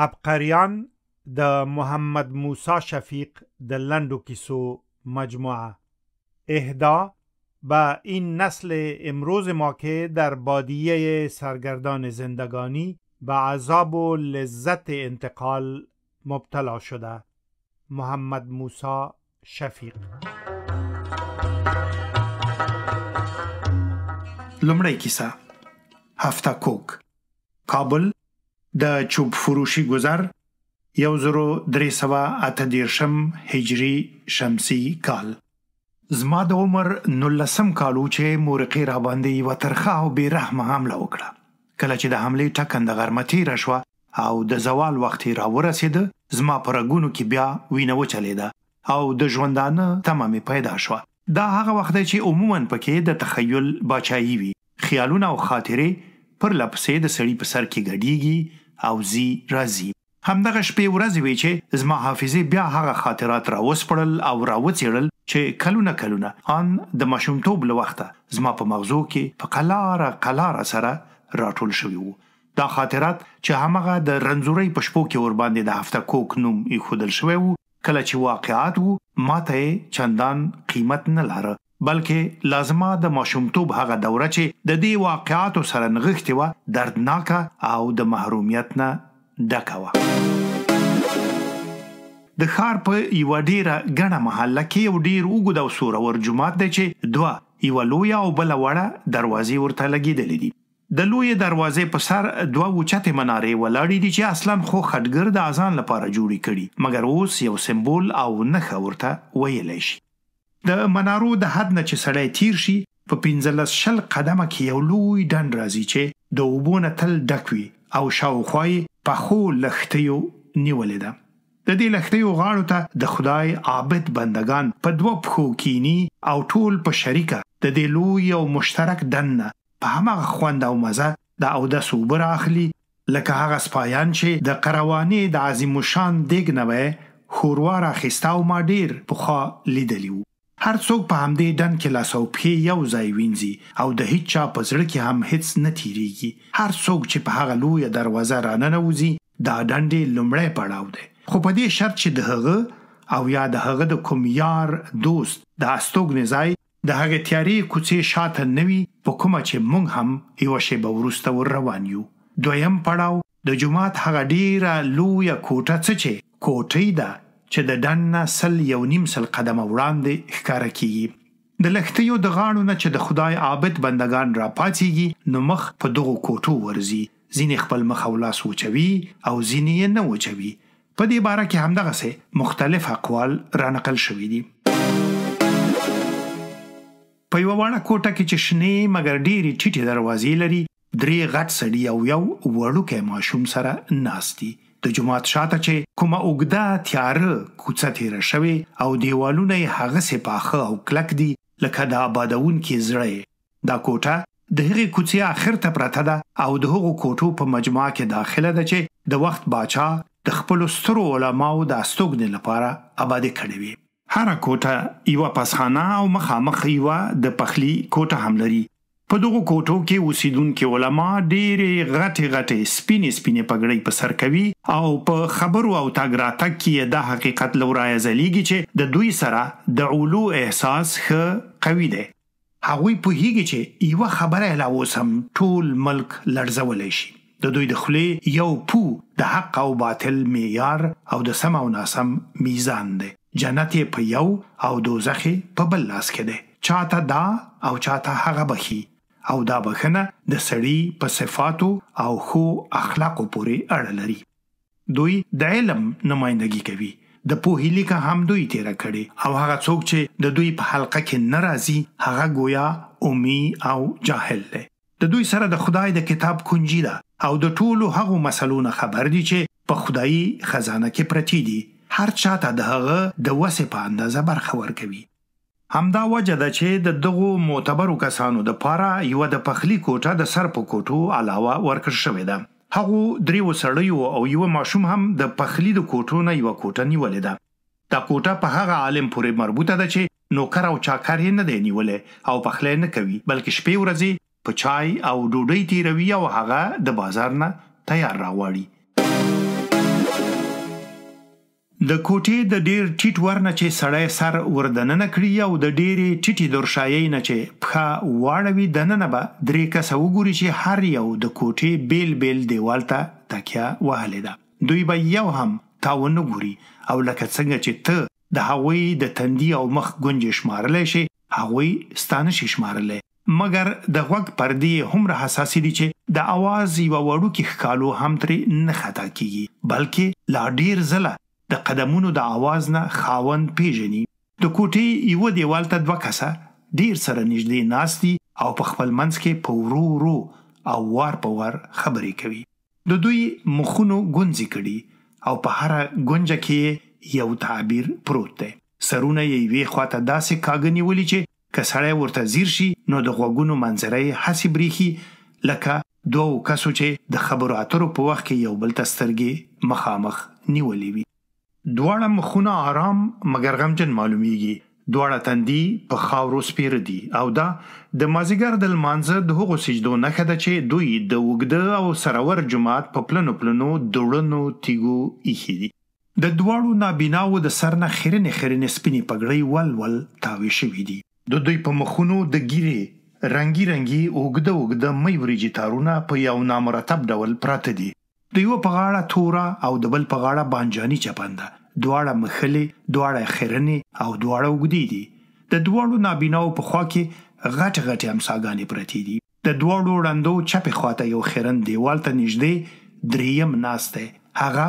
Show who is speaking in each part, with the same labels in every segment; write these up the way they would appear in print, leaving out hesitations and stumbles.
Speaker 1: عبقریان د محمد موسی شفیق د لنډو کیسو مجموعه. اهدا به این نسل امروز ما که در بادیه سرگردان زندگانی به عذاب و لذت انتقال مبتلا شده. محمد موسی شفیق.
Speaker 2: لومړی کیسه: هفته کوک. کابل، د چوب فروشی گذر 1338 هجری شمسی کال. زما د عمر 19 کالو چې مورقې را باندې یوه ترخه او بې رحمه حمله وکړه. کله چې د حملې ټکنده غرمه تېره شوه او د زوال وخت یې را ورسېده، زما په رګونو کې بیا وینه وچلېده او د ژوندانه تمه مې پیدا شوه. دا هغه وخت دی چې عموماً پکې د تخیل باچایي وي. خیالونه او خاطرې پر لپسې د سړي په سر کې ګډیږي او زی راځي. همدغه شپې ورځې وي چې زما حافظې بیا هغه خاطرات راوسپړل او راوڅېړل چې کلونه ان د ماشومتوب له وخته زما په مغزو کې په قلاره سره راټول شوي وو. دا خاطرات چې همغه د رنځورۍ په شپو کې ورباندې د هفته کوک نوم ایښودل شوی وو، کله چې واقعات وو ماته چندان قیمت نه لاره، بلکې لازمه د ماشومتوب هغه دوره چې د دې واقعاتو سره نغښتې وه دردناکه او د محرومیت نه ډکه وه. د ښار په یوه ډیره ګڼه محله کې یو ډیر اوږد او سورور جومات دی چې دوه، یوه لویه او بله وړه دروازې ورته لګېدلې دي. د لویې دروازې په سر دوه اوچتې منارې ولاړې دي چې اصلاً خو خټګر د اذان لپاره جوړې کړي، مګر اوس یو سمبول او نښه ورته ویلی شي. د منارو د حد نه چې سړی تیر شي، په 15-20 قدمه کې یو لوی ډنډ راځي چې د اوبو نه تل ډک وي او شاوخوا یې پخو لښتیو نیولې ده. د دې لښتیو غاړو ته د خدای عابد بندگان په دوه پښو کینی او ټول په شریکه د دې لوی او مشترک ډنډ نه په همغه خوند او مزه د اودس اوبه رااخلي لکه هغه سپایان چې د قروانې د عظیم الشان دیګ نه به ښوروا راخیسته او ما ډېر پخوا لیدلي وو. هر څوک په همدې ډنډ کې لاس او پښې یو ځای وینځي او د هیڅ چا په زړه کې هم هیڅ نه تیریږي. هر څوک چې په هغه لویه دروازه راننوځي دا ډنډ یې لومړی پړاو دی، خو په دې شرط چې د هغه او یا د هغه د کوم یار دوست د استوګنې ځای د هغې تیارې کوڅې شاته نه وي په کومه چې موږ هم یوه شیبه وروسته ور روان یو. دویم پړاو د جومات هغه ډیره لویه کوټه څه چې کوټۍ ده چې د ډنډ نه 1.5 قدمه وړاندې ښکاره کیږي. د لښتیو د غاړو نه چې د خدای عابد بندگان را پاڅیږي نو مخ په دغو کوټو ورځي. ځینې خپل مخ او لاس وچوي او ځینې یې نه وچوي. په دې باره کې همدغسې مختلف اقوال را نقل شوي دي. په یوه وړه کوټه کې چې شنې مګر ډېرې ټیټې دروازې لري، 3 غټ سړي او یو وړوکی ماشوم سره ناست دي. د جومات شاته چې کومه اوږده تیاره کوڅه تېره شوې او دیوالونه یې هغسې پاخه او کلک دي لکه د آبادونکي زړه یې. دا کوټه د هغې کوڅې آخر ته پرته ده او د هغو کوټو په مجموعه کې داخله ده چې د وخت باچا د خپلو سترو علماو د استوګنې لپاره آبادې کړې وي. هره کوټه یوه پسخانه او مخامخ یوه د پخلي کوټه هم لري. په دغو کوټو کې اوسیدونکي علما ډېرې غټې سپینې پګړۍ په سر کوي او په خبرو او تګ راتګ کې دا حقیقت له ورایه ځلیږي چې د دوی سره د علو احساس ښه قوي دی. هغوی پوهیږي چې یوه خبره یې لا اوس هم ټول ملک لړزولی شي. د دوی د خولې یو پو د حق او باطل معیار او د سم او ناسم میزان دی. جنت یې په یو او دوزخ یې په بل لاس کې دی. چاته دا او چاته هغه بخي او دا بخنه د سړي په صفاتو او خو اخلاقو پورې اړه لري. دوی د علم نمایندګي کوي. د پوهې لیکه هم دوی تیره کړي او هغه څوک چې د دوی په حلقه کې نه راځي هغه گویا امی او جاهل دی. د دوی سره د خدای د کتاب کنجي ده او د ټولو هغو مسلو نه خبر دي چې په خدایي خزانه کې پرتې دي. هر چاته د هغه د وسې په اندازه برخه ورکوي. همدا وجه ده چې د دغو معتبرو کسانو د پاره یوه د پخلي کوټه د سر په کوټو علاوه ورکړل شوې ده. هغو 3 سړیو او یوه ماشوم هم د پخلي د کوټو نه یوه کوټه نیولې ده. دا کوټه په هغه عالم پورې مربوطه ده چې نوکر او چاکر یې نه دی نیولې او پخلی نه کوي، بلکې شپې ورځې په چای او ډوډۍ تیروي او هغه د بازار نه تیار راغواړي. د کوټې د ډیر ټیټ ورنه چې سړی سر وردننه کړي او د ډیرې ټیټې درشایۍ نه چې پښه واړوي دننه به 3 کسه وګوري چې هر یو د کوټې بیل بیل دیوال ته تکیه وهلې ده. دوی به یو هم تاونه ګوري او لکه څنګه چې ته د هغوی د تندي او مخ ګونجې شمارلی شي هغوی ستانه شي شمارلی. مګر د غوږ پردې هومره حساسې دي چې د اواز یوه وړوکې ښکالو هم ترې نه خطا کیږي بلکې لا ډیر ځله د قدمونو د आवाज نه خاوند پیژني. د کوټې یو دیوال ته 2 کسه ډیر سره نږدې ناستي او په خپل منځ کې په ورو ورو او وار په وار خبرې کوي. د دوی مخونو ګونځې کړي او په هر ګونجه کې یو تعبیر پروت دی. سرونه یې یوې خواته داسې کاږه نیولي چې که سړی ورته ځیر شي نو د غوږونو منظره یې هسې بریښي لکه 2 کسو چې د خبرو اترو په وخت کې یو بل ته سترګې مخامخ نیولې وي. دواړه مخونه آرام مګر غمجن معلومیږي. دواړه تندي په خاورو سپیره دي او دا د مازیګر د لمانځه د هغو سجدو نښه ده چې دوی د اوږده او سرور جومات په پلنو دوړنو تیږو ایښي دي. د دواړو نابیناو د سر نه خیرنې سپینې پګړۍ ول تاوې شوي دي. د دوی په مخونو د ګیرې رنګي اوږده مۍ وریجې تارونه په یو نامرتب ډول پراته دي. د یو په غاړه توره او د بل په غاړه بانجاني چپنده. دواړه مخلې، دواړه خیرنې او دواړه اوږدې دي. د دواړو نابیناو په خوا کې غټې امساګانې پرتې دي. د دواړو ړندو چپې خواته یو خیرن دیوال ته نږدې 3 ناست دی. هغه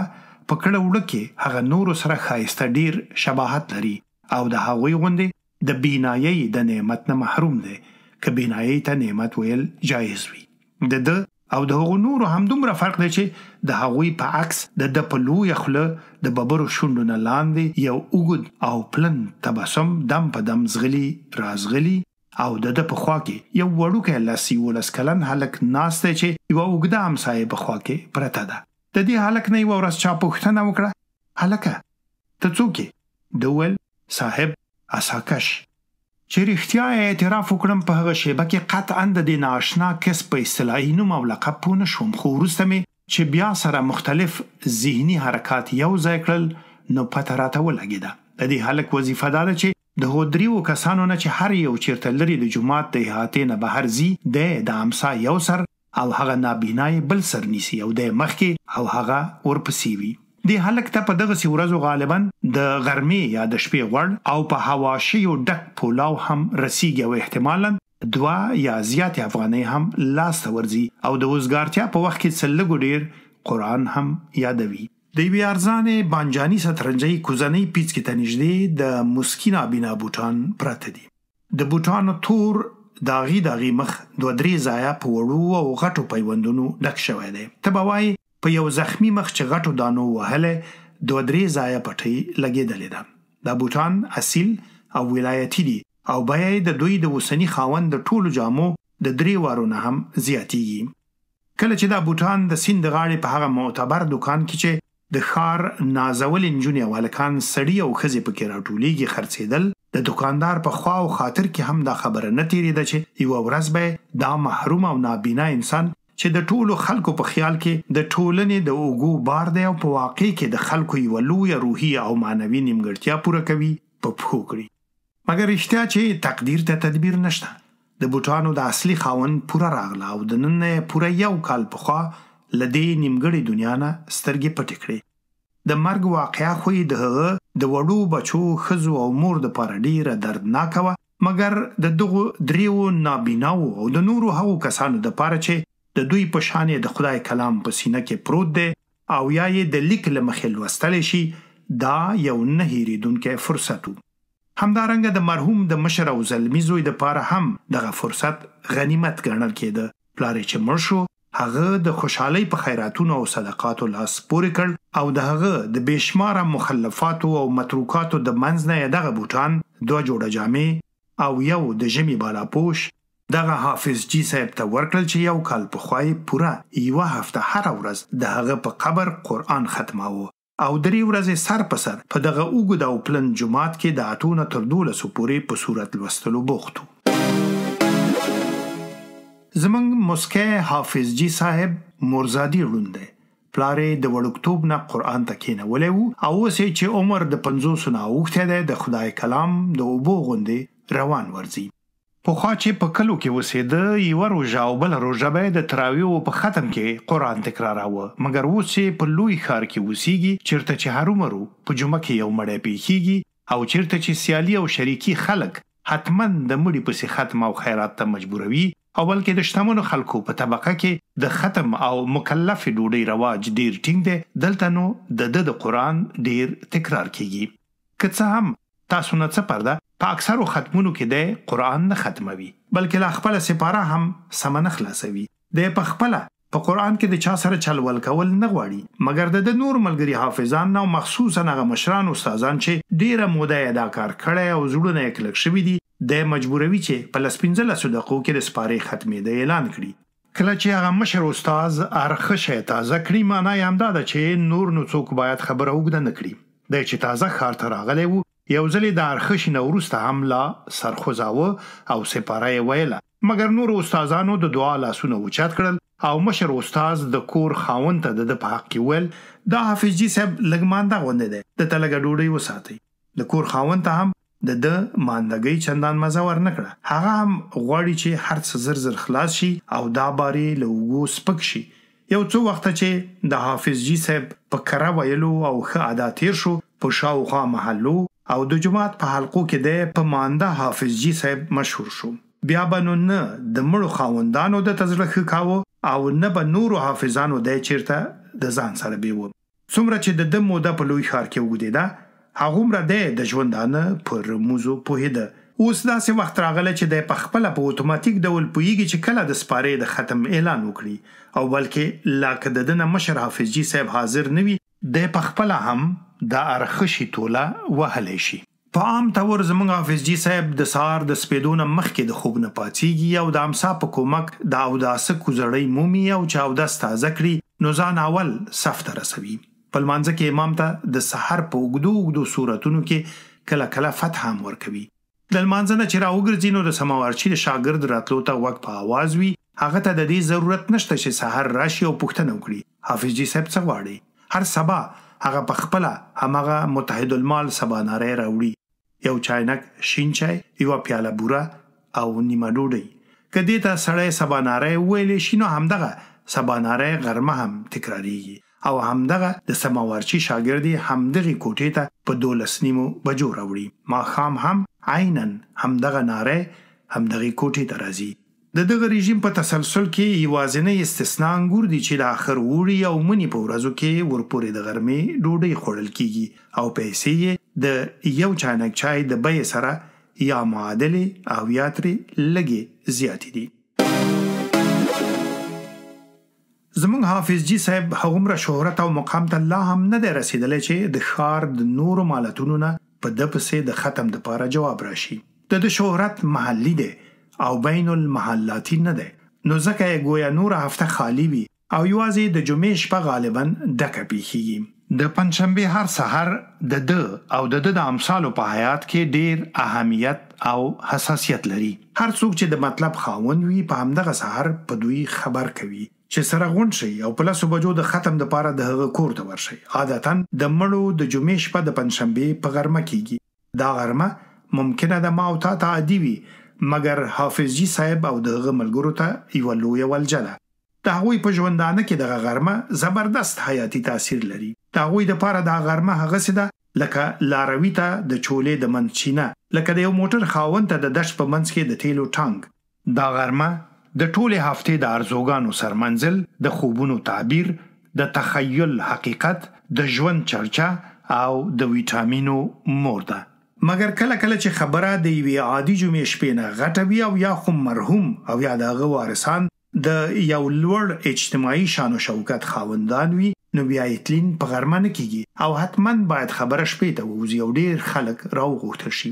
Speaker 2: په کړه وړه کې هغه نورو سره ښایسته ډیر شباهت لري او د هغوی غوندې د بینایۍ د نعمت نه محروم دی که بینایۍ ته نعمت ویل جایز وي. د او د هغو نورو هم دومره فرق دی چې د هغوی په عکس د په لویه خوله د ببرو شونډو نه لاندې یو اوږد او پلن تبسم دم په دم زغلي رازغلي او د په خوا کې یو وړوکی 10 کلن هلک ناست دی چې یوه اوږده همسایه په خوا کې پرته ده. د دې هلک نه یوه ورځ چا پوښتنه وکړه: هلکه ته څوک یې؟ ده وویل: صاحب اساکش. چې رښتیا اعتراف وکړم په هغه شیبه کې قطعا د دې نااشنا کس په اصطلاحي نوم او لقب پوه نه شوم، خو وروسته مې چې بیا سره مختلف ذهني حرکات یو ځای کړل نو پته راته ولګېده. د دې هلک وظیفه دا ده چې د هغو 3 کسانو نه چې هر یو چیرته لري د جومات د احاطې نه بهر ځي د امسا یو سر او هغه نابینای بل سر نیسي او د مخکې او هغه ورپسې وي. د هلک ته په دغه ورځو غالبا د غرمې یا د شپې غوړ او په حواشیو ډک پولاو هم رسیږي او احتمالاً 2 یا زیات افغانۍ هم لاسته ورځي او د وزګارتیا په وخت کې څه لږ ډیر قرآن هم یادوي. د یوې ارزانې بانجاني سترنجۍ کوزنۍ پیڅکې ته نږدې د مسکي نابینا بوټان پراته دي. د بوټانو تور داغي مخ 2-3 ځایه په وړو او غټو پیوندونو ډک شوی دی. ته به وایې په یو زخمی مخ چې غټو دانو وهلی 2-3 ځایه پټۍ لګېدلې ده. دا بوټان اصیل او ولایتي دي او بیه یې د دوی د اوسني خاوند د ټولو جامو د 3 وارو نه هم زیاتیږي. کله چې دا بوټان د سیند د غاړې په هغه معتبر دکان کې چې د ښار نازول نجونې او هلکان سړي او ښځې پکې راټولیږي خرڅېدل، د دکاندار په خوا او خاطر کې هم دا خبره نه تېرېده چې یوه ورځ به دا محروم او نابینا انسان چې د ټولو خلکو په خیال کې د ټولنې د اوږو بار دی او په واقع کې د خلکو یوه لویه روحي او معنوي نیمګړتیا پوره کوي په پښو کړي. مګر رښتیا چې تقدیر ته تدبیر نشته. د بوټانو د اصلي خاوند پوره راغله او د نن پوره 1 کال پخوا له دې نیمګړې دنیا نه سترګې پټې کړې. د مرګ واقعه خو یې د هغه د وړو بچو ښځو او مور دپاره ډېره دردناکه وه، مګر د دغو 3 نابیناو او د نورو هغو کسانو دپاره چې د دوی په شان د خدای کلام په سینه کې پروت دی او یا یې د لیک له مخې لوستلی شي، دا یو نه هېرېدونکی فرصت و. همدارنګه د مرحوم د مشر او زلمي زوی دپاره هم دغه فرصت غنیمت ګڼل کېده. پلار یې چې مړ شو، هغه د خوشحالۍ په خیراتونو او صدقاتو لاس پورې کړ او د هغه د بېشماره مخلفاتو او متروکاتو د منځ نه یې دغه بوټان، 2 جوړه جامې او یو د ژمي بالاپوش دغه حافظ جي صاحب ته ورکړل چې 1 کال پخوا یې پوره 1 هفته هره ورځ د هغه په قبر قرآن ختماوه او 3 ورځې سر په سر په دغه اوږد او پلن جومات کې د 8 نه تر 12 پورې په صورت لوستلو بوخت و. زمونږ مسکی حافظ جي صاحب مورزادي ړوند دی. پلارې د وړکتوب نه قرآن ته کېنولی و او اوس یې چې عمر د 50 نه اوښتی دی د خدای کلام د اوبو غوندې روان ورځي. پخوا چې په کلو کې اوسېده یوه روژه او بله روژه به یې د تراویحو په ختم کې قرآن تکراراوه، مګر اوس چې په لوی ښار کې اوسېږي چېرته چې هرومرو په جمعه کې یو مړی پیښیږي او چېرته چې سیالي او شریکي خلک حتما د مړي پسې ختم او خیرات ته مجبوروي او بلکې د شتمنو خلکو په طبقه کې د ختم او مکلف ډوډۍ رواج ډیر ټینګ دی، دلته نو د قرآن ډیر تکرار کیږي. که څه هم تاسو نه څه پرده په اکثرو ختمونو کې د قرآن نه ختموي بلکې لا خپل سپاره هم سم نه خلاصوي. د په خپل په قرآن کې د چا سره چلول کول نه غواړي، مګر د نور ملګری حافظان او مخصوصا هغه مشران استادان چې ډیره موده ادا کار کړي او زړونه یې کلک شوي دي د مجبوروي چې په 15 دقیقو کې د سپارې ختمېدو اعلان کړي. کله چې هغه مشر استاد ارخشه تازه کړي معنی یې همدا ده چې نور نو څوک باید خبره اوږده نه کړي. د چې تازه ښار ته راغلی و یو ځل د ارخشې نه وروسته هم لا سرخوځاوه او سپاره یې ویله، مګر نور استادانو د دعا لاسونه اوچت کړل او مشر استاد د کور خاوند ته د په حق کې ویل دا حافظ جي صاحب لږ مانده غوندې دی، د ته لږه ډوډۍ وساتئ. د کور خاوند ته هم د ماندګۍ چندان مزه ور نه کړه، هغه هم غواړي چې هر څه زر زر خلاص شي او دا بارې له اوږو سپک شي. یو څو وخت چې د حافظ جي صاحب په کره ویلو او ښه ادا تیر شو په شاوخوا محلو او د جماعت په حلقو کې د په مانده حافظ جي صاحب مشهور شو. بیا به نو نه د مړو خاوندانو د تزړه ښه کاوه او نه به نورو حافظانو د چیرته د ځان سره بیوه. څومره چې د موده په لوی ښار کې وګدیده هغومره د ژوندانه پر رموزو پوهېده. اوس داسې وخت راغلی چې د په خپله په اتوماتیک ډول پوهېږي چې کله د سپارې د ختم اعلان وکړي او بلکې لا که د ده نه مشر حافظ جي صاحب حاضر نه وي د په خپله هم د ارخشي توله وهلی شي. په عام طور زموږ حافظ جي صاحب د سهار د سپېدو نه مخکې د خوب نه پاڅېږي او د امسا په کومک د اوداسه کوزړۍ مومي او چې اودس تازه کړي نو ځان اول صف ته رسوي. په لمانځه کې امام ته د سحر په اوږدو سورتونو کې کله کله فتح هم ورکوي. د لمانځه نه چې راوګرځي نو د سماوارچي د شاګرد راتلو ته غوږ په آواز وي، هغه ته د دې ضرورت نشته چې سحر راشي او پوښتنه وکړي حافظ جي صاحب څه غواړي. هر سبا هغه په خپله همغه متحد المال سباناری راوړي، یو چاینک شین چای، یوه پیاله بوره او نیمه ډوډۍ. که دې ته سړی سباناری وویلی شي نو همدغه سباناری غرمه هم تکراریږي او همدغه د سماوارچي شاګردي همدغه کوټې ته په 12:30 بجو راوړي. ماښام هم عیناً همدغه ناره همدغه کوټې ته راځي. د دغه رژیم په تسلسل کې یوازینی استثنا انګور دي چې د آخر وړي او منی په ورځو کې ورپورې د غرمې ډوډۍ خوړل کیږي او پیسې یې د یو چاینک چای د بیې سره یا معادلې او یا ترې لږې زیاتې دي. زمونږ حافظ جي صاحب هغومره شهرت او مقام ته لا هم نه دی رسیدلی چې د ښار د نورو مالتونو نه په ده پسې د ختم دپاره جواب راشي. د شهرت محلي دی او بین المحلاتي نه دی، نو ځکه یې ګویا نوره هفته خالی وي او یوازې د جمعې شپه غالبا ډکه پیښیږي. د پنجشنبې هر سحر د ده او د امثالو په حیات کې ډیر اهمیت او حساسیت لري. هر څوک چې د مطلب خاوند وي په همدغه سحر په دوی خبر کوي چې سره غونډ شي او په 10 بجو د ختم دپاره د هغه کور ته ورشي. عادتاً د مړو د جمعې شپه د پنجشنبې په غرمه کیږي. دا غرمه ممکنه ده ما او تا ته عادي وي، مګر حافظ جي صاحب او د هغه ملګرو ته یوه لویه ولجه ده. د هغوی په ژوندانه کې دغه غرمه زبردست حیاتي تاثیر لري. د هغوی دپاره دا غرمه هغسې ده لکه لاروي ته د چولې د منځ چینه، لکه د یو موټر خاوند ته د دشت په منځ کې د تیلو ټانک. دا غرمه د ټولې هفتې د ارزوګانو سرمنزل، د خوبونو تعبیر، د تخیل حقیقت، د ژوند چرچا او د ویټامینو مور ده. مګر کله کله چې خبره د یوې عادي جمعې شپې نه غټه وي او یا خو مرحوم او یا د هغه وارثان د یو لوړ اجتماعي شان و شوکت خاوندان وي نو بیا ایتلین په غرمه نه کیږي او حتما باید خبره شپې ته ووځي او ډیر خلک راوغوښتل شي.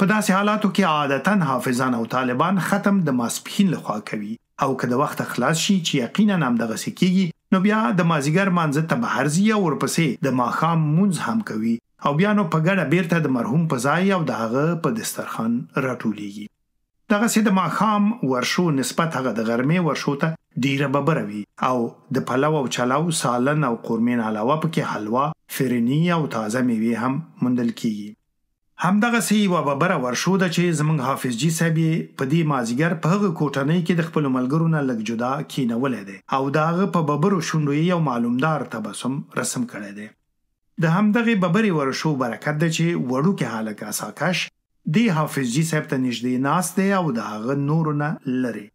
Speaker 2: په داسې حالاتو کې عادتاً حافظان او طالبان ختم د ماسپښین لخوا کوي او که د وخت خلاص شي چې یقینا همدغسې کیږي نو بیا د مازدیګر مانځه ته بهر ځي او ورپسې د ماښام مونځ هم کوي او بیا نو په ګډه بیرته د مرحوم په ځای او د هغه په دسترخوان راټولیږي. دغسې د ماښام ورشو نسبت هغه د غرمې ورشو ته ډیره ببره وي او د پلو او چلاو سالن او قورمین علاوه پکې حلوا، فرني او تازه میوې هم موندل کیږي. همدغسې یوه ببره ورښوده چې زموږ حافظ جي صاحب یې په دې مازدیګر په هغه کوټنۍ کې د خپلو ملګرو نه لږ جدا کینولی دی او د هغه په ببرو شونډو یې یو معلومدار تبسم رسم کړی دی. د همدغې ببرې ورښو برکت دی چې وړوکی هلک اساکش دې حافظ جي صاحب ته نږدې ناست دی او د هغه نورو نه لرې.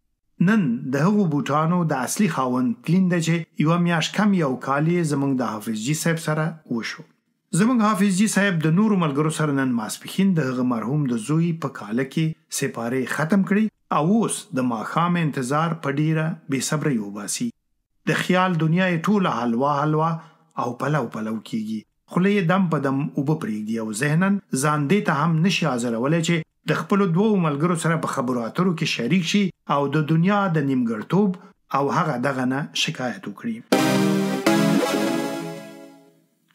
Speaker 2: نن د هغو بوټانو د اصلي خاوند تلین دی چې یوه میاشت کم یو کال یې زموږ د حافظ جي صاحب سره وشو. زموږ حافظ جي صاحب د نورو ملګرو سره نن ماسپښین د هغه مرحوم د زوی په کاله کې سپارې ختم کړي او اوس د ماښام انتظار په ډیره بې صبرۍ وباسي. د خیال دنیا یې ټوله حلوا او پلو کیږي. خوله یې دم په دم اوبه پرېږدي او ذهناً ځان دې ته هم نشي حاضرولی چې د خپلو دوو ملګرو سره په خبرو اترو کې شریک شي او د دنیا د نیمګړتوب او هغه دغه نه شکایت وکړي.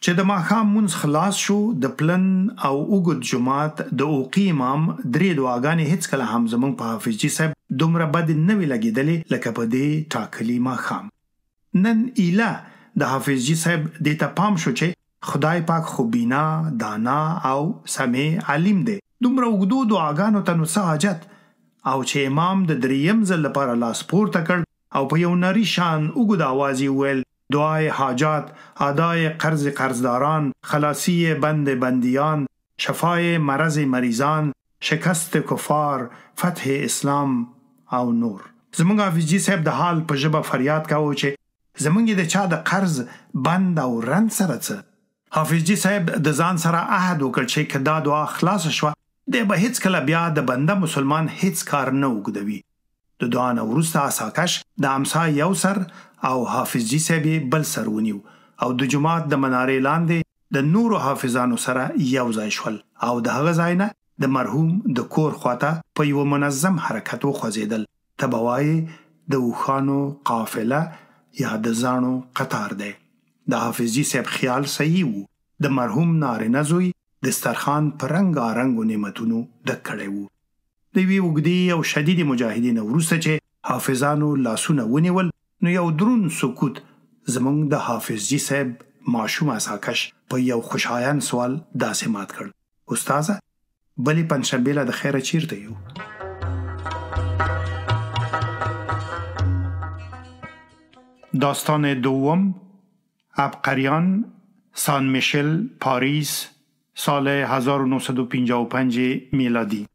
Speaker 2: چې د ماښام مونځ خلاص شو، د پلن او اوږد جماعت د اوقي امام 3 دعاګانې هیڅکله هم زموږ په حافظ جي صاحب دومره بد نه وي لګېدلې لکه په دې ټاکلي ماښام. نن ایله د حافظ جي صاحب دې ته پام شو چې خدای پاک خو بینا، دانا او سمیع علیم دی. دومره اوږدو دعاګانو ته نو څه حاجت؟ او چې امام د 3یم ځل لپاره لاس پورته کړ او په یو نري شان اوږد آواز یې وویل: دعای حاجات، ادای قرض قرضداران، خلاصی بند بندیان، شفای مرض مریضان، شکست کفار، فتح اسلام او نور. زموږ حافظ جي صاحب د حال په ژبه فریاد کاوه چې زموږ د چا د قرض بند او رند سره څه. حافظ جي صاحب د ځان سره عهد وکړ چې که دا دعا خلاص شوه دی به هیڅکله بیا د بنده مسلمان هیڅ کار نه اوږدوي. د دعا نه وروسته اساکش د امسا یو سر او حافظ جي صاحب بل سر ونیو او د جماعت د منارې لاندې د نورو حافظانو سره یو ځای شول او د هغه ځای نه د مرحوم د کور خواته په یو منظم حرکت وخوځېدل. ته به وایې د اوښانو قافله یا د زاڼو قطار دی. د حافظ جي صاحب خیال صحیح وو. د مرحوم نارینه زوی دسترخوان په رنګارنګو نعمتونو ډک کړی وو. د یوې اوږدې او شدیدې مجاهدې نه وروسته چې حافظانو لاسونه ونیول نو یو درون سکوت زموږ د حافظ جي صاحب ماشوم اساکش په یو خوشایند سوال داسې مات کړ: استاذه، بلې پنجشنبې له د خیره چیرته یو؟ داستان دوم، عبقریان، سان میشل، پاریس، سال 1955 میلادی.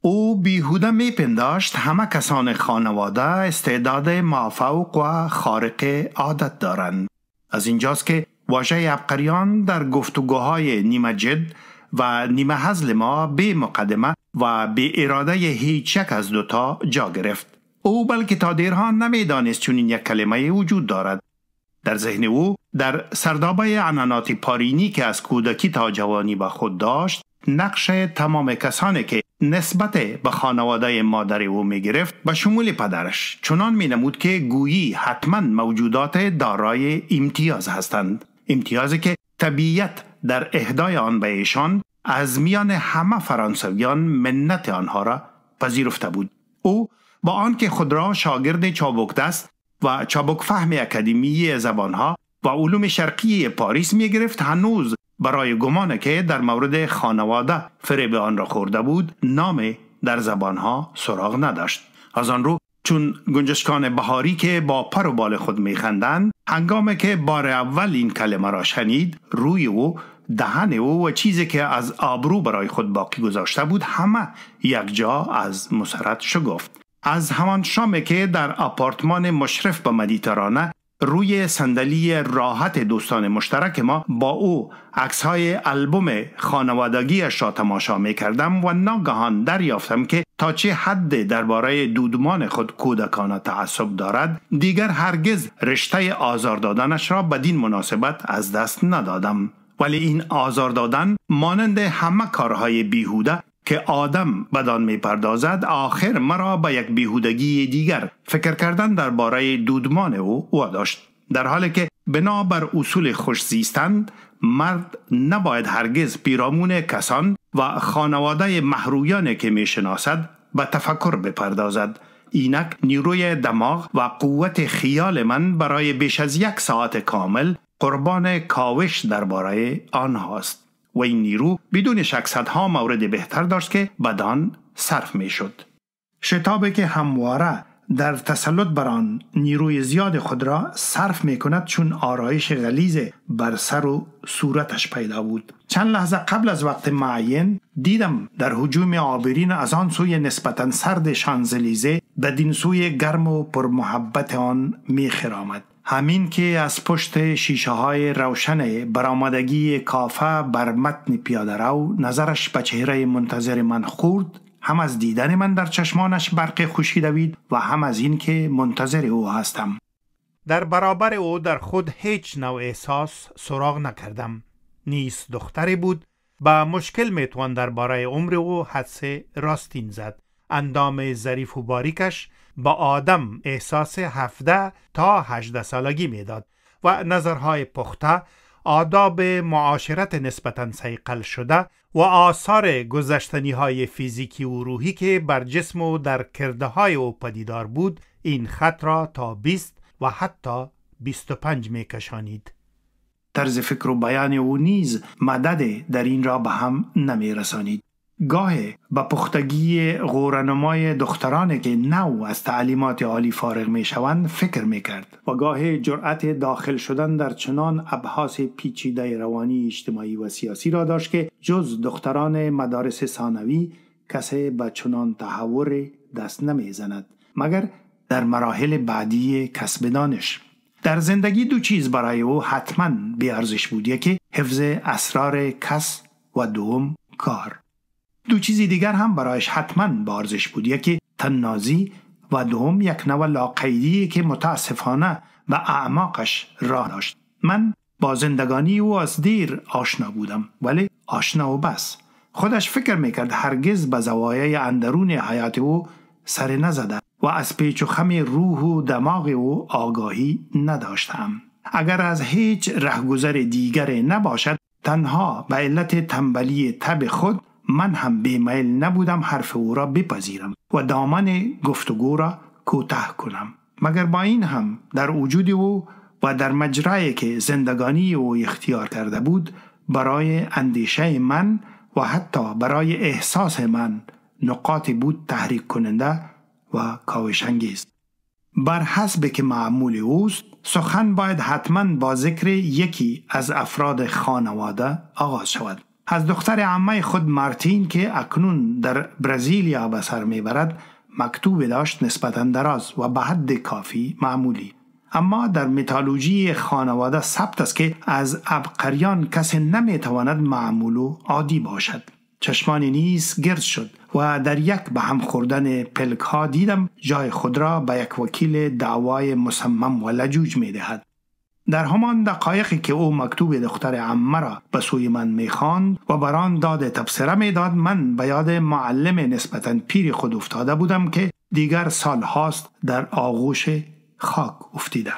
Speaker 2: او بیهوده میپنداشت همه کسان خانواده استعداد مافوق و خارق عادت دارند. از اینجاست که واژه عبقریان در گفتگوهای نیمه جد و نیمه هزل ما به مقدمه و به اراده هیچ یک از دوتا جا گرفت. او بلکه تا دیرها نمیدانست چنین یک کلمه وجود دارد. در ذهن او در سردابه عنعنات پارینی که از کودکی تا جوانی به خود داشت، نقش تمام کسانی که نسبت به خانواده مادر او می گرفت به شمول پدرش چنان می نمود که گویی حتما موجودات دارای امتیاز هستند. امتیازی که طبیعت در اهدای آن به ایشان از میان همه فرانسویان منت آنها را پذیرفته بود. او با آنکه خود را شاگرد چابکدست و چابک فهم اکادمی زبانها و علوم شرقی پاریس می گرفت، هنوز برای گمان که در مورد خانواده فریب آن را خورده بود نام در زبانها سراغ نداشت. از آن رو چون گنجشکان بهاری که با پر و بال خود میخندند، هنگامی که بار اول این کلمه را شنید، روی او، دهن او و چیزی که از آبرو برای خود باقی گذاشته بود همه یک جا از مسرت شگفت. از همان شامی که در آپارتمان مشرف به مدیترانه روی صندلی راحت دوستان مشترک ما با او عکس‌های آلبوم خانوادگیش را تماشا می‌کردم و ناگهان دریافتم که تا چه حد درباره دودمان خود کودکانه تعصب دارد، دیگر هرگز رشته آزار دادنش را بدین مناسبت از دست ندادم. ولی این آزار دادن مانند همه کارهای بیهوده که آدم بدان میپردازد، آخر مرا به یک بیهودگی دیگر فکر کردن درباره دودمان او واداشت. در حالی که بنابر اصول خوش زیستن مرد نباید هرگز پیرامون کسان و خانواده محرویانی که میشناسد به تفکر بپردازد. اینک نیروی دماغ و قوت خیال من برای بیش از 1 ساعت کامل قربان کاوش درباره آنهاست و این نیرو بدون شک صدها مورد بهتر داشت که بدان صرف می شد. شتابی که همواره در تسلط بر آن نیروی زیاد خود را صرف می کند چون آرایش غلیظ بر سر و صورتش پیدا بود. چند لحظه قبل از وقت معین دیدم در هجوم عابرین از آن سوی نسبتاً سرد شانزلیزه بدین سوی گرم و پرمحبت آن می خرامد. همین که از پشت شیشه های روشن برآمدگی کافه بر متن پیاده رو نظرش به چهره منتظر من خورد، هم از دیدن من در چشمانش برق خوشی دوید و هم از این که منتظر او هستم.
Speaker 1: در برابر او در خود هیچ نوع احساس سراغ نکردم. نیست دختری بود، با مشکل میتوان درباره عمر او حدس راستین زد. اندام ظریف و باریکش با آدم احساس 17 تا 18 سالگی میداد و نظرهای پخته، آداب معاشرت نسبتاً صیقل شده و آثار گذشتنی های فیزیکی و روحی که بر جسم و در کرده های او پدیدار بود این خط را تا 20 و حتی 25 می کشانید.
Speaker 2: طرز فکر و بیان او نیز مدد در این را به هم نمی رسانید. گاهی با پختگی غورنمای دخترانی که نو از تعلیمات عالی فارغ می شوند فکر می کرد و گاهی جرأت داخل شدن در چنان ابحاث پیچیده روانی اجتماعی و سیاسی را داشت که جز دختران مدارس ثانوی کسی به چنان تحور دست نمی زند مگر در مراحل بعدی کسب دانش. در زندگی 2 چیز برای او حتما بی ارزش بود: یکی حفظ اسرار کس و دوم کار. 2 چیز دیگر هم برایش حتما با ارزش بود: یکی تنازی و دوم یک نوع لاقیدی که متاسفانه به اعماقش راه داشت. من با زندگانی او از دیر آشنا بودم، ولی آشنا و بس. خودش فکر میکرد هرگز به زوایای اندرون حیات او سر نزده و از پیچ و خم روح و دماغ او آگاهی نداشتم. اگر از هیچ رهگذر دیگر نباشد، تنها به علت تنبلی طبع خود من هم بیمیل نبودم حرف او را بپذیرم و دامن گفتگو را کوتاه کنم. مگر با این هم در وجود او و در مجرایی که زندگانی او اختیار کرده بود برای اندیشه من و حتی برای احساس من نقاط بود تحریک کننده و کاوش انگیز. بر حسب که معمول اوست سخن باید حتما با ذکر یکی از افراد خانواده آغاز شود. از دختر عمه خود مارتین که اکنون در برزیلیا به سر میبرد مکتوب داشت نسبتاً دراز و به حد کافی معمولی. اما در میتولوژی خانواده ثبت است که از عبقریان کسی نمیتواند معمول و عادی باشد. چشمانی نیز گرد شد و در یک به هم خوردن پلک ها دیدم جای خود را به یک وکیل دعوای مصمم و لجوج می دهد. در همان دقایقی که او مکتوب دختر عمه را به سوی من می خواند و بران داد تبصره می داد، من به یاد معلم نسبتاً پیر خود افتاده بودم که دیگر سال هاست در آغوش خاک افتیده.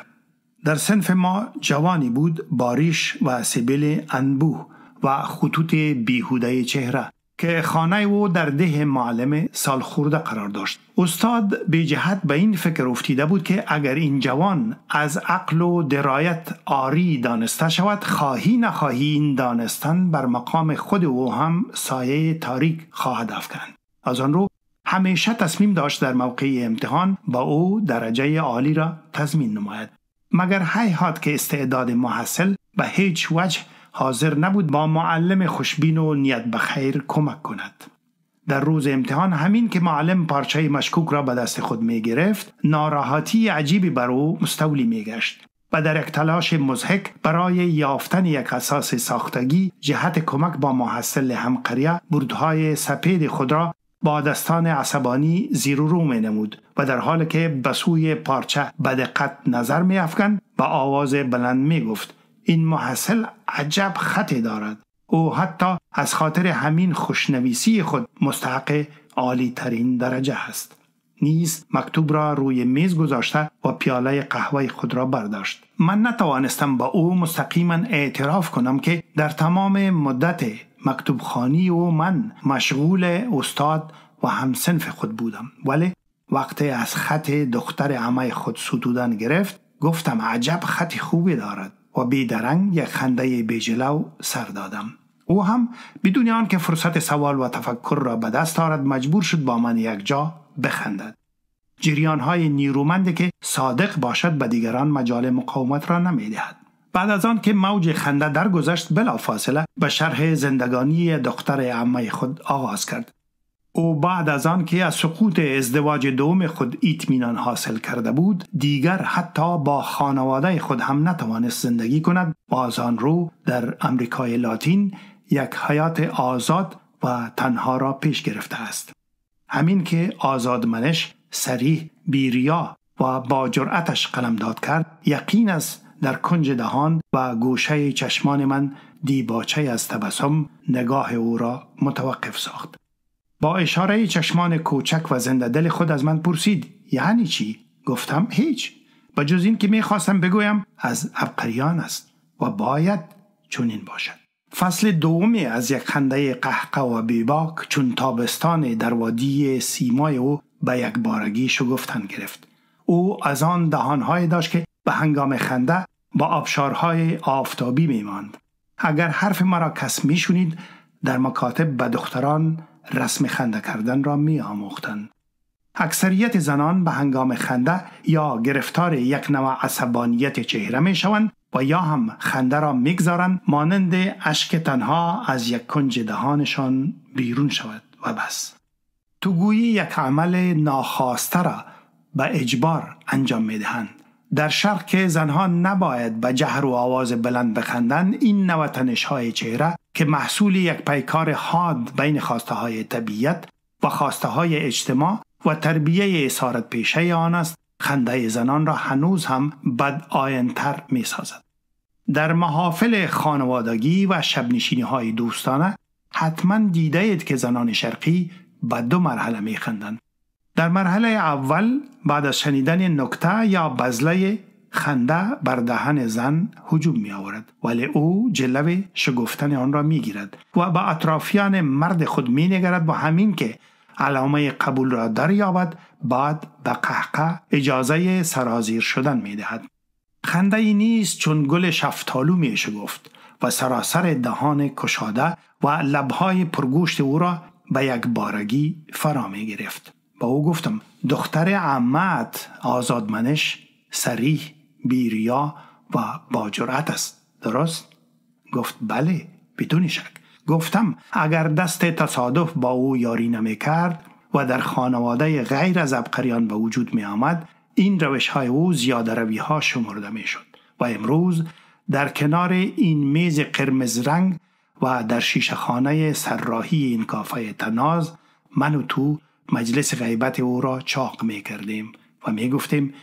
Speaker 2: در صنف ما جوانی بود با ریش و سبیل انبوه و خطوط بیهوده چهره که خانه او در ده معلم سال خورده قرار داشت. استاد به جهت به این فکر افتیده بود که اگر این جوان از عقل و درایت عاری دانسته شود، خواهی نخواهی این دانستن بر مقام خود او هم سایه تاریک خواهد افکند. از آن رو همیشه تصمیم داشت در موقع امتحان با او درجه عالی را تضمین نماید. مگر هیهات که استعداد محصل به هیچ وجه حاضر نبود با معلم خوشبین و نیت بخیر کمک کند. در روز امتحان همین که معلم پارچه مشکوک را به دست خود می گرفت، ناراحتی عجیبی بر او مستولی می گشت و در یک تلاش مضحک برای یافتن یک اساس ساختگی جهت کمک با محصل همقریه بردهای سپید خود را با دستان عصبانی زیر و رو می نمود و در حالی که به سوی پارچه به دقت نظر می افکند با آواز بلند می گفت: این محصل عجب خطی دارد. او حتی از خاطر همین خوشنویسی خود مستحق عالی ترین درجه است. نیز مکتوب را روی میز گذاشته و پیاله قهوه خود را برداشت. من نتوانستم با او مستقیما اعتراف کنم که در تمام مدت مکتوب خوانی و من مشغول استاد و همسنف خود بودم، ولی وقتی از خط دختر عمه خود ستودن گرفت گفتم عجب خط خوبی دارد و بیدرنگ یک خنده بیجلو سر دادم. او هم بدون آنکه فرصت سوال و تفکر را به دست آورد مجبور شد با من یک جا بخندد. جریان‌های نیرومندی که صادق باشد به دیگران مجال مقاومت را نمی‌دهد. بعد از آن که موج خنده درگذشت بلافاصله به شرح زندگانی دختر عمه خود آغاز کرد. او بعد از آن که از سقوط ازدواج دوم خود اطمینان حاصل کرده بود دیگر حتی با خانواده خود هم نتوانست زندگی کند و از آن رو در امریکای لاتین یک حیات آزاد و تنها را پیش گرفته است. همین که آزادمنش صریح، بی‌ریا و با جرأتش قلمداد کرد یقین است در کنج دهان و گوشه چشمان من دیباچه از تبسم نگاه او را متوقف ساخت. با اشاره چشمان کوچک و زنده دل خود از من پرسید یعنی چی؟ گفتم هیچ، بجز این که میخواستم بگویم از عبقریان است و باید چنین باشد. فصل دومی از یک خنده قهقه و بیباک چون تابستان در وادی سیمای او به یک بارگی شگفتن گرفت. او از آن دهانهای داشت که به هنگام خنده با آبشارهای آفتابی میماند. اگر حرف مرا کس میشنید در مکاتب به دختران رسم خنده کردن را می آموختند. اکثریت زنان به هنگام خنده یا گرفتار یک نوع عصبانیت چهره می شوند و یا هم خنده را می گذارند مانند اشک تنها از یک کنج دهانشان بیرون شود و بس. تو گویی یک عمل ناخواسته را به اجبار انجام می دهند. در شرق که زنها نباید به جهر و آواز بلند بخندند این نوع تنش‌های چهره که محصول یک پیکار حاد بین خواسته های طبیعت و خواسته های اجتماع و تربیه اسارت پیشه آن است خنده زنان را هنوز هم بد آینتر می سازد. در محافل خانوادگی و شبنشینی های دوستانه حتما دیده اید که زنان شرقی به دو مرحله می خندند. در مرحله اول بعد از شنیدن نکته یا بزله خنده بر دهن زن هجوم می آورد ولی او جلوه شگفتن آن را می گیرد و به اطرافیان مرد خود می نگرد و همین که علامه قبول را دریابد بعد به قهقه اجازه سرازیر شدن می دهد. خنده ای نیست چون گل شفتالو می شگفت و سراسر دهان کشاده و لبهای پرگوشت او را به یک بارگی فرا می گرفت. با او گفتم دختر عمت آزادمنش صریح، بی‌ریا و با جرأت است، درست؟ گفت بله بدون شک. گفتم اگر دست تصادف با او یاری نمی کرد و در خانواده غیر از عبقریان به وجود می آمد این روش های او زیاده روی ها شمرده می شد و امروز در کنار این میز قرمز رنگ و در شیشه خانه سرراهی این کافه تناز من و تو مجلس غیبت او را چاق می کردیم و می گفتیم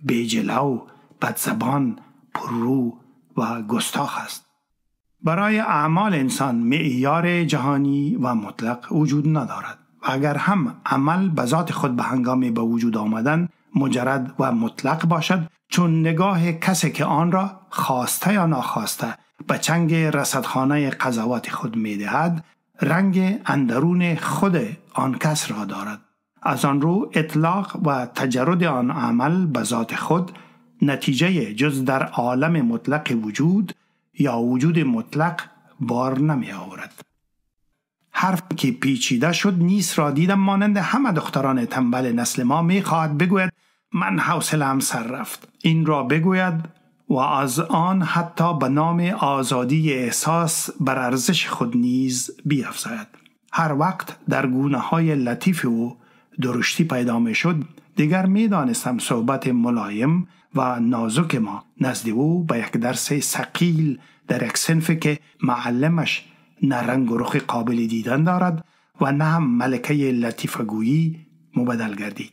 Speaker 2: بیجلو، بدزبان، پررو و گستاخ است. برای اعمال انسان معیار جهانی و مطلق وجود ندارد و اگر هم عمل به ذات خود به هنگام به وجود آمدن مجرد و مطلق باشد چون نگاه کسی که آن را خواسته یا ناخواسته به چنگ رصدخانه قضاوت خود می دهد رنگ اندرون خود آن کس را دارد. از آن رو اطلاق و تجرد آن عمل به ذات خود نتیجه جز در عالم مطلق وجود یا وجود مطلق بار نمی آورد. حرف که پیچیده شد نیس را دیدم مانند همه دختران تنبل نسل ما می خواهد بگوید من حوصله‌ام سر رفت. این را بگوید و از آن حتی به نام آزادی احساس بر ارزش خود نیز بیفزاید. هر وقت در گونه های لطیف او درشتی پیدا می شد دیگر می دانستم صحبت ملایم و نازک ما نزد او به یک درس ثقیل در یک صنفی که معلمش نه رنگ و رخ قابل دیدن دارد و نه هم ملکه لطیفگویی مبدل گردید.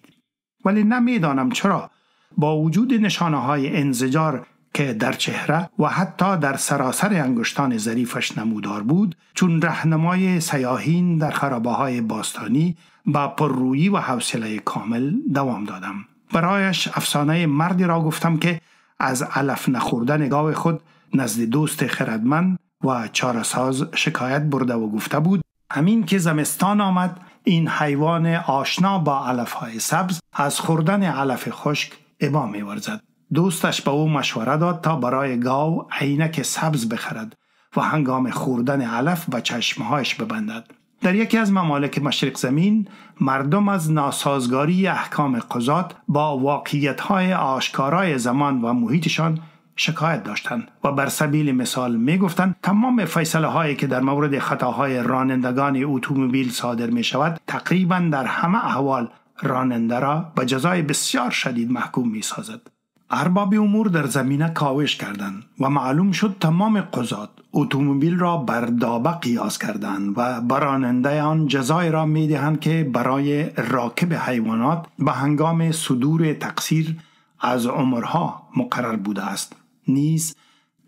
Speaker 2: ولی نمیدانم چرا با وجود نشانه های انزجار که در چهره و حتی در سراسر انگشتان ظریفش نمودار بود چون رهنمای سیاحین در خرابه های باستانی با پررویی و حوصله کامل دوام دادم. برایش افسانه مردی را گفتم که از علف نخوردن گاو خود نزد دوست خردمند و چاره‌ساز شکایت برده و گفته بود همین که زمستان آمد این حیوان آشنا با علف‌های سبز از خوردن علف خشک ابا می‌ورزد. دوستش به او مشوره داد تا برای گاو عینک سبز بخرد و هنگام خوردن علف به چشمهایش ببندد. در یکی از ممالک مشرق زمین مردم از ناسازگاری احکام قضات با واقعیت‌های آشکارای زمان و محیطشان شکایت داشتند و بر سبیل مثال می گفتند تمام فیصله هایی که در مورد خطاهای رانندگان اتومبیل صادر می شود تقریبا در همه احوال راننده را به جزای بسیار شدید محکوم می سازد. ارباب امور در زمینه کاوش کردند و معلوم شد تمام قضات اتومبیل را بر دابه قیاس کردند و بر راننده آن جزای را می دهند که برای راکب حیوانات به هنگام صدور تقصیر از عمرها مقرر بوده است. نیز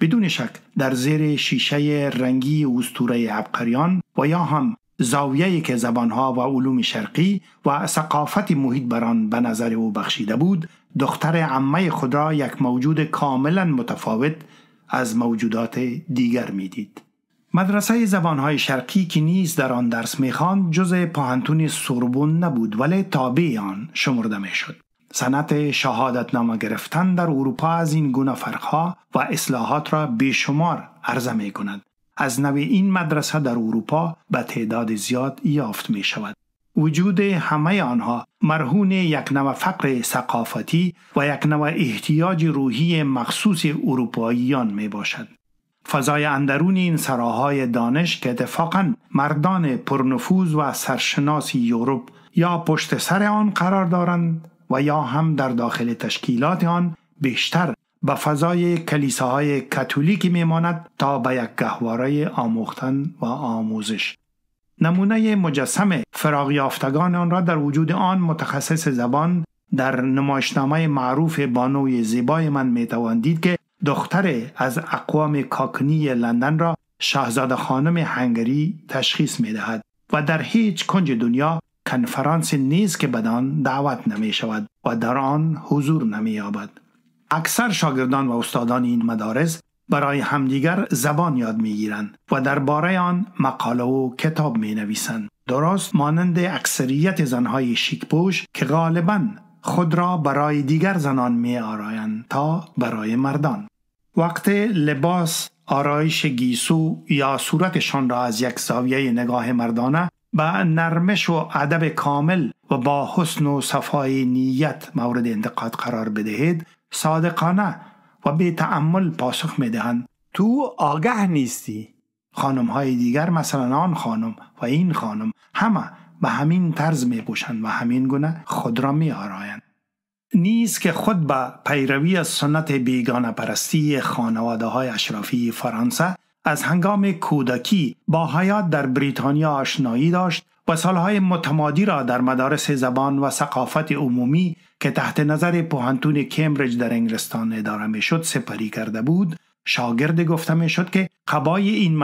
Speaker 2: بدون شک در زیر شیشه رنگی اسطوره عبقریان و یا هم زاویه‌ای که زبانها و علوم شرقی و ثقافت محیط بران به نظر او بخشیده بود، دختر عمه خود را یک موجود کاملا متفاوت از موجودات دیگر میدید. مدرسه زبانهای شرقی که نیز در آن درس می‌خواند جزء پوهنتون سوربن نبود ولی تابع آن شمرده میشد. سنت شهادتنامه گرفتن در اروپا از این گونه فرقها و اصلاحات را بیشمار عرضه می کند. از نوع این مدرسه در اروپا به تعداد زیاد یافت می شود. وجود همه آنها مرهون یک نوع فقر ثقافتی و یک نوع احتیاج روحی مخصوص اروپاییان می باشد. فضای اندرون این سراهای دانش که اتفاقاً مردان پرنفوذ و سرشناس یوروپ یا پشت سر آن قرار دارند و یا هم در داخل تشکیلات آن بیشتر به فضای کلیساهای کاتولیکی میماند تا به یک گهواره آموختن و آموزش. نمونه مجسم فراغ یافتگان آن را در وجود آن متخصص زبان در نمایشنامه معروف بانوی زیبای من میتوان دید که دختر از اقوام کاکنی لندن را شاهزاده خانم هنگری تشخیص میدهد و در هیچ کنج دنیا کنفرانس نیست که بدان دعوت نمی شود و در آن حضور نمی یابد. اکثر شاگردان و استادان این مدارس برای همدیگر زبان یاد می گیرند و درباره آن مقاله و کتاب می نویسند. درست مانند اکثریت زنهای شیکپوش که غالباً خود را برای دیگر زنان می آرایند تا برای مردان. وقت لباس، آرایش گیسو یا صورتشان را از یک زاویه نگاه مردانه با نرمش و ادب کامل و با حسن و صفای نیت مورد انتقاد قرار بدهید، صادقانه و بی تأمل پاسخ میدهند
Speaker 1: تو آگاه نیستی.
Speaker 2: خانم‌های دیگر مثلا آن خانم و این خانم همه به همین طرز میپوشند و همین گونه خود را میآرایند. نیست که خود به پیروی از سنت بیگانه پرستی خانواده‌های اشرافی فرانسه از هنگام کودکی با حیات در بریتانیا آشنایی داشت و سالهای متمادی را در مدارس زبان و ثقافت عمومی که تحت نظر پوهنتون کمبریج در انگلستان اداره میشد سپری کرده بود. شاگرد گفته میشد که قبای این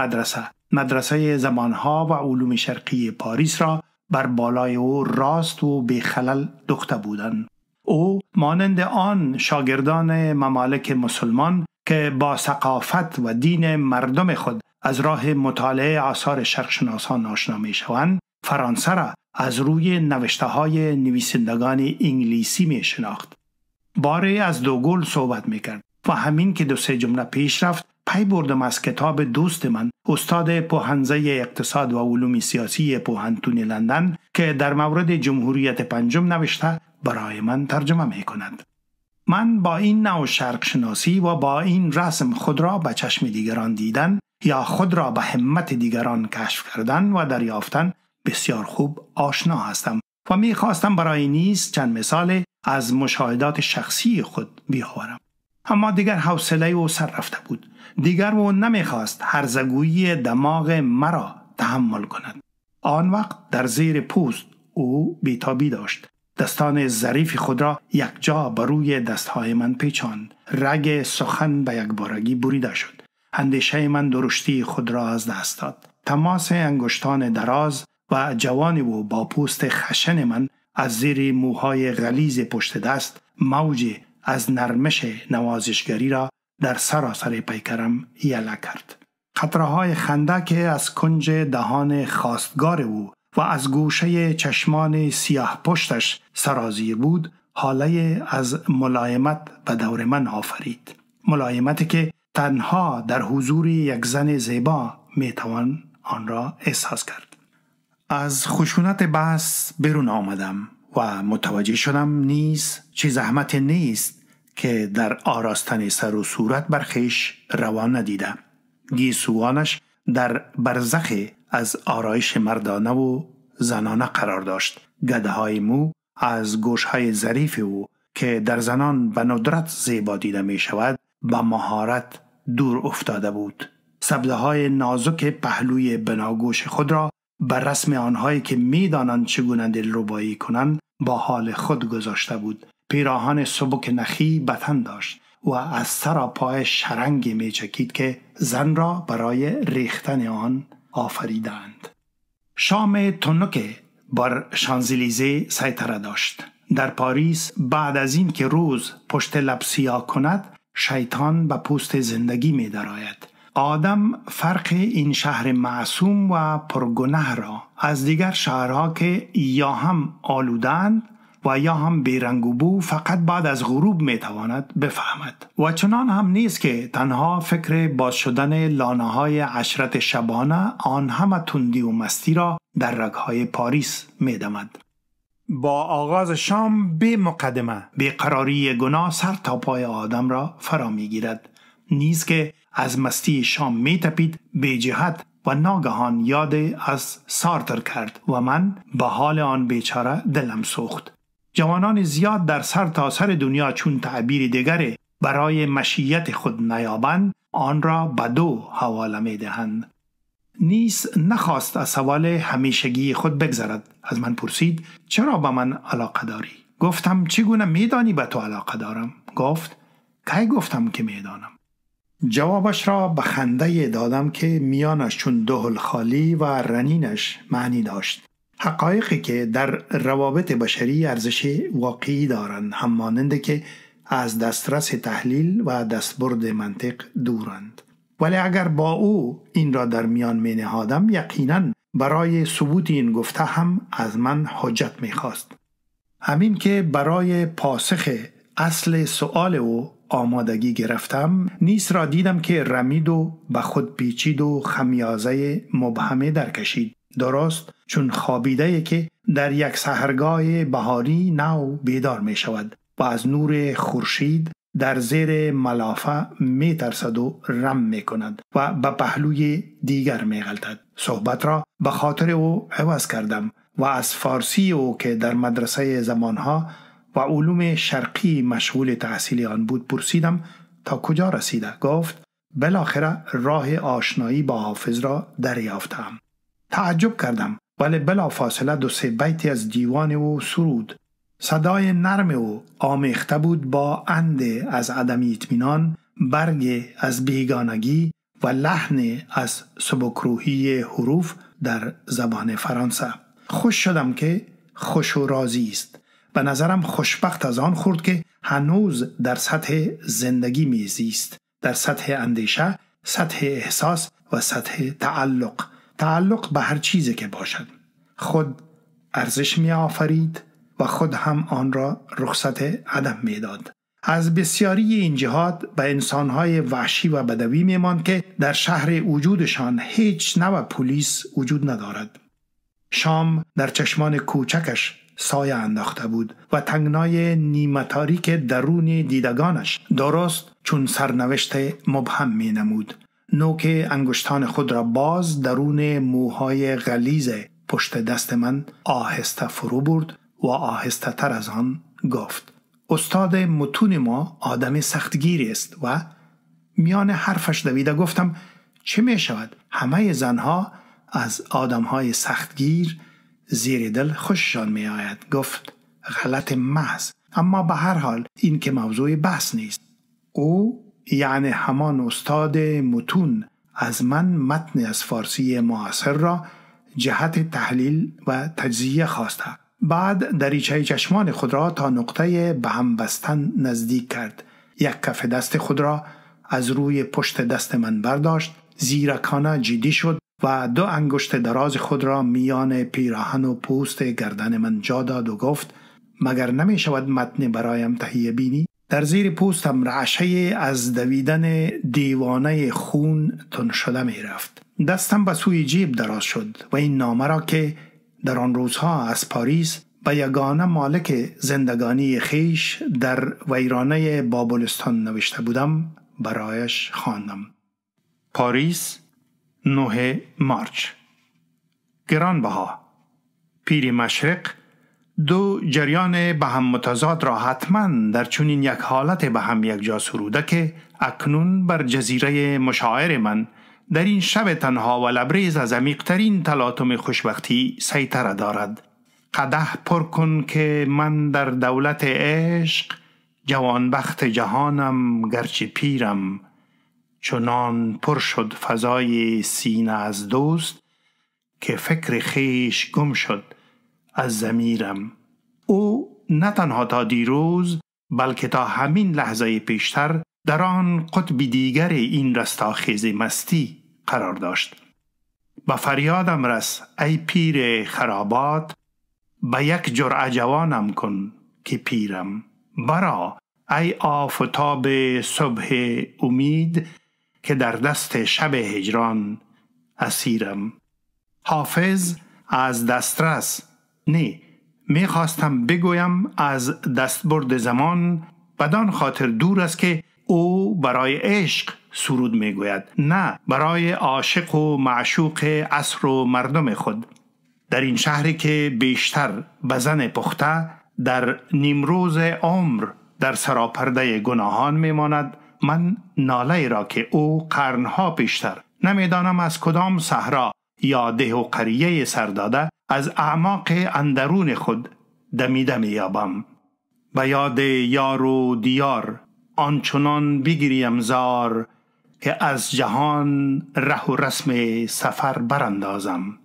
Speaker 2: مدرسه زبانها و علوم شرقی پاریس را بر بالای او راست و بی خلل دوخته بودند. او مانند آن شاگردان ممالک مسلمان که با ثقافت و دین مردم خود از راه مطالعه آثار شرقشناسان آشنا می شوند، فرانسه را از روی نوشته‌های نویسندگان انگلیسی می شناخت. باره از دوگل صحبت می کرد و همین که 2-3 جمله پیش رفت پی بردم از کتاب دوست من استاد پوهنځی اقتصاد و علوم سیاسی پوهنتون لندن که در مورد جمهوریت پنجم نوشته برای من ترجمه می کند. من با این نوع شرق شناسی و با این رسم خود را به چشم دیگران دیدن یا خود را به همت دیگران کشف کردن و دریافتن بسیار خوب آشنا هستم و می خواستم برای نیز چند مثال از مشاهدات شخصی خود بیاورم. اما دیگر حوصله او سر رفته بود. دیگر او نمیخواست هرزگویی دماغ مرا تحمل کند. آن وقت در زیر پوست او بیتابی داشت. دستان ظریف خود را یک جا بر روی دستهای من پیچاند. رگ سخن به یک بارگی بریده شد. اندیشه من درشتی خود را از دست داد. تماس انگشتان دراز و جوان او با پوست خشن من از زیر موهای غلیظ پشت دست موج از نرمش نوازشگری را در سراسر پیکرم یله کرد. قطره‌های خنده که از کنج دهان خواستگار او و از گوشه چشمان سیاه پشتش سرازیر بود، حاله از ملایمت به دور من آفرید. ملایمتی که تنها در حضور یک زن زیبا میتوان آن را احساس کرد. از خشونت بحث بیرون آمدم و متوجه شدم نیز چه زحمت نیست که در آراستن سر و صورت بر خویش روا ندیده. گیسوانش در برزخ از آرایش مردانه و زنانه قرار داشت. گدهای مو از گوشهای ظریف او که در زنان به ندرت زیبا دیده می شود به مهارت دور افتاده بود. سبزه های نازک پهلوی بناگوش خود را بر رسم آنهایی که می دانند چگونه دلربایی کنند با حال خود گذاشته بود. پیراهن سبک نخی به تن داشت و از سر پای شرنگی می چکید که زن را برای ریختن آن آفریدند. شام تنک بر شانزلیزه سیطره داشت. در پاریس بعد از این که روز پشت لب سیاه کند، شیطان به پوست زندگی می درآید. آدم فرق این شهر معصوم و پرگناه را از دیگر شهرها که یا هم آلودند و یا هم بیرنگ و بو فقط بعد از غروب میتواند بفهمد. و چنان هم نیست که تنها فکر باز شدن لانه های عشرت شبانه آن همه تندی و مستی را در رگهای پاریس میدمد. با آغاز شام بی مقدمه بیقراری گناه سر تا پای آدم را فرا میگیرد. نیز که از مستی شام میتپید بی جهت و ناگهان یاد از سارتر کرد و من به حال آن بیچاره دلم سوخت. جوانان زیاد در سر تا سر دنیا چون تعبیر دیگری برای مشیت خود نیابند آن را به دو حواله می دهند. نیز نخواست از سوال همیشگی خود بگذرد. از من پرسید چرا به من علاقه داری؟ گفتم چگونه میدانی به تو علاقه دارم؟ گفت کی گفتم که میدانم؟ جوابش را به خنده دادم که میانش چون دهل خالی و رنینش معنی داشت. حقایقی که در روابط بشری ارزش واقعی دارند، هم مانند که از دسترس تحلیل و دستبرد منطق دورند. ولی اگر با او این را در میان می نهادم، یقیناً برای ثبوت این گفته هم از من حجت می خواست. همین که برای پاسخ اصل سؤال او آمادگی گرفتم، نیز را دیدم که رمید و به خود پیچید و خمیازه مبهمه در کشید. درست چون خوابیده که در یک سحرگاه بهاری نو بیدار می شود و از نور خورشید در زیر ملافه می ترسد و رم می کند و به پهلوی دیگر می غلطد. صحبت را به خاطر او عوض کردم و از فارسی او که در مدرسه زمانها و علوم شرقی مشغول تحصیل آن بود پرسیدم تا کجا رسیده. گفت بالاخره راه آشنایی با حافظ را دریافتم. تعجب کردم، ولی بلافاصله دو سه بیتی از دیوان او سرود. صدای نرم او آمیخته بود با اند از عدم اطمینان، برگ از بیگانگی و لحن از سبکروحی حروف در زبان فرانسه. خوش شدم که خوش و راضی است. به نظرم خوشبخت از آن خورد که هنوز در سطح زندگی میزیست، در سطح اندیشه، سطح احساس و سطح تعلق به هر چیزی که باشد. خود ارزش می آفرید و خود هم آن را رخصت عدم می داد. از بسیاری این جهات به انسانهای وحشی و بدوی می ماند که در شهر وجودشان هیچ نوع پلیس وجود ندارد. شام در چشمان کوچکش سایه انداخته بود و تنگنای نیمه تاریک درون دیدگانش درست چون سرنوشت مبهم می نمود. نوک انگشتان خود را باز درون موهای غلیظ پشت دست من آهسته فرو برد و آهسته تر از آن گفت استاد متون ما آدم سختگیری است. و میان حرفش دویده گفتم چه می شود؟ همه زنها از آدمهای سختگیر زیر دل خوششان می آید. گفت غلط محض، اما به هر حال این که موضوع بحث نیست. او یعنی همان استاد متون از من متن از فارسی معاصر را جهت تحلیل و تجزیه خواسته. بعد دریچه چشمان خود را تا نقطه به هم بستن نزدیک کرد. یک کف دست خود را از روی پشت دست من برداشت، زیرکانه جدی شد و 2 انگشت دراز خود را میان پیراهن و پوست گردن من جا داد و گفت مگر نمی شود متن برایم تهیه بینی؟ در زیر پوستم رعشه از دویدن دیوانه خون تن شده می رفت. دستم به سوی جیب دراز شد و این نامه را که در آن روزها از پاریس به یگانه مالک زندگانی خیش در ویرانه بابلستان نوشته بودم برایش خواندم. پاریس، 9 مارچ. گرانبها، پیر مشرق 2 جریان به هم متضاد را حتما در چنین یک حالت به هم یک جا سروده که اکنون بر جزیره مشاعر من در این شب تنها و لبریز از عمیق‌ترین تلاطم خوشبختی سیطره دارد. قدح پر کن که من در دولت عشق جوانبخت جهانم گرچه پیرم، چنان پر شد فضای سینه از دوست که فکر خیش گم شد از ضمیرم. او نه تنها تا دیروز بلکه تا همین لحظه پیشتر در آن قطب دیگر این رستاخیز مستی قرار داشت. با فریادم رس ای پیر خرابات، به یک جرعه جوانم کن که پیرم. برا ای آفتاب صبح امید که در دست شب هجران اسیرم. حافظ از دسترس، نه، میخواستم بگویم از دستبرد زمان بدان خاطر دور است که او برای عشق سرود میگوید، نه برای عاشق و معشوق عصر و مردم خود. در این شهری که بیشتر بزن پخته در نیمروز عمر در سراپرده گناهان میماند، من ناله را که او قرنها پیشتر نمیدانم از کدام صحرا یا ده و قریه سرداده از اعماق اندرون خود دمیده میابم. به یاد یار و دیار آنچنان بگیریم زار که از جهان ره و رسم سفر براندازم.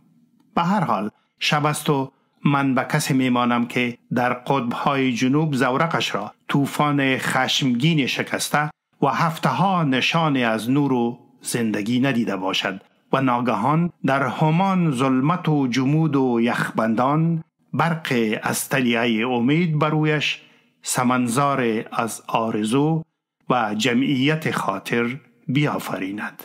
Speaker 2: به هر حال شب است و من به کسی میمانم که در قطب‌های جنوب زورقش را طوفان خشمگین شکسته و هفته‌ها نشانی از نور و زندگی ندیده باشد و ناگهان در همان ظلمت و جمود و یخبندان برق از طلیعه امید برویش سمنزار از آرزو و جمعیت خاطر بیافریند.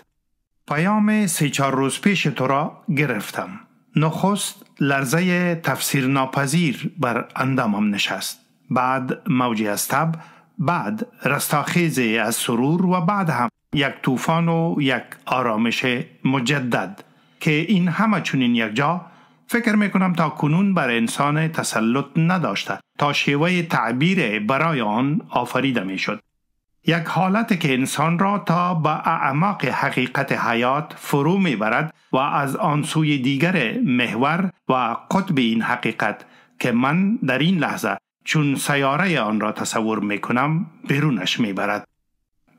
Speaker 2: پیام 3-4 روز پیش تو را گرفتم. نخست لرزه تفسیر ناپذیر بر اندامم نشست، بعد موجی از تب، بعد رستاخیزی از سرور و بعد هم یک طوفان و یک آرامش مجدد که این همه چنین یک جا فکر میکنم تا کنون بر انسان تسلط نداشته تا شیوه تعبیر برای آن آفریده میشد. یک حالت که انسان را تا به اعماق حقیقت حیات فرو میبرد و از آن سوی دیگر محور و قطب این حقیقت که من در این لحظه چون سیاره آن را تصور میکنم بیرونش میبرد.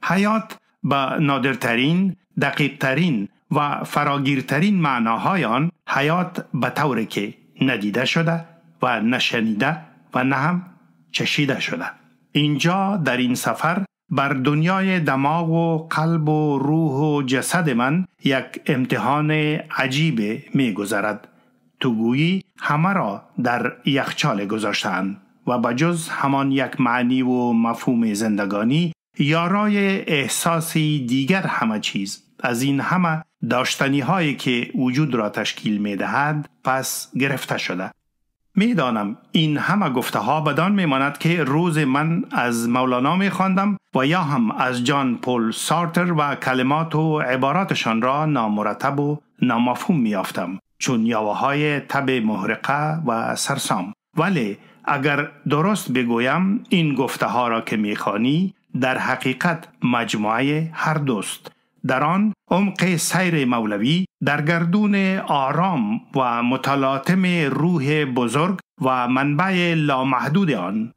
Speaker 2: حیات با نادرترین، دقیقترین و فراگیرترین معناهای آن حیات به طوری که ندیده شده و نشنیده و نه هم چشیده شده. اینجا در این سفر بر دنیای دماغ و قلب و روح و جسد من یک امتحان عجیب می گذرد. تو گویی همه را در یخچال گذاشتند و بجز همان یک معنی و مفهوم زندگانی یارای احساسی دیگر همه چیز از این همه داشتنی هایی که وجود را تشکیل می دهد پس گرفته شده. می دانم این همه گفته ها بدان می ماند که روز من از مولانا می خواندم و یا هم از جان پل سارتر و کلمات و عباراتشان را نامرتب و نامفهوم می یافتم چون یاوه های تب محرقه و سرسام. ولی اگر درست بگویم این گفته ها را که می خوانی در حقیقت مجموعه هر دوست. در آن عمق سیر مولوی در گردون آرام و متلاطم روح بزرگ و منبع لامحدود آن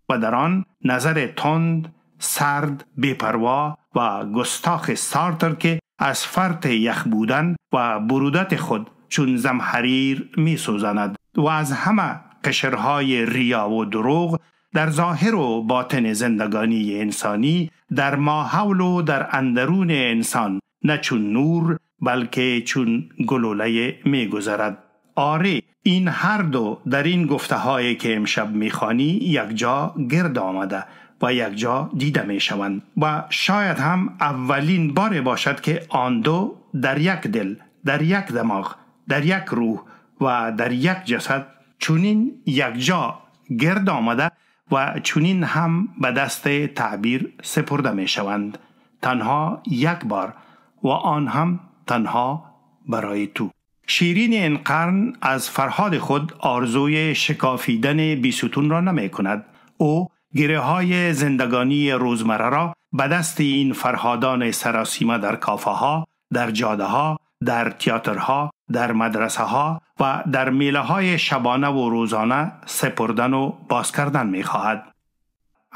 Speaker 2: و در آن نظر تند، سرد، بی‌پروا و گستاخ سارتر که از فرط یخ بودن و برودت خود چون زمحریر می سوزاند و از همه قشرهای ریا و دروغ در ظاهر و باطن زندگانی انسانی در ماحول و در اندرون انسان نه چون نور بلکه چون گلوله می گذرد. آره، این هر دو در این گفته هایی که امشب می خوانی یک جا گرد آمده و یک جا دیده می شوند و شاید هم اولین بار باشد که آن دو در یک دل، در یک دماغ، در یک روح و در یک جسد چونین یک جا گرد آمده و چونین هم به دست تعبیر سپرده می شوند. تنها یک بار و آن هم تنها برای تو. شیرین این قرن از فرهاد خود آرزوی شکافیدن بیستون را نمی کند. او گره های زندگانی روزمره را به دست این فرهادان سراسیمه در کافه ها، در جاده ها، در تئاترها، در مدرسه ها و در میله های شبانه و روزانه سپردن و باز کردن می خواهد.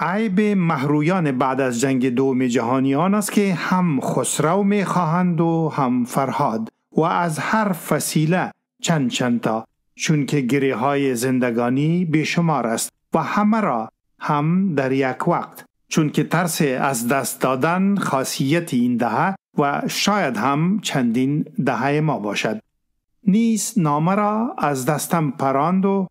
Speaker 2: عیب مهرویان بعد از جنگ دوم جهانی آن است که هم خسرو می خواهند و هم فرهاد و از هر فسیله چند تا، چون که گره های زندگانی بیشمار است و همه را هم در یک وقت، چون که ترس از دست دادن خاصیت این دهه و شاید هم چندین دهه ما باشد. نیز نامه را از دستم پراند و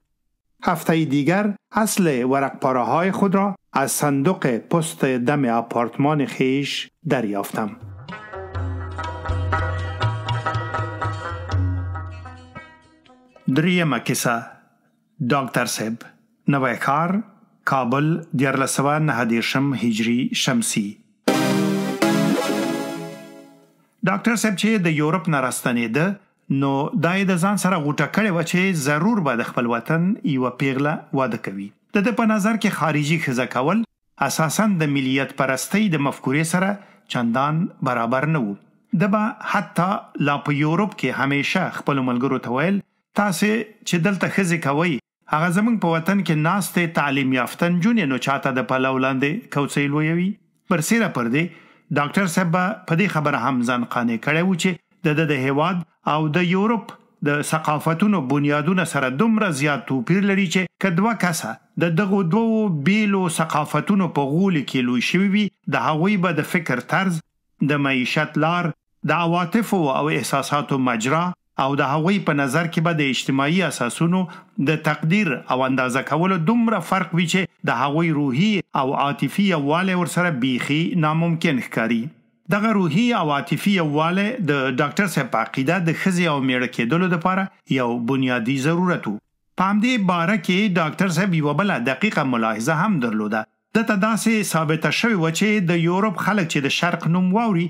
Speaker 2: هفته دیگر اصل ورق پاره های خود را از صندوق پست دم آپارتمان خیش دریافتم. دریم کیسه، دکتر صاحب، نویکار، کابل، 1499 هجری شمسی. ډاکټر صاحب چې د یورپ نه راستنېده نو دای د ځان سره غوټه کړې و چې ضرور به د خپل وطن یو پیغله واده کوي. د ده په نظر کې خارجي ښځه کول اساساً د ملیت پرستی د مفکورې سره چندان برابر نه وو. د به حتی لا په یورپ کې همیشه خپل ملګرو ته ویل تاسې چې دلته ښځې کوئ هغه زمونږ په وطن کې ناستې تعلیم یافته نجونې نو چاته د پلو لاندې کوڅۍ لویوي. برسیره پر دې ډاکټر صاحب په دې خبره هم ځان قانع کړی و چې د هیواد او د یورپ د ثقافتونو بنیادونه سره دومره زیات توپیر لري چې که دوه کسه د دغو دوو بیلو ثقافتونو په غولي کې لوی شوي وي د هغوی به د فکر طرز، د معیشت لار، د عواطفو او احساساتو مجرا او د هغوی په نظر کې به د اجتماعي اساسونو د تقدیر او اندازه کولو دومره فرق وي چې د هغوی روحي او عاطفي یووالی ورسره بیخي ناممکن ښکاري. دغه روحي او عاطفي یووالی د ډاکټر صاحب په عقیده د ښځې او میړه کېدلو دپاره یو بنیادي ضرورت و. په همدې باره کې ډاکټر صاحب یوه بله دقیقه ملاحظه هم درلوده. دته داسې ثابته شوې وه چې د یورپ خلک چې د شرق نوم واوري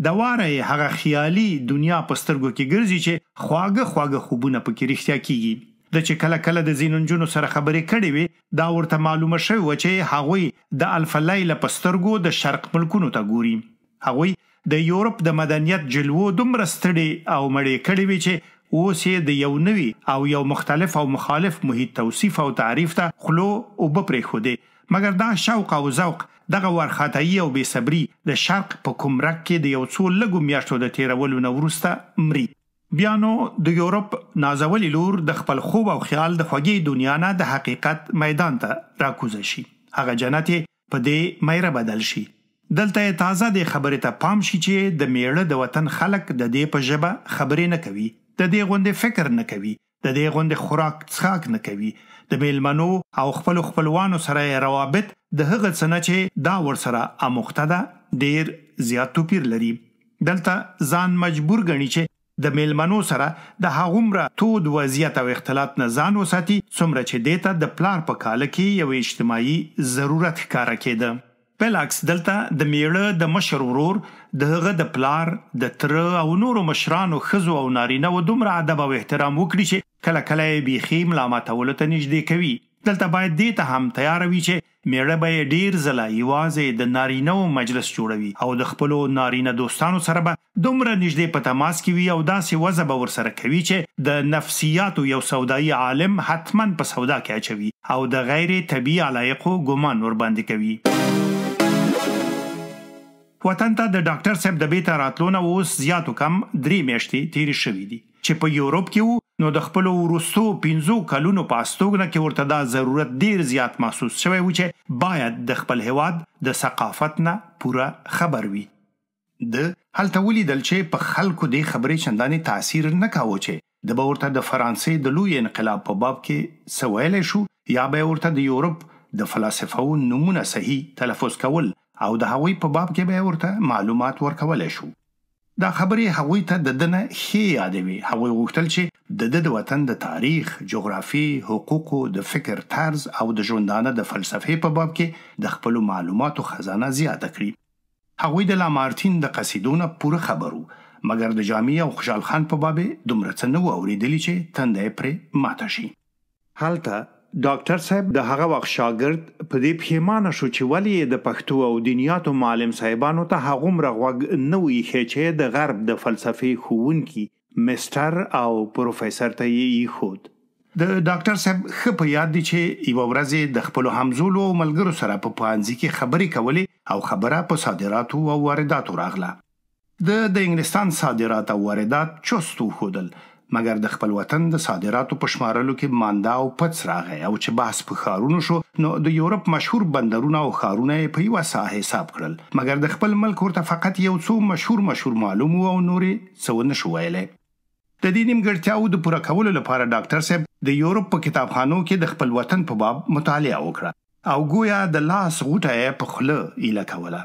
Speaker 2: د واره هغه خیالي دنیا په سترګو کې ګرځي چې خواږه خوبونه پکې رښتیا کیږي. د چې کله کله د ځینو نجونو سره خبرې کړې وي دا ورته معلومه شوې وه چې هغوی د الف لیله په سترګو د شرق ملکونو ته ګوري. هغوی د یورپ د مدنیت جلوو دومره ستړي او مړې کړې وي چې اوس یې د یو نوي او یو مختلف او مخالف محیط توصیف او تعریف ته خلو اوبه پرېښودې. مګر دا شوق او ذوق دغه وارخطایي او بې صبري د شرق په کوم رګ کې د یو څو لږو میاشتو د تیرولو نه وروسته مري. بیا نو د یورپ نازولي لور د خپل خوب او خیال د خوږې دنیا نه د حقیقت میدان ته راکوزه شي. هغه جنت په دې میره بدل شي. دلته تازه د خبرې ته پام شي چې د میړه د وطن خلک د دې په ژبه خبرې نه کوي، د دې غوندې فکر نه کوي، د دې غوندې خوراک څښاک نه کوي. د میلمنو او خپلوانو سره روابط د هغه څه نه چې دا ورسره اموخته ده ډیر زیات توپیر لري. دلته ځان مجبور ګڼي چې د میلمنو سره د هغومره تود وضعیت او اختلاط نه ځان وساتي څومره چې دې ته د پلار په کاله کې یو اجتماعي ضرورت ښکاره کېده. بلعکس دلته د میړه د مشر ورور د هغه د پلار د تره او نورو مشرانو ښځو او نارینه و دومره ادب او احترام وکړي چې کله کله یې بیخي ملامتولو ته نږدې کوي. دلته باید دې ته هم تیاره وي چې میړه به یې ډیر ځله یوازې د نارینهو مجلس جوړوي او د خپلو نارینه دوستانو سره به دومره نږدې په تماس کې وي او داسې وضع به ورسره کوي چې د نفسیاتو یو سودایي عالم حتما په سودا کې اچوي او د غیر طبیعي علایقو ګمان ورباندې کوي. وطن ته د ډاکټر صاحب د بیرته راتلو نه اوس زیاتو کم 3 میاشتې تیرې شوې دي چې په یورپ کې وو نو د خپلو وروستو 5 کلونو په استوګنه کې ورته دا ضرورت ډیر زیات محسوس شوی و چې باید د خپل هیواد د ثقافت نه پوره خبر وي. د هلته ولیدل چې په خلکو د خبرې چندانې تاثیر نه کاوه چې د به ورته د فرانسې د لوی انقلاب په باب کې څه ویلی شو یا به ورته د یورپ د فلسفو نومونه صحیح تلفظ کول او د هغوی په باب کې به ورته معلومات ورکولی شو. دا خبرې هغوی ته د ده نه ښې یادوي. هغوی غوښتل چې د وطن د تاریخ، جغرافي، حقوقو، د فکر طرز او د ژوندانه د فلسفې په باب کې د خپلو معلوماتو خزانه زیاته کړي. هغوی د لامارتین د قصیدو نه پوره خبر وو، مګر د جامی او خوشحال خان په باب دومره څه نه وو اورېدلي چې تنده یې پرې ماته شي. هلته ډاکټر صاحب د هغه وخت شاګرد په دې پښیمانه شو چې ولې د پښتو او دینیاتو معلم صاحبانو ته هغومره غوږ نه وایي چې د غرب د فلسفې ښوونکي مستر او پروفیسر ته یې ایښود. د ډاکټر صاحب ښه په یاد دي چې یوه ورځ د خپلو همزولو او ملګرو سره په پوهنځي کې خبرې کولې او خبره په صادراتو او وارداتو راغله. د انګلستان صادرات او واردات چست وښودل، مګر د خپل وطن د صادراتو په شمارلو کې مانده او پڅ راغی او چې بحث په ښارونو شو نو د یورپ مشهور بندرونه او ښارونه یې په یوه ساه حساب کړل، مګر د خپل ملک ورته فقط یو څو مشهور معلوم او نورې څه ونه شو ویلی. د دې نیمګړتیاوو د پوره کولو لپاره ډاکټر صاحب د یورپ په کتابخانو کې د خپل وطن په باب مطالعه وکړه او گویا د لاس غوټه یې په خوله ایله کوله.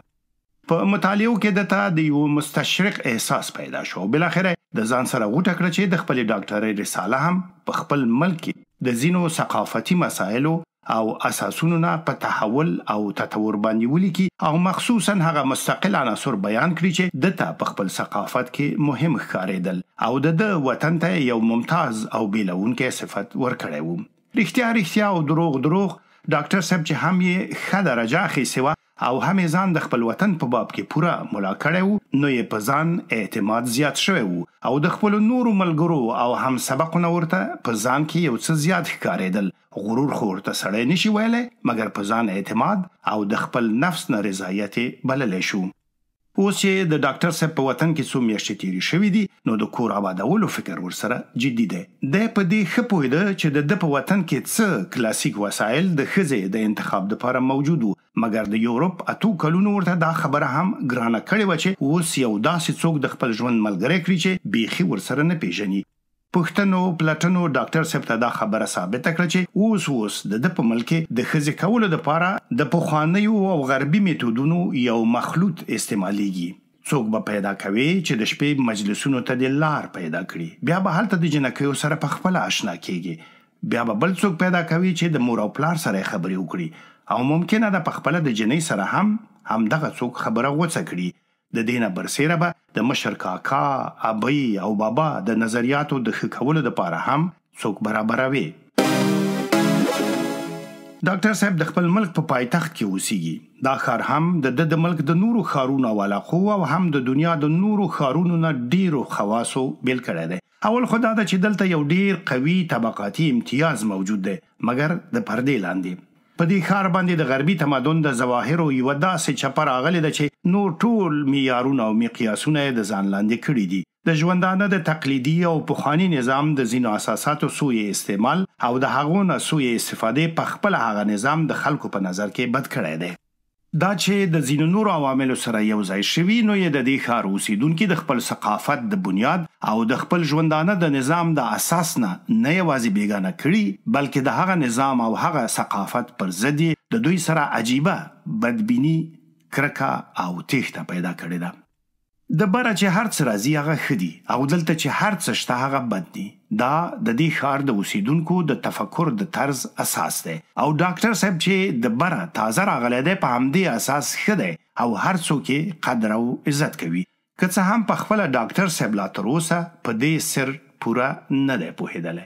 Speaker 2: په مطالعو کې دته د یو مستشرق احساس پیدا شو او بالاخره د ځان سره غوټه کړه چې د خپل ډاکټرۍ رساله هم په خپل ملک کې د ځینو ثقافتي مسایلو او اساسونو نه په تحول او تطور باندې ولیکي او مخصوصا هغه مستقل عناصر بیان کړي چې دته په خپل ثقافت کې مهم ښکارېدل او د وطن ته یو ممتاز او بیلونکی صفت ورکړی و. رښتیا او دروغ ډاکټر صاحب چې هم یې ښه درجه اخیستې وه او هم یې ځان د خپل وطن په باب کې پوره ملا کړی و نو یې په ځان اعتماد زیات شوی و او د خپلو نورو ملګرو او هم سبقونه ورته په ځان کې یو څه زیات ښکارېدل. غرور خو ورته سړی نشي ویلی، مګر په ځان اعتماد او د خپل نفس نه رضایت یې بللی شو. اوس چې د ډاکټر صاحب په وطن کې څو میاشتې تیرې شوي دي نو د کور آبادولو فکر ورسره جدي دی. دی په دې ښه پوهېده چې د په وطن کې څه کلاسیک وسایل د ښځې د انتخاب دپاره موجود وو، مګر د یورپ 8 کلونو ورته دا خبره هم ګرانه کړې وه چې اوس یو داسې څوک د خپل ژوند ملګری کړي چې بیخي ورسره نه پیژني. پښتنو پلټنو ډاکټر صاحب ته دا خبره ثابته کړه چې اوس د په ملک د ښځې کولو دپاره د پخوانیو او غربي میتودونو یو مخلوط استعمالیږي. څوک به پیدا کوي چې د شپې مجلسونو ته د لار پیدا کړي، بیا به هلته د جنکیو سره په خپله اشنا کیږي، بیا به بل څوک پیدا کوي چې د مور او پلار سره خبرې وکړي او ممکنه ده په خپله د جنۍ سره هم دغه څوک خبره غوڅه کړي. د دې نه برسیره به د مشر کاکا، ابۍ او بابا د نظریاتو د ښه کولو دپاره هم څوک برابروي. ډاکټر صاحب د خپل ملک په پایتخت کې اوسیږي. دا ښار هم د ملک د نورو ښارونو او علاقو او هم د دنیا د نورو ښارونو نه ډیرو خواصو بیل کړی دی. اول خو دا ده چې دلته یو ډیر قوي طبقاتي امتیاز موجود دی، مګر د پردې لاندې. په دې ښار باندې د غربي تمدن د ظواهرو یوه داسې چپه راغلې ده چې نور ټول معیارونه او مقیاسونه یې د ځان لاندې کړي دي. د ژوندانه د تقلیدي او پخواني نظام د ځینو اساساتو سوء استعمال او د هغو نه سوء استفادې په خپله هغه نظام د خلکو په نظر کې بد کړی دی. دا چې د ځینو نورو عواملو سره یو ځای شوي نو یې د دې ښار اوسیدونکي د خپل ثقافت د بنیاد او د خپل ژوندانه د نظام د اساس نه یوازې بیګانه کړي، بلکې د هغه نظام او هغه ثقافت پر ضد د دوی سره عجیبه بدبینی، کرکه او تیښته پیدا کړې ده. د بره چې هر څه راځي هغه ښه دي او دلته چې هر څه شته هغه بد دي. دا د دې ښار د اوسیدونکو د تفکر د طرز اساس دی او ډاکټر صاحب چې د بره تازه راغلی دی په همدې اساس ښه دی او هر څوک یې قدر او عزت کوي. که څه هم په خپله ډاکټر صاحب لا تر اوسه په دې سر پوره نه دی پوهېدلی.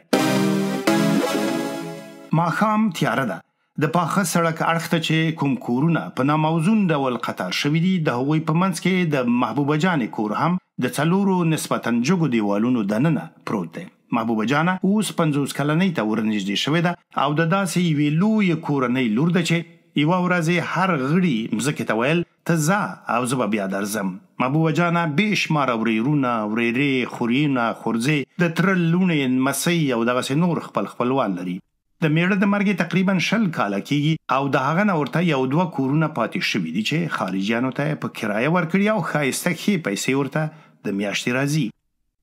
Speaker 2: ماښام تیاره ده. د پاخه سړک اړخ ته چې کوم کورونه په ناموزون ډول قطار شوي دي د هغوی په منځ کې د محبوبه جانې کور هم د 4 نسبتاً جګو دیوالونو دننه پروت دی. محبوبه جانه اوس 50 کلنۍ ته ورنږدې شوې ده او د داسې یوې لویې کورنۍ لور ده چې یوه ورځ هر غړي مځکې ته ویل ته ځه او زه به بیا درځم. محبوبه جانه بې شماره ورېرونه، ورېرې، خورینه، خورځې، د تره لوڼې، لمسۍ او دغسې نور خپلوان لري. د میړه د مرګ تقریبا 10 کال کېږي او د هغه نه ورته یو 2 کورونه پاتې شوي دي چې خارجيانو ته په کرایه ورکړي او ښایسته ښې پیسې ورته د میاشتې راځي.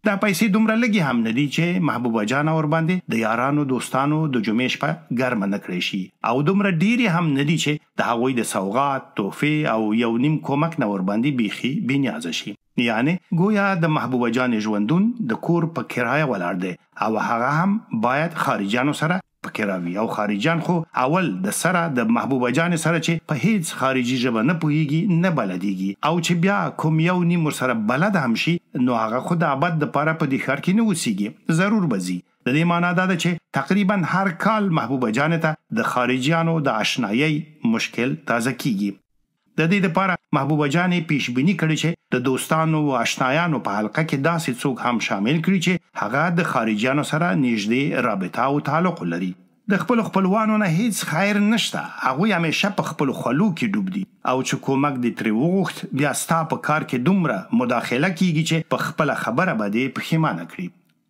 Speaker 2: دا پیسې دومره لږې هم نه دي چې محبوبه جان ور باندې د یارانو دوستانو د جمعې شپه ګرمه نه کړی شي او دومره ډېرې هم نه دي چې د هغوی د سوغات، تحفې او یو نیم کومک نه ور باندې بیخي بېنیازه شي. یعنی گویا د محبوبه جان ژوندون د کور په کرایه ولاړ دی او هغه هم باید خارجيانو سره په کراوي او خارجيان خو اول د سره د محبوبه جان سره چې په هیڅ خارجي ژبه نه پوهیږي نه بلديږي او چې بیا کوم یو نیم سره بلد هم شي نو هغه خو د ابد د پاره په دې ښار کې نه وسیږي، ضرور بزي. د دې معنی دا ده چې تقریبا هر کال محبوبه جان ته د خارجيانو د آشنایي مشکل تازه کیږي. د دې لپاره محبوبه جان پیشبینی کړي چې د دوستانو او آشنایانو په حلقه کې داسې څوک هم شامل کړي چې هغه د خارجيانو سره نږدې رابطه او تعلق لري. د خپل خپلوانو نه هیڅ خیر نشته، هغه همیشه په خپل خلو کې ډوب دي او چې کومک دې ترې وغوښت بیا ستا په کار کې دومره مداخله کیږي چې په خپل خبره باندې پښیمانه کړي.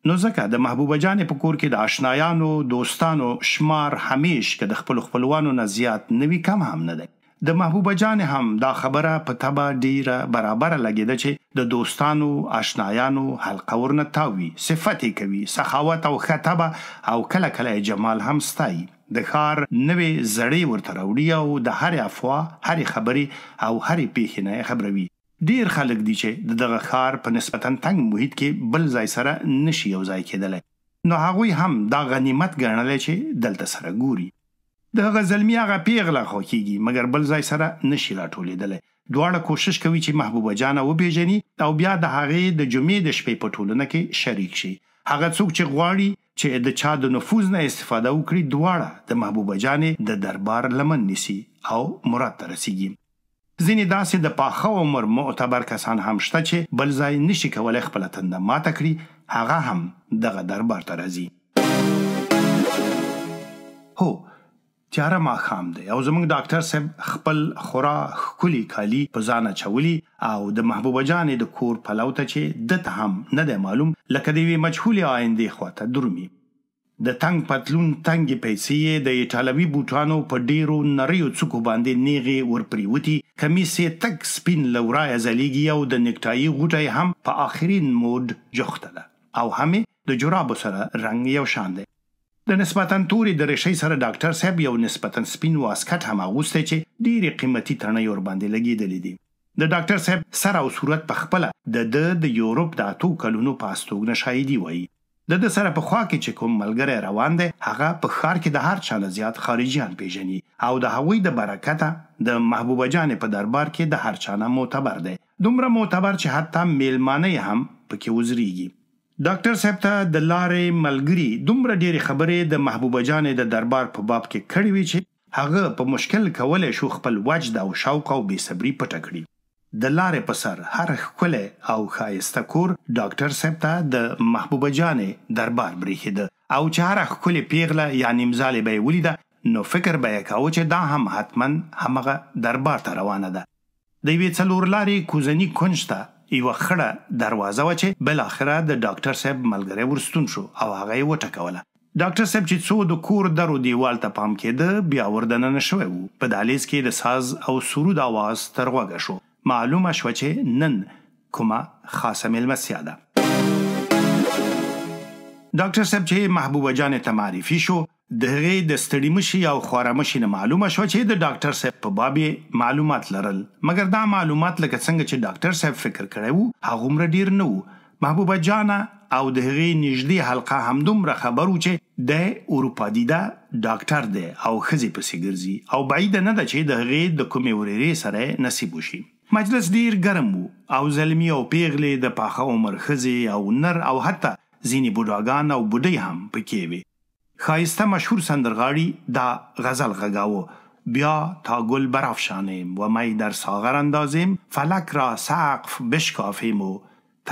Speaker 2: نو ځکه د محبوبه جان په کور کې د آشنایانو دوستانو شمار همیش که د خپل خپلوانو نه زیات نوي کم هم نه دی. د محبوبه جان هم دا خبره په تبه ډیره برابر لګیده چې د دوستانو آشنایانو حلقه ورنه تاوي، صفت کوي، سخاوت او خطبه او کله کله جمال هم ستایي. د ښار نوې زړې ورته راوړي او د هر افوا، هر خبري او هر پیښې نه خبروي. ډیر خلک دي چې دغه ښار په نسبتا تنگ محیط کې بل ځای سره نشي یو ځای کېدلی، نو هغوی هم دا غنیمت ګڼلی چې دلته سره ګوري. د هغه زلمی هغه پیغله خو کېږي مګر بل ځای سره نشي راټولېدلی. دواړه کوشش کوي چې محبوبه جان وپېژني او بیا د هغې د جمعې د شپې په ټولنه کې شریک شي. هغه څوک چې غواړي چې د چا د نفوذ نه استفاده وکړي دواړه د محبوبه جانې د دربار لمن نیسي او مراد ته رسیږي. ځینې داسې د پاخه عمر معتبر کسان هم شته چې بل ځای نشي کولی خپله تنده ماته کړي، هغه هم دغه دربار ته راځي. هو تیاره ماښام دی او زموږ ډاکټر صاحب خپل خورا ښکلي کالي په ځان اچولي او د محبوبه جانې د کور پلو ته چې دته هم نه دی معلوم لکه د یوې مجهولې آیندې خواته درومي. د تنګ پتلون تنګې پیسې د ایټالوي بوټانو په ډیرو نریو څوکو باندې نیغې ورپریوتي، کمیس یې تک سپین له ورایه ځلیږي او د نیکټایي غوټه هم په آخرین موډ جوخته ده او همې د جرابو سره رنګ یو شان دی. د نسبتا توري د ریشۍ سره ډاکټر صاحب یو نسبتا سپین واسکټ هم اغوستی چې ډېرې قیمتي تڼۍ ورباندې لګېدلې دي. د ډاکټر صاحب سر او صورت په خپله د یورپ د 8 کلونو په استوګنه شاهدي وایي. د سره په خوا کې چې کوم ملګری روان دی هغه په ښار کې د هر چا نه زیات خارجیان پیژني او د هغوی د برکته د محبوبه جانې په دربار کې د هر چا نه معتبر دی، دومره معتبر چې حتی میلمانه هم پکې وزریږي. ډاکټر صاحب ته د لارې ملګري دومره ډېرې خبرې د محبوبه جانې د دربار په باب کې کړې وي چې هغه په مشکل کولی شو خپل وجد او شوق او بېصبري پټه کړي. د لارې په سر هر ښکلی او ښایسته کور ډاکټر صاحب ته د محبوبه جانې دربار برېښېده او چې هره ښکلې پیغله یا نیمزالې به یې ولیده نو فکر به یې کاوه چې دا هم حتما همغه دربار ته روانه ده. د یوې څلور لارې کوزني کونج ته یوه خړه دروازه وه چې بالاخره د ډاکټر صاحب ملګری ورستون شو او هغه یې وټکوله. ډاکټر صاحب چې څو د کور درو دیوال ته پام کېده بیا وردننه شوی و. په دهلیز کې د ساز او سرود آواز تر غوږه شو. معلومه شوه چې نن کومه خاصه میلمستیا ده. ډاکټر صاحب چې محبوبه جانې ته معرفي شو د هغې د ستړي مشي او خواره مشي نه معلومه شوه چې د ډاکټر صاحب په باب یې معلومات لرل، مګر دا معلومات لکه څنګه چې ډاکټر صاحب فکر کړی و هغومره ډیر نه و. محبوبه جانه او د هغې نږدې حلقه همدومره خبر و چې دی اروپا دیده ډاکټر دی او ښځې پسې ګرځي او بعیده نه ده چې د هغې د کومې ورېرې سره نصیب وشي. مجلس ډیر ګرم و او زلمي او پیغلې د پاخه عمر ښځې او نر او حتی ځینې بوډاګان او بوډۍ هم پکې وې. ښایسته مشهور سندرغاړي دا غزل غږاوه: بیا تا گل برافشانیم و می در ساغر اندازیم، فلک را سقف بشکافیم و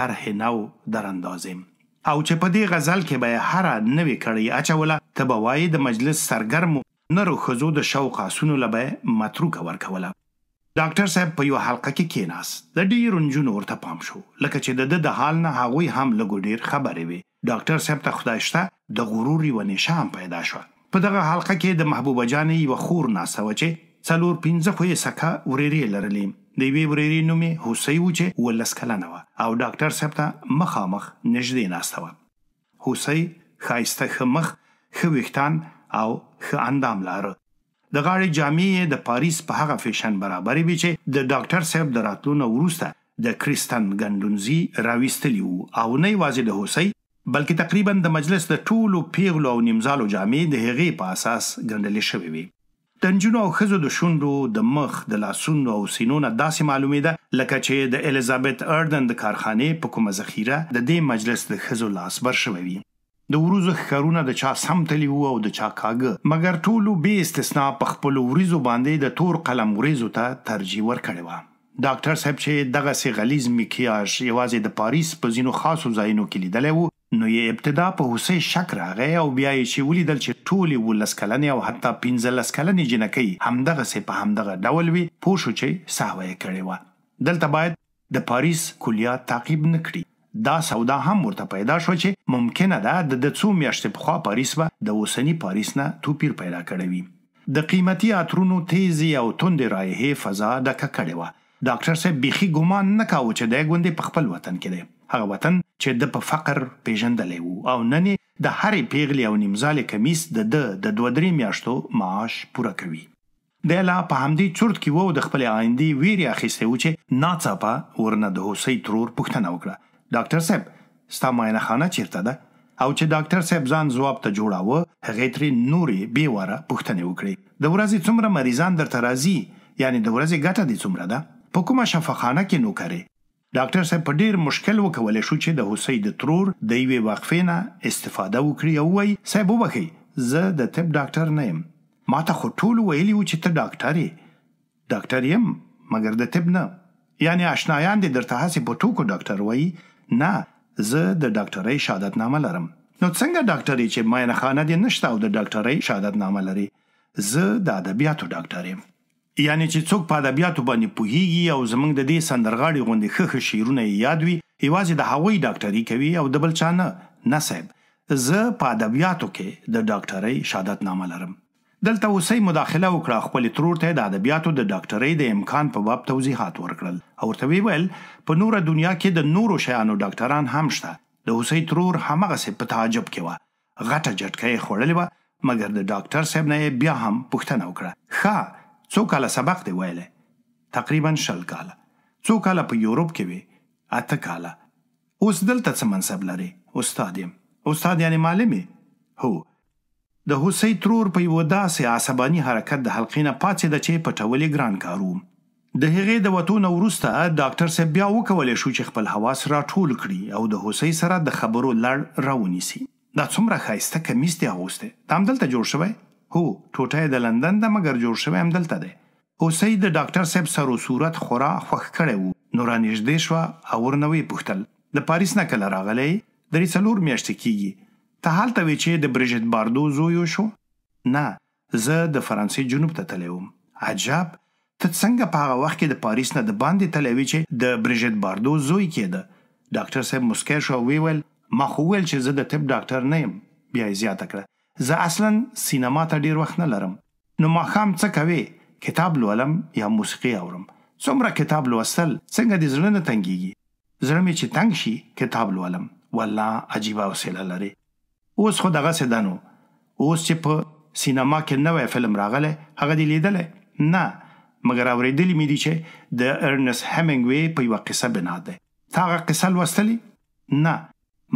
Speaker 2: طرح نو در اندازیم. او چې په دې غزل کې به هره نوې کړۍ اچوله ته به وایي د مجلس سرګرمو نرو ښځو د شوق آسونو له به متروکه ورکوله. ډاکټر صاحب په یو حلقه کې کېناست. د ډېرو نجونو ورته پام شو لکه چې د حال نه هغوی هم لږ ډېر خبرې وې. ډاکټر صاحب ته خدای شته د غرور یوه نشه هم پیدا شوه. په دغه حلقه کې د محبوبه جانې یوه خور ناسته وه چې 4-5 خو یې سکه ورېرې لرلې. د یوې ورېرې نوم یې هوسۍ و چې 18 کلنه وه او ډاکټر صاحب ته مخامخ نږدې ناسته وه. هوسۍ ښایسته ښه مخ، ښه ویښتان او ښه اندام لاره. د غاړې جامې یې د پاریس په هغه فیشن برابرې وې چې د ډاکټر صاحب د راتلو نه وروسته د کریستن ګندونزي راویستلي وو او نه یوازې د هوسۍ بلکې تقریبا د مجلس د ټولو پیغلو او نیمزالو جامې د هغې په اساس ګنډلې شوې وې. د نجونو او ښځو د شونډو، د مخ، د لاسونو او سینو نه داسې معلومېده لکه چې د الیزابت اردن د کارخانې په کومه ذخیره د دې مجلس د ښځو لاس بر شوی وي. د وروځو ښکارونه د چا سم تلي وو او د چا کاږه، مګر ټولو بې استثنا په خپلو وریځو باندې د تور قلم وریځو ته ترجیح ورکړې وه. ډاکټر صاحب چې دغسې غلیظ مکیاژ یوازې د پاریس په ځینو خاصو ځایونو کې لیدلی وو، نو یې ابتدا په هوسۍ شک راغی او بیا یې چې ولیدل چې ټولې 18 کلنې او حتی 15 کلنې جنکۍ همدغسې په همدغه ډول وي، پوه شو چې سهوه یې کړې وه. دلته باید د پاریس کلیات تعقیب نه کړي. دا سودا هم ورته پیدا شو چې ممکنه ده د څو میاشتې پخوا پاریس به د اوسني پاریس نه توپیر پیدا کړی وي. د قیمتي عطرونو تیزې او تندې رایحې فضا ډکه کړې وه. ډاکټر صاحب بیخي ګمان نه کاوه چې دی ګوندې په خپل وطن کې دی، هغه وطن چې د په فقر پیژندلی وو او نن د هرې پیغلې او نیمزالې کمیس د 2-3 میاشتو معاش پوره کوي. دی لا په همدې چورت کې وو د خپلې آیندې ویرې اخیستی و چې ناڅاپه ورنه د هوسۍ ترور پوښتنه وکړه: ډاکټر صاحب ستا معاینه خانه چیرته ده؟ او چې ډاکټر صاحب ځان ځواب ته جوړاوه، هغې ترې نورې بې واره پوښتنې وکړې: د ورځې څومره مریضان درته راځي؟ یعنې د ورځې ګټه دې څومره ده؟ په کومه شفاخانه کې نوکرې؟ ډاکټر صاحب په ډیر مشکل وکولی شو چې د هوسۍ د ترور د یوې وقفې نه استفاده وکړي او ووایي: صاحب وبښئ، زه د طب ډاکټر نه یم. ما ته خو ټولو ویلي وو چې ته ډاکټر یې. ډاکټر یم مګر د طب نه. یعنې اشنایان دې درته هسې په ټوکو ډاکټر وایي؟ نه، زه د ډاکټرۍ شهادتنامه لرم. نو څنګه ډاکټر یې چې معاینه خانه دې نشته او د ډاکټرۍ شهادتنامه لري؟ زه د ادبیاتو ډاکټر یم. یعنی چې څوک په ادبیاتو باندې پوهیږي او زمونږ د دې سندرغاړي غوندې ښه شعرونه یې یاد وي، یوازې د هغوی ډاکټري کوي او د بل چا نه. نه صاحب، زه په ادبیاتو کې د ډاکټرۍ شهادتنامه لرم. دلته هوسۍ مداخله وکړه، خپل ترور ته د ادبیاتو د ډاکټرۍ د امکان په باب توضیحات ورکړل او ورته ویل په نوره دنیا کې د نورو شیانو ډاکټران هم شته. د هوسۍ ترور همغسې په تعجب کې وه، غټه جټکه یې خوړلې وه، مګر د ډاکټر صاحب نه بیا هم پوښتنه وکړه: ښه، څو کاله سبق دی ویلی؟ تقریبا 20 کاله. څو کاله په یوروپ کې وې؟ 8 کاله. اوس دلته څه منصب لرې؟ استاد یم. استاد یعنې معلم یې؟ هو. د هوسۍ ترور په یوه داسې عصباني حرکت د حلقې نه پاڅېده چې پټول یې ګران کار و. د هغې د وتو نه وروسته ډاکټر صاحب بیا وکولی شو چې خپل حواس راټول کړي او د هوسۍ سره د خبرو لړ راونیسي. دا څومره ښایسته کمیس دی اغوستی؟ دا همدلته جوړ شوی؟ هو، ټوټه یې د لندن ده مګر جوړ شوی همدلته دی. هوسۍ د ډاکټر صاحب سر و صورت خورا خوښ کړی و، نو رانږدې شوه او ورنه ویې پوښتل: د پاریس نه کله راغلی؟ 3 میاشتې کېږي. ته هلته وې چې د بریژت باردو زوی وشو؟ نه، زه د فرانسې جنوب ته تللی وم. عجب، ته څنګه په هغه وخت کې د پاریس نه د باندې تللی وې چې د بریژت باردو زوی کېده؟ ډاکټر صاحب مسکی شو او ویل: ما خو ویل چې زه د طب ډاکټر نه یم. بیا یې زیاته کړه: زه اصلا سینما ته ډیر وخت نه لرم. نو ماښام څه کوې؟ کتاب لولم یا موسیقي اورم. څومره کتاب لوستل څنګه دې زړه نه تنګېږي؟ زړه مې چې تنګ شي کتاب لولم. والله عجیبه حوصله لرې. اوس خو دغسې ده نو. اوس چې په سینما کې نوی فلم راغلی، هغه دې لیدلی؟ نه، مګر اورېدلي مې دي چې د ارنست هیمینګوی په یوه قصه بنا دی. تا هغه قصه لوستلې؟ نه،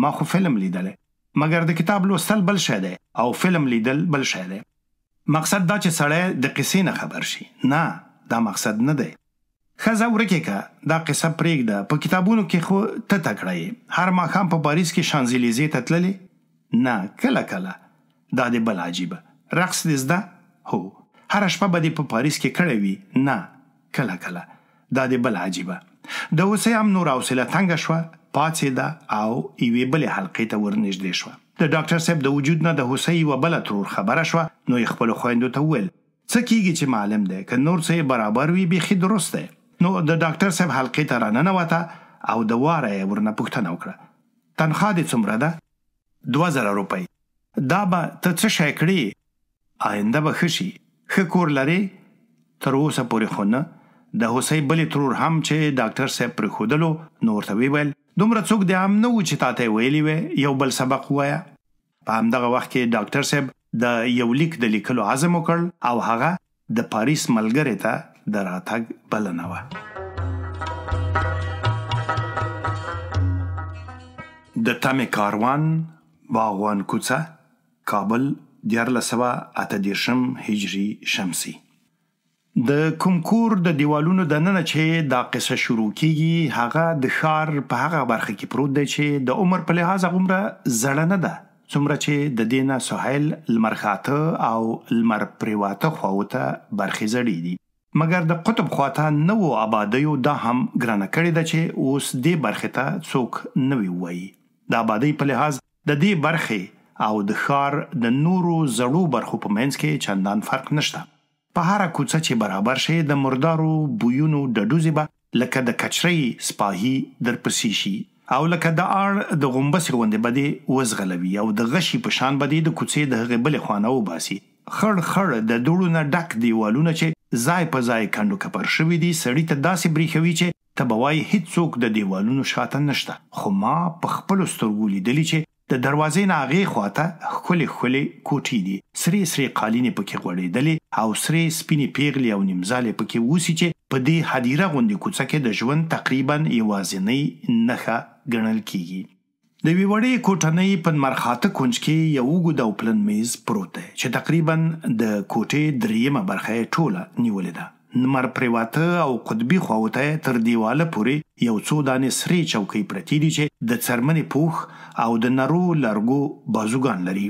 Speaker 2: ما خو فلم لیدلی. مګر د کتاب لوستل بل شی دی او فلم لیدل بل شی دی. مقصد دا چې سړی د قصې نه خبر شي. نه، دا مقصد نه دی. ښځه ورکې که، دا قصه پرېږده، په کتابونو کې خو ته تکړه یې. هر ماښام په پاریس کې شانزلیزې ته تللې؟ نه، کله کله. دا دې بل عجیبه. رقص دې زده؟ هو. هره شپه به دې په پاریس کې کړی وي؟ نه، کله کله. دا دې بل عجیبه. د هوسۍ هم نور حوصله تنګه شوه، پاڅېده او یوې بلې حلقې ته ورنږدې شوه. د ډاکټر صاحب د وجود نه د هوسۍ یوه بله ترور خبره شوه، نو یې خپلو خویندو ته وویل: څه کېږي چې معلم دی؟ که نور څه یې برابر وي بیخي درست دی. نو د ډاکټر صاحب حلقې ته راننوته او د واره یې ورنه پوښتنه وکړه: تنخوا دې څومره ده؟ 2000 روپۍ. دا به ته څه شی کړې؟ آینده به ښه شي. ښه کور لرې؟ تر اوسه پورې خو نه. د هوسۍ بلې ترور هم چې ډاکټر صاحب پرېښودلو نو ورته ویل دومره څوک دې هم نه و چې تا ته ویلي وی یو بل سبق ووایه. په همدغه وخت کې ډاکټر صاحب د یو لیک د لیکلو عزم وکړ او هغه د پاریس ملګري ته د راتګ بلنه وه. د تمې کاروان باغوان کوڅه کابل 1438 هجري شمسي. د کوم کور د دیوالونو دننه چې دا قصه شروع کیږي هغه د ښار په هغه برخه کې پروت دی چې د عمر په لحاظ هغومره زړه نه ده څومره چې د دې نه سهیل، لمرخاته او لمر پریواته خواو ته برخې زړې دي. مګر د قطب خواته نوو آبادیو دا هم ګرانه کړې ده چې اوس دې برخې ته څوک نه وي وایي. د آبادۍ په لحاظ د دې برخې او د ښار د نورو زړو برخو په منځ کې چندان فرق نشته. په هره کوڅه چې برابر شي د مردارو بویونو ډډوزې به لکه د کچرۍ سپاهي درپسې شي او لکه د اړ د غومبسې غوندې به دې وزغلوي او د غشي په شان به دې د کوڅې د هغې بلې خوا نه وباسي. خړ خړ د دوړو نه ډک دیوالونه چې ځای په ځای کنډو کپر شوي دي سړي ته داسې بریښوي چې ته به وایي هیڅوک د دیوالونو شاته نشته. خو ما په خپلو سترګو لیدلي چې د دروازې نه هغې خواته ښکلې ښکلې کوټې دي. سرې سرې قالینې پکې غوړېدلې او سرې سپینې پیغلې او نیمزالې پکې اوسي چې په دې هدیره غوندې کوڅه کې د ژوند تقریبا یوازینۍ نښه ګڼل کیږي. د یوې وړې کوټنۍ په لمرخاته کونج کې یو اوږد او پلن میز پروت دی چې تقریبا د کوټې دریمه برخه یې ټوله نیولې ده. لمر پریواته او قطبي خواو ته تر دیواله پورې یو څو دانې سرې چوکۍ پرتې دي چې د څرمنې پوښ او د نرو لرګو بازوګان لري.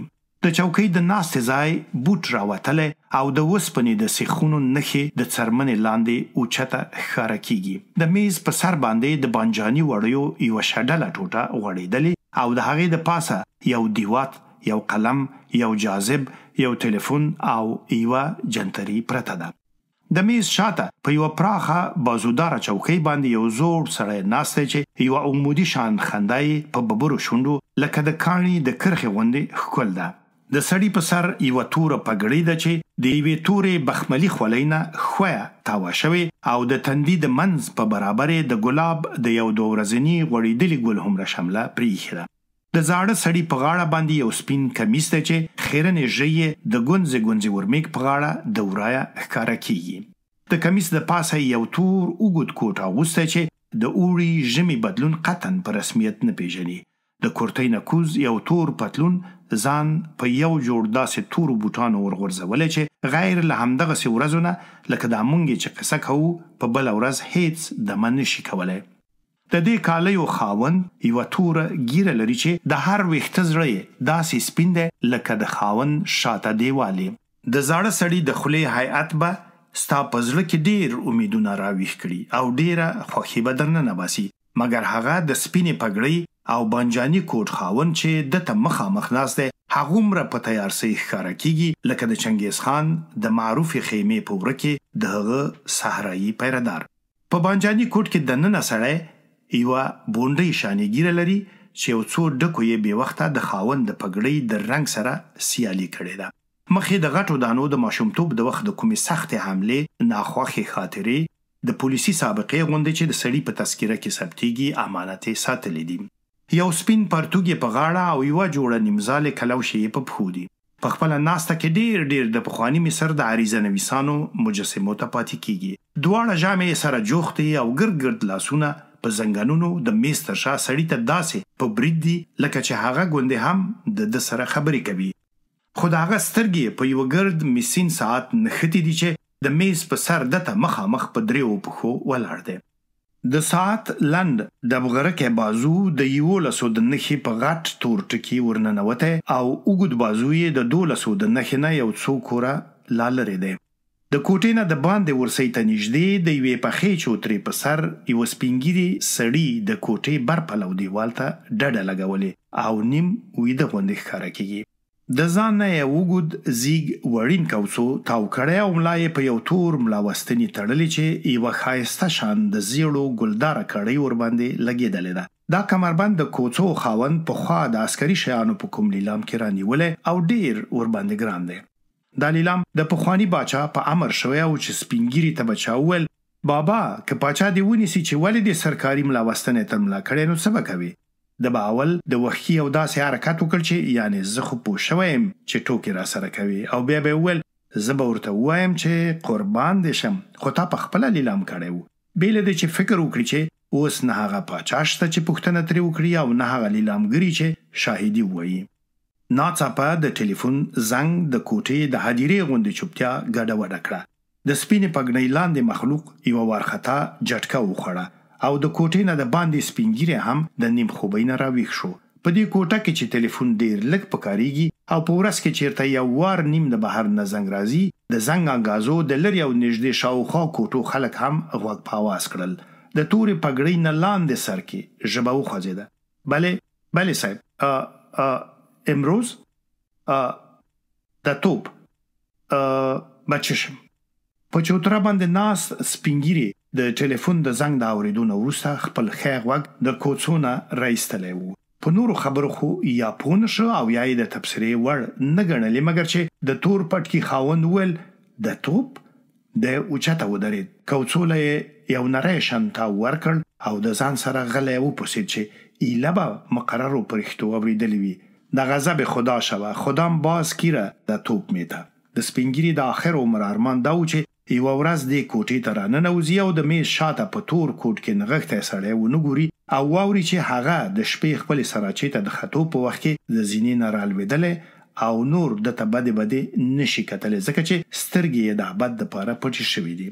Speaker 2: د چوکۍ د ناستې ځای بوټ راوتلی او د اوسپنې د سیخونو نښې د څرمنې لاندې اوچته ښکاره کیږي. د میز په سر باندې د بانجاني وړیو یوه شډله ټوټه غوړېدلې او د هغې د پاسه یو دیوات، یو قلم، یو جاذب، یو تلیفون او یوه جنتري پرته ده. د میز شاته په یوه پراخه بازوداره چوکۍ باندې یو زوړ سړی ناست دی چې یوه عمودي شان خندا یې په ببرو شونډو لکه د کاڼي د کرښې غوندې ښکل ده. د سړي په سر یوه توره پګړۍ ده چې د یوې تورې بخملي خولۍ نه ښویه تاوه شوې او د تندي د منځ په برابر یې د ګلاب د یو دوه ورځني غوړېدلي ګل هومره شمله پرېښې ده. د زاړه سړي په غاړه باندې یو سپین کمیس دی چې خیرنې ژۍ د ګونځې ګونځې ورمېږ په غاړه د ورایه ښکاره کیږي. د کمیس د پاسه یو تور اوږد کوټ اغوستی چې د اوړي ژمي بدلون قطعا په رسمیت نه پیژني. د کورتۍ نه کوز یو تور پتلون ځان په یو جوړ داسې تورو بوټانو ورغورځولی چې غیر له همدغسې ورځو نه لکه دا مونږ چې قصه کوو په بله ورځ هیڅ دمه نشي کولی. د دې کالیو خاوند یوه توره ګیره لري چې د هر ویښته زړه یې داسې سپین دی لکه د خاوند شاته دیوال یې. د زاړه سړي د خولې هیئت به ستا په زړه کې ډېر امیدونه راویښ کړي او ډېره خوښي به درننه باسي. مګر هغه د سپینې پګړۍ او بانجاني کوټ خاوند چې دته مخامخ ناست دی هغومره په تیارسۍ ښکاره کیږي لکه د چنګیز خان د معروفې خیمې په وره کې د هغه صحرایي پیردار. په بانجاني کوټ کې دننه سړی یوه بونډۍ شانې ګیره لري چې یو څو ډکو یې بې وخته د خاوند د پګړۍ د رنګ سره سیالي کړې ده. مخې د غټو دانو د ماشومتوب د وخت د کومې سختې حملې ناخوښې خاطرې د پولیسي سابقې غوندې چې د سړي په تذکره کې ثبتېږي امانت یې ساتلې دي. یو سپین پرتوګ یې په غاړه او یوه جوړه نیمزالې کلوشې یې په پښو دي. په خپله ناسته کې ډېر د پخواني مصر د عریضه نویسانو مجسمو ته پاتې کیږي. دواړه ژامې یې سره جوختې او ګرد ګرد لاسونه په زنګنونو د میز تر شا سړي ته داسې په برید دي لکه چې هغه ګوندې هم د ده سره خبرې کوي. خو د هغه سترګې په یوه ګرد مسین ساعت نښتې دي چې د میز په سر دته مخامخ په دریو پښو ولاړ دی. د ساعت لنډ ډبغرکی بازو د 11 د نښې په غټ تور ټکي ورننوتی او اوږد بازو یې د 12 د نښې نه یو څو کوره لا لرې دی. د کوټې نه د باندې ورسۍ ته نږدې د یوې پخې چوترې په سر یوه سپینګیري سړي د کوټې بر پلو دیوال ته ډډه لګولې او نیم ویده غوندې ښکاره کیږي. د ځان نه یې اوږد زیږ وړین کوڅو تاو کړی او ملا یې په یو تور ملاوستنې تړلې چې یوه ښایسته شان د زیړو ګلداره کړۍ ورباندې لګېدلې ده. دا کمربند د کوڅو خاوند پخوا د عسکري شیانو په کوم لیلام کې رانیولی او ډېر ورباندې ګران دی. دا لیلام د پخوانی باچا په امر شوی او چې سپینګیري ته بچا وویل بابا که باچا دی ونیسي چې ولې د سرکاري ملا وستنې تر ملا کړی نو څه به کوي د به اول د وحشي او داسې حرکت وکړ چې یعنی زه خو پوه شوی یم چې ټوکې را سره کوي او بیا به وویل زه به ورته ووایم چې قربان دې شم خو تا په خپله لیلام کړی و بې له دې چې فکر وکړي چې اوس نه هغه پاچا شته چې پوښتنه ترې وکړي او نه هغه لیلامګري چې شاهدي ووایي ناڅاپه د ټلیفون زنګ د کوټې د هدیرې غوندې چوپتیا ګډوډه کړه د سپینې پګړۍ لاندې مخلوق یوه وارخطا جټکه وخوړه او د کوټې نه د باندې سپینګیری هم د نیم خوبۍ نه راویښ شو په دې کوټه کې چې ټلیفون ډیر لږ پکاريږي او په ورځ کې چیرته یو وار نیم د بهر نه زنګ راځي د زنګ انګازو د لري او نږدې شاوخوا کوټو خلک هم غوږ په आवाज کړل د تورې پګړۍ نه لاندې سر کې ژبه وخوځېده بله صاحب امروز د توپ بچشم په چوتره باندې ناس سپینګیری د ټلیفون د زنګ د اورېدو نه وروسته خپل ښی غوږ د کوڅو نه راایستلی و په نورو خبرو خو یا پوه نه شو او یا یې د تبصرې وړ نه ګڼلې مګر چې د تور پټکي خاوند وویل د توپ د اوچته ودرېد کوڅوله یې یو نری شنتا ورکړ او د ځان سره غلی وپوسید چې ایله به مقررو پرښتو اورېدلې وي د غضب خدا شوه خدام باز کیره د توپ میته د سپینګیری د آخر عمر ارمان دا و چې یوه ورځ دې کوټې ته راننوځي او د میز شاته په تور کوټ کې نغښتی سړی ونه ګوري او واوري چې هغه د شپې خپلې سراچې ته د ختو په وخت کې د زینې نه رالوېدلی او نور دته بدې نشي کتلی ځکه چې سترګې یې د ابد دپاره پټې شوي دي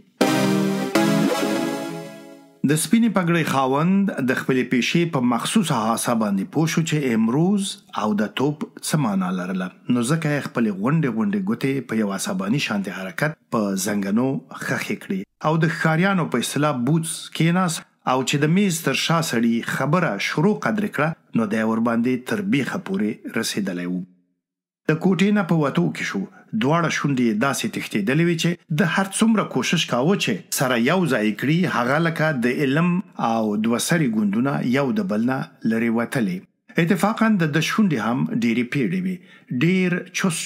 Speaker 2: د سپینې پګړۍ خاوند د خپلې پیشې په مخصوصه حاسه باندې پوه شو چې امروز او د توپ څه معنا لرله نو ځکه یې خپلې غونډې ګوتې په یو عصباني شانتې حرکت په زنګنو خښې کړې او د ښکاریانو په اصطلاح بوتس کېناست او چې د میز تر شا سړي خبره شروع قدر کړه نو دی ورباندې تر بیخه پورې رسېدلی و د کوټې نه په وتو کې شو دواړه شونډې داسې تښتېدلې وې چې د هر څومره کوشش کاوه چې سره یو ځای کړي هغه لکه د علم او دوه سري ګوندونه یو د بل نه لرې وتلې اتفاقا د شونډې هم ډېرې پیړې وې ډېر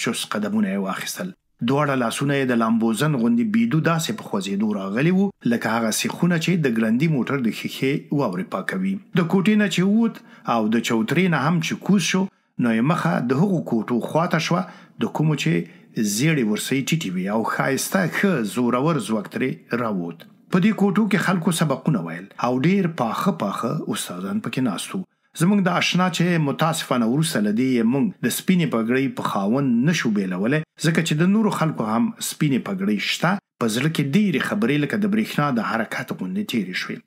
Speaker 2: چوس قدمونه یې واخیستل دواړه لاسونه یې د لامبوزن غوندې بیدو داسې په خوځېدو راغلي وو لکه هغه سیخونه چې د ګرندي موټر د ښیښې واورې پاکوي د کوټې نه چې ووت او د چوترې نه هم چې کوز شو نو یې مخه د هغو کوټو خواته شوه د کومو چې زیړې ورسۍ ټیټې وي او ښایسته ښه زورور ځواک ترې راووت په دې کوټو کې خلکو سبقونه ویل او ډېر پاخه استادان پکې ناست وو زموږ د اشنا چې متاسفانه وروسته له دې موږ د سپینې پګړۍ په خاوند نشو بیلولی ځکه چې د نورو خلکو هم سپینې پګړۍ شته په زړه کې ډېرې خبرې لکه د برېښنا د حرکت غوندې تېرې شوې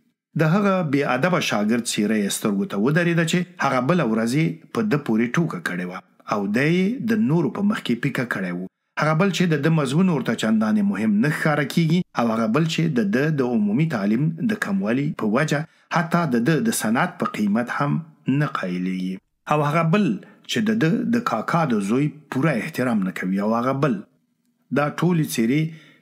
Speaker 2: د هغه بې ادبه شاګرد څېره یې سترګو ته ودرېده چې هغه بله ورځ په ده پورې ټوکه کړې وه او دی یې د نورو په مخ کې پیکه کړی و هغه بل چې د ده مضمون ورته چندانې مهم نه ښکاره کیږي او هغه بل چې د ده د عمومي تعلیم د کموالي په وجه حتی د ده د صنعت په قیمت هم نه قایلېږي او هغه بل چې د ده د کاکا د زوی پوره احترام نه کوي او هغه بل دا ټولې څېرې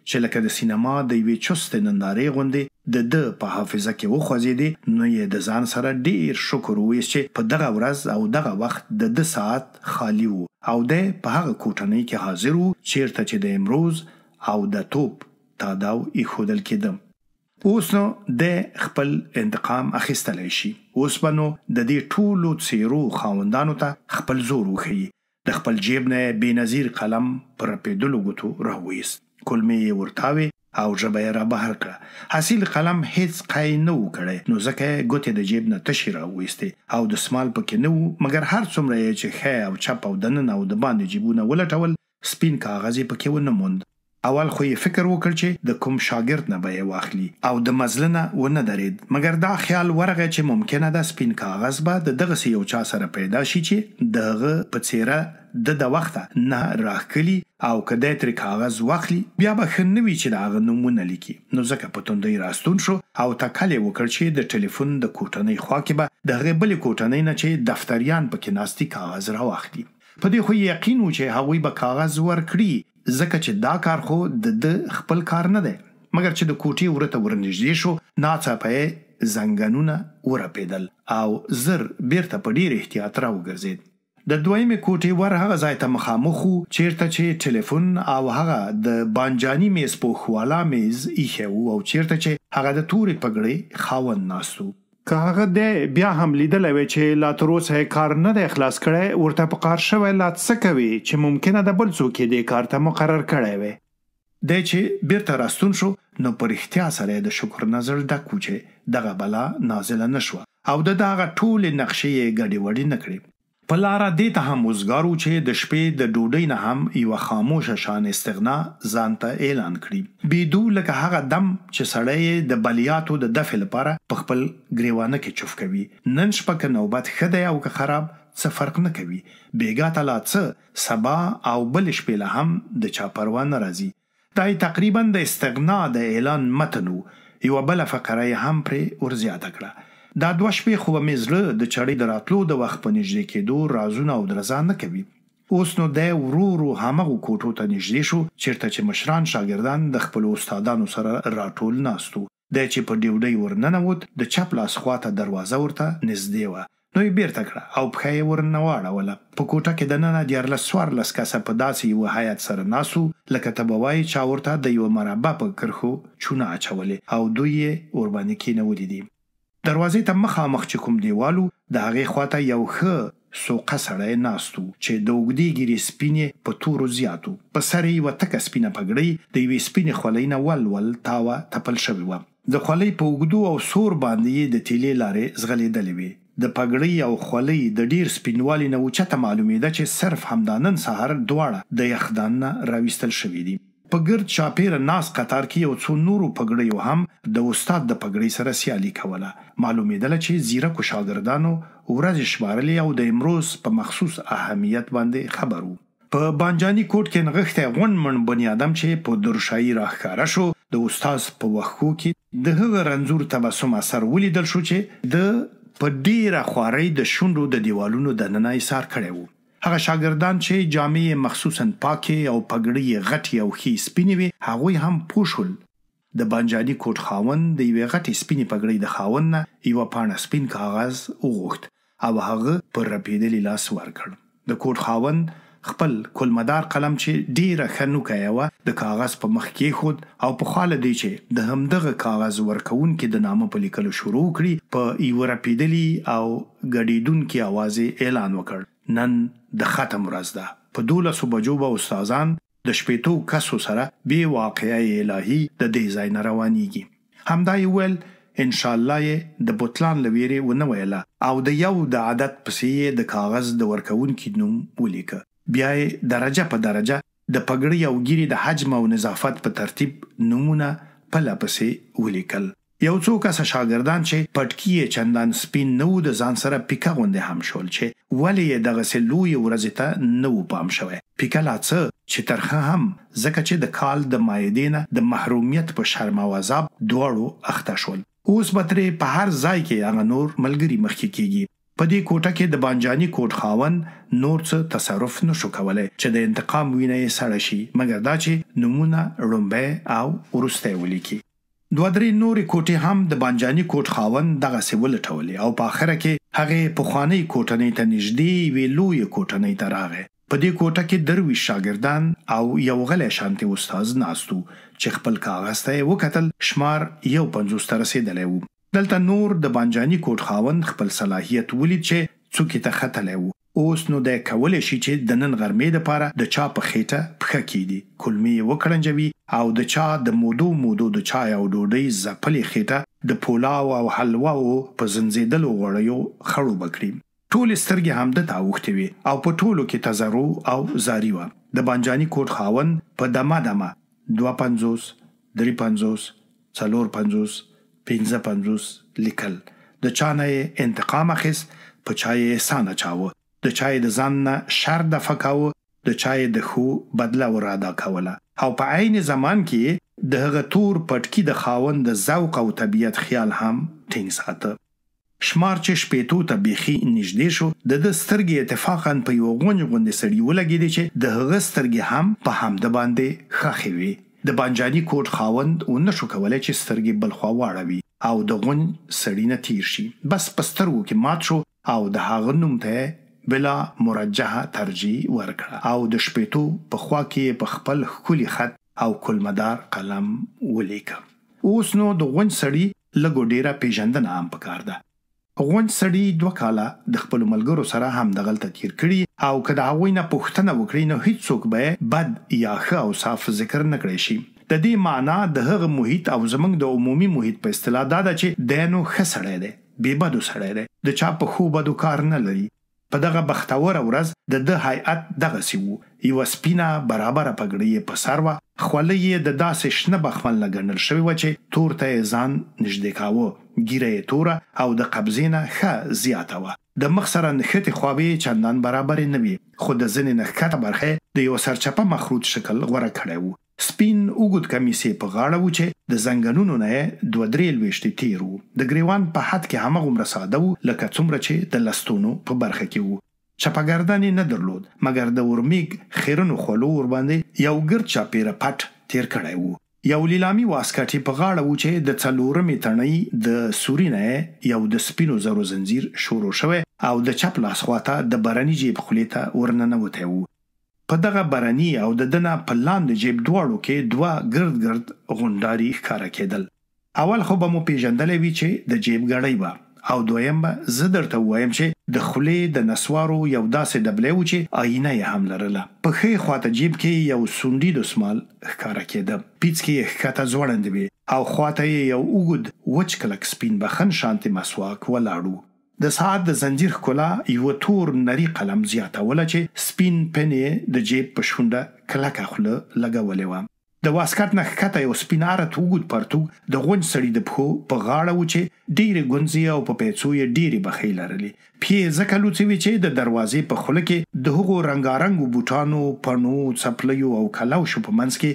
Speaker 2: چې لکه د سینما د یوې چستې نندارې غوندې د ده په حافظه کې وخوځېدې نو یې د ځان سره ډېر شکر وویست چې په دغه ورځ او دغه وخت د ده ساعت خالی و او دی په هغه کوټنۍ کې حاضر و چیرته چې د امروز او د توپ تاداو ایښودل کېده اوس نو دی خپل انتقام اخیستلی شي اوس به نو د دې ټولو څېرو خاوندانو ته خپل زور وښیي د خپل جیب نه بېنظیر قلم په رپېدلو ګوتو راوویست کلمې یې ورتاوې او ژبه یې را بهر کړه حاصل قلم هیڅ قای نه و کړی نو ځکه یې ګوتې د جیب نه تشې راوویستې او د سمال پکې نه و مګر هر څومره یې چې ښی او چپ او دننه او د باندې جیبونه ولټول سپین کاغذ یې پکې ونه موند اول خو یې فکر وکړ چې د کوم شاګرد نه به یې واخلي او د مزله نه ونه درېد مګر دا خیال ورغی چې ممکنه ده سپین کاغذ به د دغسې یو چا سره پیدا شي چې د هغه په څېره د وخته نه راښکلي او که دی ترې کاغذ واخلي بیا به ښه نه وي چې د هغه نوم ونه لیکي نو ځکه په توندۍ راستون شو او تکل یې وکړ چې د ټلیفون د کوټنۍ خوا کې به د هغې بلې کوټنۍ نه چې دفتریان پکې ناستي کاغذ راواخلي په دې خو یقین و چې هغوی به کاغذ ورکړي ځکه چې دا کار خو د خپل کار نه دی مګر چې د کوټې وره ته ورنږدې شو ناڅاپه یې زنګنونه ورپېدل او زر بیرته په ډېر احتیاط راوګرځېد د دویمې کوټې ور هغه ځای ته مخامخ وو چیرته چې ټلیفون او هغه د بانجاني میز پوښوالا میز ایښی وو او چیرته چې هغه د تورې پګړۍ خاوند ناست وو. که هغه دی بیا هم لیدلی وی چې لا تر اوسه یې کار نه دی خلاص کړی، ورته په قار شوی لا څه کوي چې ممکنه د بل څوک یې دې کار ته مقرر کړی وی. دی چې بیرته راستون شو نو په رښتیا سره د شکر نظر ډک و چې دغه بلا نازله نه شوه او د هغه ټولې نقشې یې ګډې وډې نه کړې. په لاره دې ته هم وزګار و چې د شپې د ډوډۍ نه هم یوه خاموشه شان استغنا ځان ته اعلان کړي. بیدو لکه هغه دم چې سړی د بلیاتو د دفع لپاره په خپل ګریوانه کې چوف کوي. نن شپه که نوبت ښه دی او که خراب څه فرق نه کوي، بیګا ته لا څه سبا او بلې شپې له هم د چا پروا نه راځي. دا تقریبا د استغنا د اعلان متن و. یوه بله فقره یې هم پرې ورزیاته کړه. دا 2 شپې خو به مې زړه د چړې د راتلو د وخت په نږدې کېدو رازونه او درزا نه کوي. اوس نو دی ورو ورو همغو کوټو ته نږدې شو چیرته چې مشران شاګردان د خپلو استادانو سره راټول ناست وو. دی چې په ډیوډۍ ورننوت د چپ لاس خواته دروازه ورته نږدې وه، نو یې بیرته کړه او پښه یې ورنه واړوله. په کوټه کې دننه 14 کسه په داسې یوه هیات سره ناست وو لکه ته به وایې چا ورته د یوه مربع په کرښو چونه اچولې او دوی یې ورباندې کېنولي دي. دروازې ته مخامخ چې کوم دیوالو د هغې خواته یو ښه سوقه سړی ناست و چې د اوږدې ږیرې سپینې په تورو زیات و. په سر یې یوه تکه سپینه پګړۍ د یوې سپینې خولۍ نه ول تاوه تپل شوې وه. د خولۍ په اوږدو او سور باندې یې د تیلې لارې ځغلېدلې وې. د پګړۍ او خولۍ د ډیر سپینوالي نه اوچته معلومېده چې صرف همدا نن سهار دواړه د یخدان نه راویستل شوي دي. په ګرد چاپیره ناست قطار کې یو څو نورو پګړیو هم د استاد د پګړۍ سره سیالي کوله. معلومېدله چې زیرکو شاګردانو ورځې شمارلې او د امروز په مخصوص اهمیت باندې خبر وو. په بانجاني کوټ کې نغښتی غونډ بني ادم چې په درشایي راښکاره شو د استاد په وښکو کې د هغه رنځور تبسم اثر ولیدل شو چې د په ډیره خوارۍ د شونډو د دیوالونو دننه ایسار کړی وو. هغه شاګردان چې جامې مخصوصا پاکې او پګړۍ غټې او ښې سپینې وې هغوی هم پوه شول. د بانجاني کوټ خاوند د یوې غټې سپینې پګړۍ د خاوند نه یوه پاڼه سپین کاغذ وغوښت او هغه پر رپېدلي لاس ورکړ. د کوټ خاوند خپل کلمدار قلم چې ډیره ښه نوکه وه د کاغذ په مخ کېښود او په خوا له دې چې د همدغه کاغذ ورکوونکي د نامه په لیکلو شروع کړي په یوه رپېدلي او ګډېدونکي اواز یې اعلان وکړ: نن د ختم ورځ ده. په 12 بجو به استادان د 80 کسو سره بې واقعه الهي د دې ځای نه روانېږي. همدا یې ویل، انشاءالله یې د بوتلان له ویرې ونه ویله او د یو د عدد پسې یې د کاغذ د ورکوونکي نوم ولیکه. بیا یې درجه په درجه د پګړۍ او ګیرې د حجم او نظافت په ترتیب نومونه پله پسې ولیکل. یو څو کسه شاګردان چې پټکي یې چندان سپین نه و د ځان سره پیکه غوندې هم شول چې ولې یې دغسې لویې ورځې ته نه و پام شوی. پیکه لا څه چې ترخه هم ځکه چې د کال د مایدې نه د محرومیت په شرم او عذاب دواړو اخته شول. اوس به ترې په هر ځای کې هغه نور ملګري مخکې کېږي. په دې کوټه کې د بانجاني کوټ خاوند نور څه تصرف نشو کولی چې د انتقام وینه یې سړه شي مګر دا چې نومونه ړومبی او وروستی ولیکي. 2-3 نورې کوټې هم د بانجاني کوټ خاوند دغسې ولټولې او په آخره کې هغې پخوانۍ کوټنۍ ته نږدې یوې لویې کوټنۍ ته راغی. په دې کوټه کې 23 شاګردان او یو غلی شانتې استاد ناست و چې خپل کاغذ ته یې وکتل. شمار 51 ته رسېدلی و. دلته نور د بانجاني کوټ خاوند خپل صلاحیت ولید چې څوکې ته ختلی و. اوس نو دی کولی شي چې د نن غرمې دپاره د چا په خېټه پښه کیږدي، کلمې یې وکړنجوي او د چا د مودو د چای او ډوډۍ ځپلې خېټه د پولاو او حلواو په زنځېدلو غوړیو خړوبه کړي. ټولې سترګې همده ته اوښتې وې او په ټولو کې تضرع او زاري وه. د بانجاني کوټ خاوند په دمه 52 53 54 55 لیکل. د چا نه یې انتقام اخیست، په چا یې احسان اچاوه، د چا یې د ځان نه شر دفع کاوه، د چا یې د ښو بدله ور ادا کوله او په عین زمان کې د هغه تور پټکي د خاوند د ذوق او طبیعت خیال هم ټینګ ساته. شمار چې 80 ته بیخي نږدې شو د ده سترګې اتفاقا په یو غونج غوندې سړي ولګېدې چې د هغه سترګې هم په همده باندې ښخې وې. د بانجاني کوټ خاوند ونه شو کولی چې سترګې بلخوا واړوي او د غونج سړي نه تیر شي. بس په سترګو کې مات شو او د هغه نوم ته بلا مرجحه ترجیح ورکړه او د شپېتو په خوا کې په خپل ښکلي خط او کلمدار قلم ولیکه. اوس نو د غونډ سړي لږو ډیره پیژندنه هم پکار ده. غونډ سړي 2 کاله د خپل ملګرو سره هم دغلته تیر کړي او که د هغوی نه پوښتنه وکړي نو هیڅوک به بد یا ښه او صاف ذکر نه کړی شي. د دې معنا د هغه محیط او زمنګ د عمومي محیط په اصطلاح دا ده چې د نو ښه سړی دی، بې بدو سړی دی، د چا په خو بدو کار نه لري. په دغه بختوره ورځ د هیئت دغسې وو. یوه سپینه برابره پګړۍ په سر وه، خولۍ یې د داسې شنه بخمل نه ګڼل شوې وه چې تور ته یې ځان نږدې کاوه. ږیره یې توره او د قبضې نه ښه زیاته وه. د مخ سره نښتې خواوې چندان برابرې نه وي، خو د ځینې نه ښکته برخه د یو سرچپه مخروط شکل غوره کړی وو. سپین اوږد کمیس یې په غاړه وو چې د زنګنونو نه یې 2-3 لویشتې تیر وو. د ګریوان په حد کې هماغومره ساده وو لکه څومره چې د لستونو په برخه کې وو. چپهګردن یې نه درلود، مګر د ورمیږ خیرنو خولو ورباندې یو ګرد چاپیره پټ تیر کړی وو. یو لیلامي واسکټ یې په غاړه وو چې د 4مې تڼۍ د سوري نه یو د سپینو زرو زنځیر شروع شوی او د چپ لاس خواته د برني جیب خولې ته ورننوتی وو. په دغه برني او د دنه په لاندې جیب دواړو کې 2 ګرد غونډاري ښکاره کېدل. اول خو به مو پیژندلی وي چې د جیب ګړۍ به، او دویم به زه درته ووایم چې د خولې د نسوارو یو داسې ډبلی و چې آینه یې هم لرله. په ښۍ خواته جیب کې یو سونډي دسمال ښکاره کېده، پیڅ کې یې ښکته ځوړندې وې او خواته یې یو اوږد وچ کلک سپین بخن شانتې مسواک ولاړ و. د ساعت د زنجیر ښکلا یو تور نری قلم زیاتوله چې سپین پن یې د جیب په شونډه کلکه خوله لګولې وه. د واسکټ نه ښکته یو سپین ارت اوږد پرتوګ د غونډ سړي د پښو په غاړه و چې ډېرې ګونځې او په پیڅو یې ډېرې بخۍ لرلې. پښې یې ځکه لوڅې وې چې د دروازې په خوله کې د هغو رنګارنګو بوټانو، پڼو، څپلیو او کلوشو په منځ کې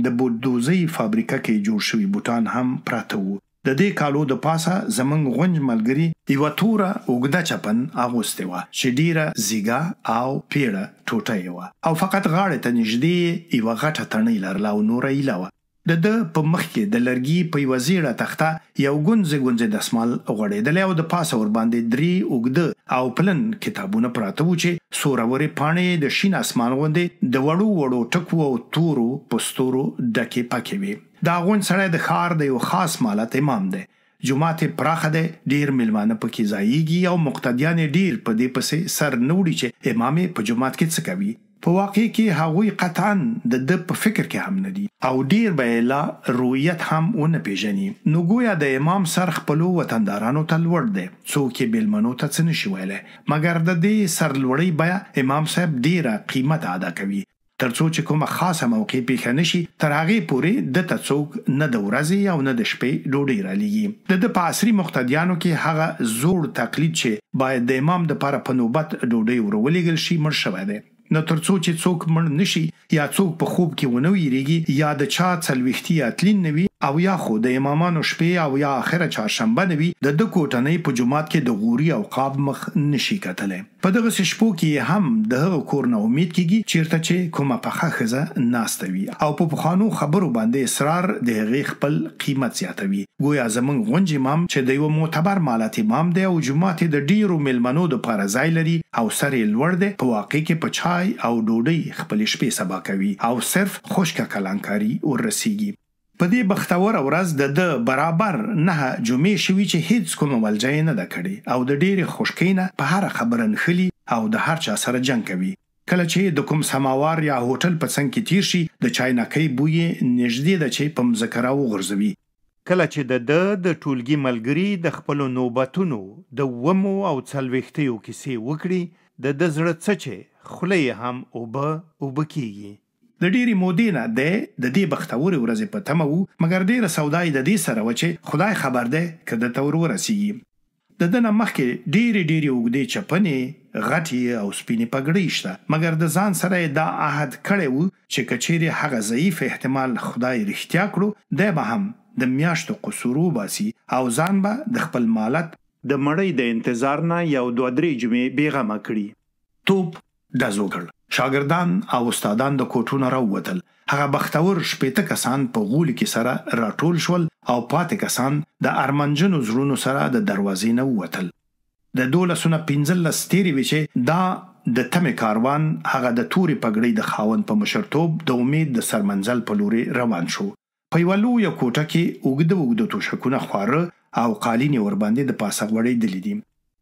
Speaker 2: د بوټدوزۍ فابریکه کې جوړ شوي بوټان هم پراته وو. د دې کالو د پاسه زمنګ غونج ملګری یوه توره اوږده چپن اغوستې وه چې ډیره زیږه او پیړه ټوټه یې وه او فقط غاړې ته نږدې یوه غټه تڼۍ لرله او نوره ایله وه. د ده په مخ کې د لرګي په یوه زیړه تخته یو ګونځې دسمال غوړېدلی او د پاسه ورباندې 3 اوږده او پلن کتابونه پراته وو چې سورورې پاڼې د شین اسمان غوندې د وړو ټکو او تورو پستورو ډکې پکې وې. دا غونډ سړی د ښار د یو خاص مالت امام دی. جومات یې پراخه دی، ډېر میلمانه پکې ځایېږي او مقتدیان یې ډېر په دې پسې سر نه وړي چې امام یې په جومات کې څه کوي. په واقع کې هغوی قطعا د ده په فکر کې هم نه دي او ډېر به یې لا رویت هم ونه پیژني. نو گویا د امام سر خپلو وطندارانو ته لوړ دی، څوک یې بیلمنو ته څه نشي ویلی، مګر د دې سرلوړۍ بیه امام صاحب ډېره قیمت ادا کوي. ترڅو چې کومه خاصه موقع پیښه نشي تر هغې پورې دته څوک نه د ورځې او نه د شپې ډوډۍ رالیږي. د په عصري مقتدیانو کې هغه زوړ تقلید چې باید د امام دپاره په نوبت ډوډۍ ورولېږل شي مړ شوی دی. نو ترڅو چې څوک مړ نشي یا څوک په خوب کې ونه ویریږي یا د چا څلوېښتي یا تلین نه وي او یا خو د امامانو شپې او یا آخره چهارشنبه نه وي د ده کوټنۍ په جومات کې د غوري او قاب مخ نشي کتلی. په دغسې شپو کې هم د هغه کور نه امید کېږي چیرته چې کومه پخه ښځه ناسته وي او په پخوانو خبرو باندې اصرار د هغې خپل قیمت زیاتوي. گویا زموږ غونج امام چې د یو معتبر مالت امام دی او جومات یې د ډېرو میلمنو دپاره ځای لري او سر یې لوړ دی، په واقع کې په چای او ډوډۍ خپلې شپې سبا کوي او صرف خشکه کلانکاري ورسیږي. په دې بختوره ورځ د ده برابر 9 جمعې شوي چې هیڅ کومه ولجه یې نه ده کړې او د ډېرې خشکۍ نه په هره خبره نښلي او د هر چا سره جنګ کوي. کله چې د کوم سماوار یا هوټل په څنګ کې تیر شي د چاینکۍ بوی یې نږدې ده چې په مځکه راوغورځوي.
Speaker 1: کله چې د د ټولګي ملګري د خپلو نوبتونو د 20 او 40 کیسې وکړي د زړه څه چې خوله یې هم اوبه کېږي.
Speaker 2: د ډېرې مودې نه دی د دې بختورې ورځې په تمه وو، مګر ډېره سودا یې د دې سره وه چې خدای خبر دی که ده ته ورسیږي. د ده نه مخکې ډېرې اوږدې چپنې، غټې او سپینې پګړۍ شته، مګر د ځان سره یې دا عهد کړی و چې که چیرې هغه ضعیف احتمال خدای رښتیا کړو دی به هم د میاشتو قصور وباسي او ځان به د خپل مالت
Speaker 1: د مړۍ د انتظار نه یو 2-3 جمعې بېغمه کړي.
Speaker 2: توپ ډز وکړ. شاګردان او استادان د کوټونو راووتل. هغه بختور 18 کسان په غولي کې سره راټول شول او پاتې کسان د ارمنجنو زړونو سره د دروازې نه ووتل. د 1215 تیری وی چې دا د تمې کاروان هغه د توري پګړۍ د خاوند په مشرتوب د امید د سرمنزل په لوري روان شو. په یو لویه کوټه کې اوږده توشکونه خواره او قالینې ورباندې د پاسه غوړې دلې دي.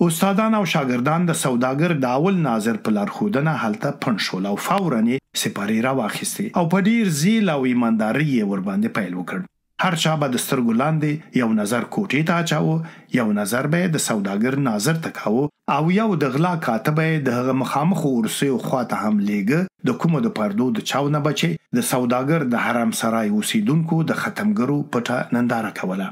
Speaker 2: استادان او شاګردان د سوداګر د اول ناظر په لارښودنه هلته پنډ شول او فوراً یې سپارې راواخیستې او په ډیر ذیل او ایماندارۍ یې ورباندې پیل وکړ. هر چا به د سترګو لاندې یو نظر کوټې ته اچاوه، یو نظر به د سوداګر ناظر ته کاوه او یو د غلا کاتب د هغه مخامخ ورسېو خواته هم لیږه د کومو د پردو د چاونه بچې د سوداګر د حرم سرای اوسیدونکو د ختمګرو پټه ننداره کوله.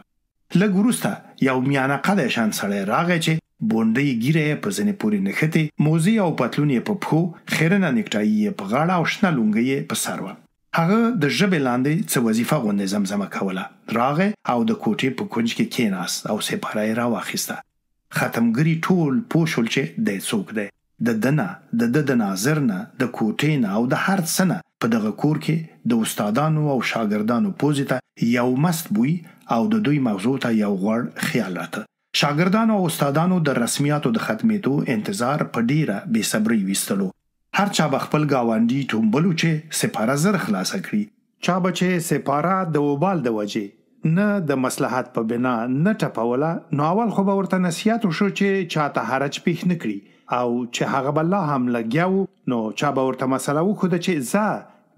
Speaker 2: لږ وروسته یو میانه قده شان سړی راغی چې بونډۍ ګیره په ځنې پورې نښتې، موزي او پتلون یې په پښو، خیرنه نیکټایي یې په غاړه او شنه لونګۍ یې په سر وه. هغه د ژبې لاندې څه وظیفه غوندې زمزمه کوله. راغی او د کوټې په کونج کې کېناست او سپاره یې راواخیسته. ختمګري ټول پوه شول چې دی څوک دی. د ده نه، د ناظر نه، د کوټې نه او د هر څه نه په دغه کور کې د استادانو او شاګردانو پوزې ته یو مست بوی او د دوی مغزو ته یو غوړ خیال راته. شاګردانو او استادانو د رسمیاتو د ختمېدو انتظار په ډیره بې صبرۍ ویستلو. هر چا به خپل گاونډي ټومبلو چې سپاره زر خلاصه کړي. چا به چې سپاره د وبال د وجې نه د مصلحت په بنا نه ټپوله، نو اول خو به ورته نصیحت وشو چې چاته حرج پیښ نه کړي، او چې هغه به لا هم لګیا نو چا به ورته مسله وښوده چې ځه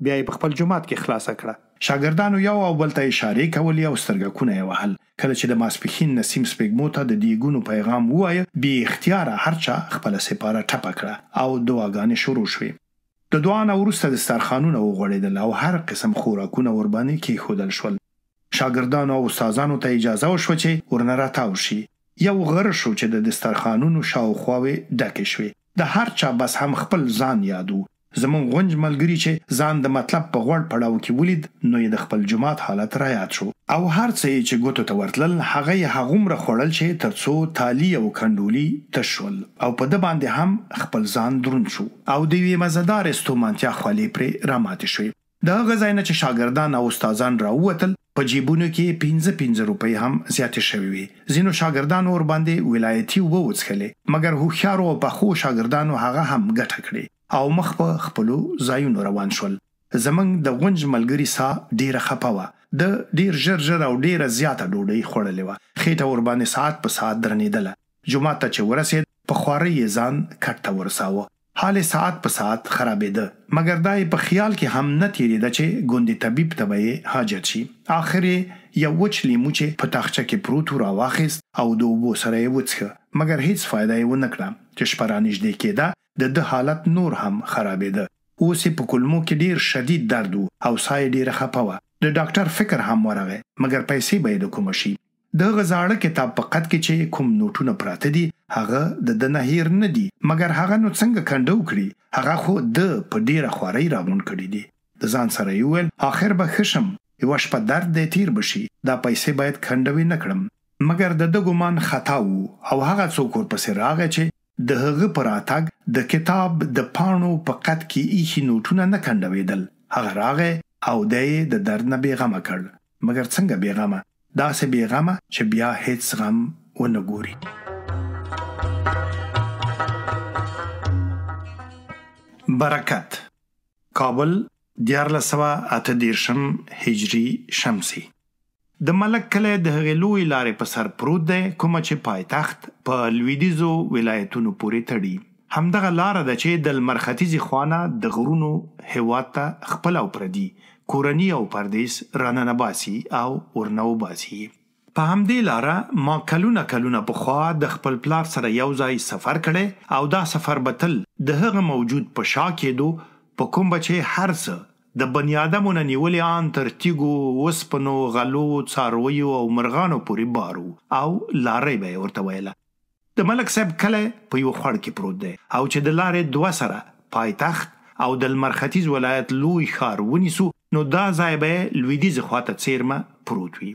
Speaker 2: بیا یې په خپل جومات کې خلاصه کړه. شاګردانو یو او بل ته اشارې کولې او سترګکونه یې وهل. کله چې د ماسپښین نسیم سپېږمو ته د دیګونو پیغام ووایه، بې اختیاره هر چا خپله سپاره ټپه کړه او دعاګانې شروع شوې. د دعا نه وروسته دسترخوانونه وغوړېدل او هر قسم خوراکونه ورباندې کېښودل شول. شاګردانو او استادانو ته اجازه وشوه چې ورنه راتاو شي. یو غر شو چې د دسترخوانونو شاوخواوې ډکې شوې. د هر چا بس هم خپل ځان یادو. زمون غونج ملګری چې ځان د مطلب په غوړ پړاو کې ولید، نو یې د خپل جماعت حالت را یاد شو او هر څه چې ګوتو ته ورتلل هغه یې هغومره خوړل چې ترڅو تالی او کنډولي تش شول او په ده باندې هم خپل ځان دروند شو او د یوې مزهدارې ستومانتیا خولې پرې راماتې شوې. د هغه ځای نه چې شاګردان او استادان راووتل، په جیبونو کې 15 روپۍ هم زیاتې شوې وې. ځینو شاګردانو ورباندې ولایتي اوبه وڅښلې، مګر هوښیارو او پخو شاګردانو هغه هم ګټه کړې او مخ په خپلو ځایونو روان شول. زمونږ د غونج ملګري سا ډیره خپه وه. د ډیر ژر او ډیره زیاته ډوډۍ خوړلې وه. خېټه ورباندې ساعت په ساعت درنېدله. جومات ته چې ورسېد، په خوارۍ یې ځان کټ ته ورساوه. حال ساعت په ساعت خرابېده، مګر دا یې په خیال کې هم نه تېرېده چې ګوندې طبیب ته به یې حاجت شي. آخر یې یو وچ لیمو چې په تاخچه کې پروت و راواخیست او د اوبو سره یې وڅښه، مګر هیڅ فایده یې ونه کړه. چې شپه رانږدې کېده، د حالت نور هم خرابېده. اوس یې په کلمو کې ډیر شدید درد و او ساه یې ډیره خپه وه. د ډاکټر فکر هم ورغی، مګر پیسې به یې د کومه شي. د هغه زاړه کتاب په قد کې چې کوم نوټونه پراته دي، هغه د ده نه هیر نه دي، مګر هغه نو څنګه کنډه وکړي؟ هغه خو د په ډیره خوارۍ راغونډ کړي دي. د ځان سره یې وویل، آخر به ښه شم، یوه شپه درد دی تیر بشي، دا پیسې باید کنډوي نه کړم. مګر د ده ګمان خطا و او هغه څوک ورپسې راغی چې د هغه پر راتګ د کتاب د پاڼو په قد کې ایښي نوټونه نه کنډوېدل. هغه راغی او دی یې د درد نه بېغمه کړ، مګر څنګه بېغمه؟ داسې بېغمه چې بیا هیڅ غم ونه ګوري. برکت، کابل، 1438 هجري شمسي. د ملک کلی د هغې لویې لارې په سر پروت دی، کومه چې پایتخت په لویدیځو ولایتونو پورې تړي. همدغه لاره ده چې د لمر ختیځې خوا نه د غرونو هېواد ته خپل او پردي کورني او پردیس راننه باسي او ورنه وباسي. په همدې لاره ما کلونه پخوا د خپل پلار سره یو ځای سفر کړی او دا سفر به تل د هغه موجود په شا کېدو، په کوم به چې هر څه د بني آدمو نه نیولې آن تر تیږو، وسپنو، غلو، څارویو او مرغانو پورې بارو او لارۍ به یې ورته ویله. د ملک صاحب کلی په یو خوړ کې پروت دی او چې د لارې دوه سره پایتخت او د لمر ختیځ ولایت لوی ښار ونیسو، نو دا ځای به یې لویدیځې خواته څیرمه پروت وي.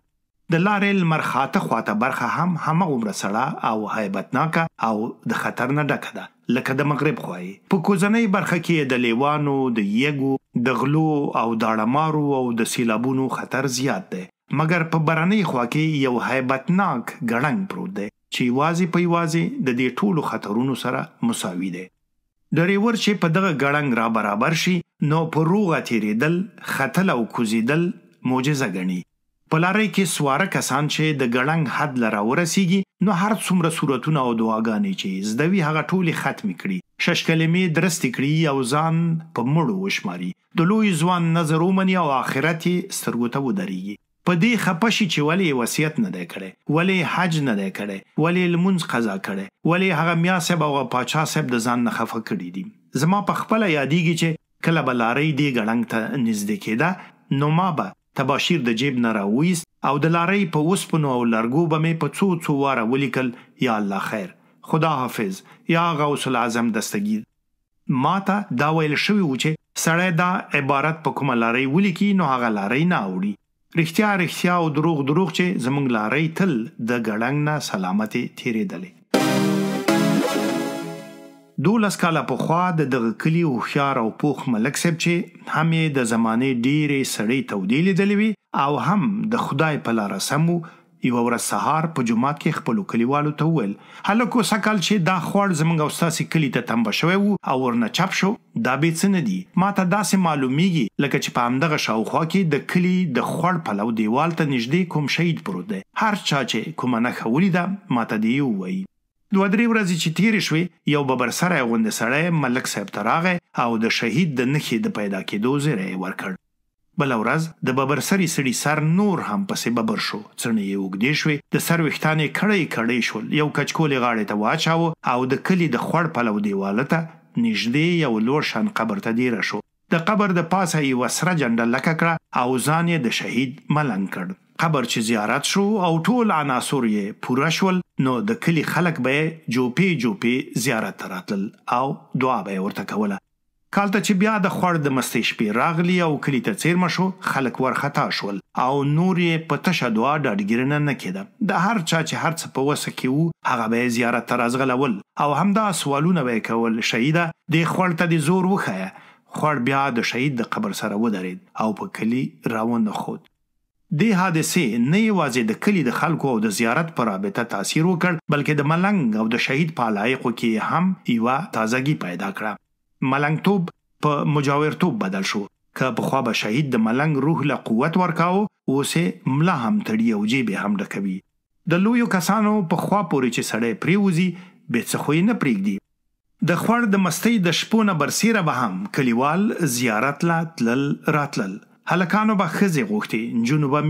Speaker 2: د لارې لمر خاته خواته برخه هم همغومره سړه او هیبتناکه او د خطر نه ډکه ده لکه د مغرب خوا یې. په کوزنۍ برخه کې د لیوانو، د یږو، د غلو او داړمارو او د سیلابونو خطر زیات دی، مګر په برنۍ خوا کې یو هیبتناک ګړنګ پروت دی چې یوازې په یوازې د دې ټولو خطرونو سره مساوي دی. ډریور چې په دغه ګړنګ را برابر شي نو په روغه تیریدل، ختل او کوزیدل معجزه ګڼي. په لارۍ کې سواره کسان چې د ګړنګ حد لره ورسیږي نو هر څومره صورتونه او دعاګانې چې زده وي هغه ټولې ختمې کړي، 6 کلمې درستې کړي او ځان په مړو وشماري، د لوی ځوان نظر ومني او آخرت یې سترګو ته ودرېږي. په دې خپه شي چې ولې یې وصیت نه دی کړی، ولې حج نه دی کړی، ولې یې لمونځ قضا کړی، ولې هغه میا صاحب او پاچا صاحب د ځان نه خفه کړي دي. زما په خپله یادېږي چې کله به لارۍ دې ګړنګ ته نږدې کېده نو ما به تباشیر د جیب نه راویست او د لارۍ په اوسپنو او لرګو به مې په څو واره ولیکل یا الله خیر، خدا حافظ، یا غوث العظم دستگیر. ما ته دا ویل شوي و چې سړی دا عبارت په کومه لارۍ ولیکي نو هغه لارۍ نه اوړي. رښتیا او دروغ چې زموږ لارۍ تل د ګړنګ نه سلامتې تیرېدلې. 12 کاله پخوا د دغه کلي هوښیار او پوخ ملک صاحب چې هم یې د زمانې ډېرې سړې تودې لیدلې وي او هم د خدای په لاره سم و، یوه ورځ سهار په جومات کې خپلو کلیوالو ته وویل: هلکو سږ چې دا خوړ زموږ او ستاسې کلي ته تمبه شوی و او ورنه چپ شو، دا بې څه نه دي. ما ته داسې معلومیږي لکه چې په همدغه شاوخوا کې د کلي د خوړ پلو دیوال ته نږدې کوم شهید پروت دی. هر چا چې کومه نښه ولیده ما ته دې ووایي. 2-3 ورځې چې تیرې شوې یو ببرسری غوندې سړی ملک صاحب ته راغی او د شهید د نښې د پیدا کېدو زیری یې ورکړ. بله ورځ د ببرسري سړي سر نور هم پسې ببر شو، څڼې یې اوږدې شوې، د سر ویښتان یې کړۍ شول، یو کچکول یې غاړې ته واچاوه او د کلي د خوړ پلو دیواله ته نږدې یو لوړ شان قبر ته دیره شو. د قبر د پاسه یې سره جنډه لکه کړه او ځان یې د شهید ملنګ کړ. قبر چې زیارت شو او ټول عناصر یې پوره شول نو د کلي خلک به جوپې زیارت ته راتلل او دعا به یې ورته کوله. کال ته چې بیا د خوړ د مستۍ شپې راغلي او کلي ته څیرمه شو، خلک ورخطا شول او نور یې په تشه دعا ډاډګیرنه نه کېده. د هر چا چې هر څه په وسه کې وو هغه به یې زیارت ته راځغلول او همدا سوالونه به یې کول: شهیده دې خوړ ته دې زور وښیه. خوړ بیا د شهید د قبر سره ودرېد او په کلي راونه خود. دې حادثې نه یوازې د کلي د خلکو او د زیارت پر رابطه تاثیر وکړ بلکې د ملنګ او د شهید په علایقو کې هم یوه تازګي پیدا کړه. ملنګتوب په مجاورتوب بدل شو. که پخوا به شهید د ملنګ روح له قوت ورکاو، اوس یې ملا هم تړي او جیب هم ډکوي. د لویو کسانو په خوا پورې چې سړی پرېوځي بې څه خو یې نه پرېږدي. د خوړ د مستۍ د شپو نه برسیره به هم کلیوال زیارت لا تلل راتلل. هلکانو به ښځې غوښتې، نجونو به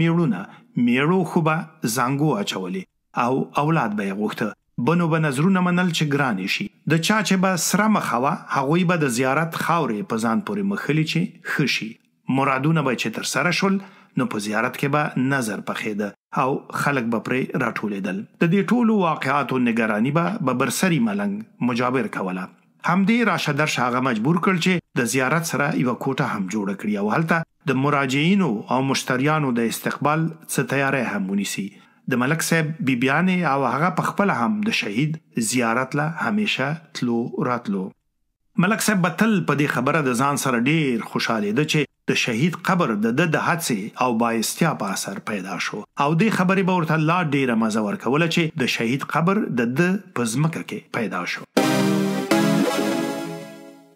Speaker 2: میړو خو به زانګو اچولې او اولاد به یې غوښته. بنو به نظرونه منل چې ګرانې شي. د چا چې به سره مخه وه هغوی به د زیارت خاورې په ځان پورې مښلي چې ښه شي. مرادونه به چې ترسره شول نو په زیارت کې به نظر پخېده او خلک به پرې راټولېدل. د دې ټولو واقعاتو نگراني به ببرسري ملنګ مجابر کوله. همدې راشه درشه هغه مجبور کړ چې د زیارت سره یوه کوټه هم جوړه کړي او هلته د مراجعینو او مشتریانو د استقبال څه تیاری هم ونیسي. د ملک صاحب بیبیانې او هغه په خپله هم د شهید زیارت له همیشه تلو راتلو. ملک صاحب به تل په دې خبره د ځان سره ډیر خوشحالېده چې د شهید قبر د ده د هڅې او بایستیا په اثر پیدا شو او دې خبرې به ورته لا ډیره مزه ورکوله چې د شهید قبر د ده په ځمکه کې پیدا شو.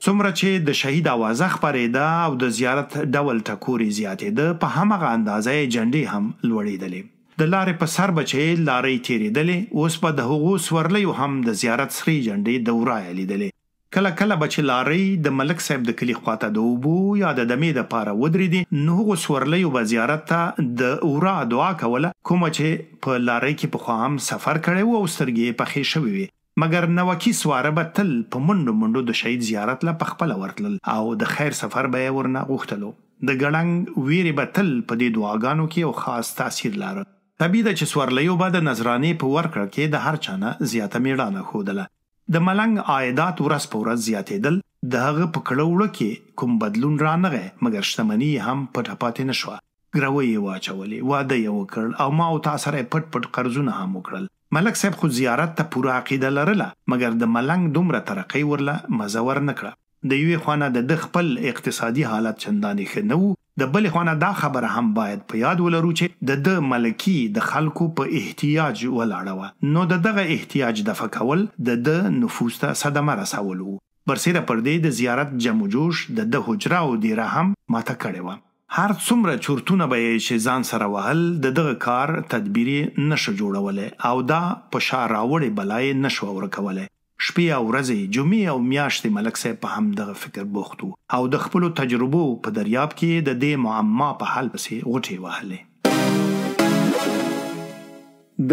Speaker 2: څومره چې د شهید اوازه خپرېده او د زیارت ډول ټکورې زیاتېده په همغه اندازه یې جنډې هم لوړېدلې. د لارې په سر به چې لارۍ تېرېدلې اوس به د هغو سورلیو هم د زیارت سرې جنډې دورایه لیدلې. کله کله به چې لارۍ د ملک صاحب د کلي خواته د اوبو یا د دمې دپاره ودرېدې نو هغو سورلیو به زیارت ته د اورا دعا کوله کومه چې په لارۍ کې پخوا هم سفر کړی و او سترګې یې پخې شوې وې. مګر نوکي سواره به تل په منډو د شهید زیارت له پخپله ورتلل او د خیر سفر به یې ورنه غوښتلو. د ګړنګ ویرې به تل په دې دعاګانو کې یو خاص تاثیر لاره. طبیعي ده چې سورلیو به د نظرانې په ورکړه کې د هر چا نه زیاته میړانه ښودله. د ملنګ عایدات ورځ په ورځ زیاتېدل. د هغه په کړه وړه کې کوم بدلون رانغی مګر شتمني هم پټه پاتې نه شوه. ګروۍ یې واچولې، واده یې وکړ او ما او تا سره یې پټ قرضونه هم وکړل. ملک صاحب خو زیارت ته پوره عقیده لرله مګر د ملنګ دومره ترقۍ ورله مزه ور نه کړه. د یوې خوا نه د خپل اقتصادي حالت چندانې ښه نه و د بل خوانه دا خبره هم باید په یاد ولرو چې د ملکی د خلکو په احتیاج ولاړه و، نو دغه احتیاج دفع کول د نفوس ته صدمه رسولو. برسیره پر دې د زیارت جمع جوش د حجره او دیره هم ماته کړې و. هر څومره چورتونه به چې ځان سره وهل دغه کار تدبیر نشو جوړولای او دا په شا راوړې بلای نشو ورکولای. شپې او ورځې جمعې او میاشتې ملک صاحب په هم دغه فکر بوخت و او د خپل تجربو په دریاب کې د دې معما په حل پسې غوټې وهلې.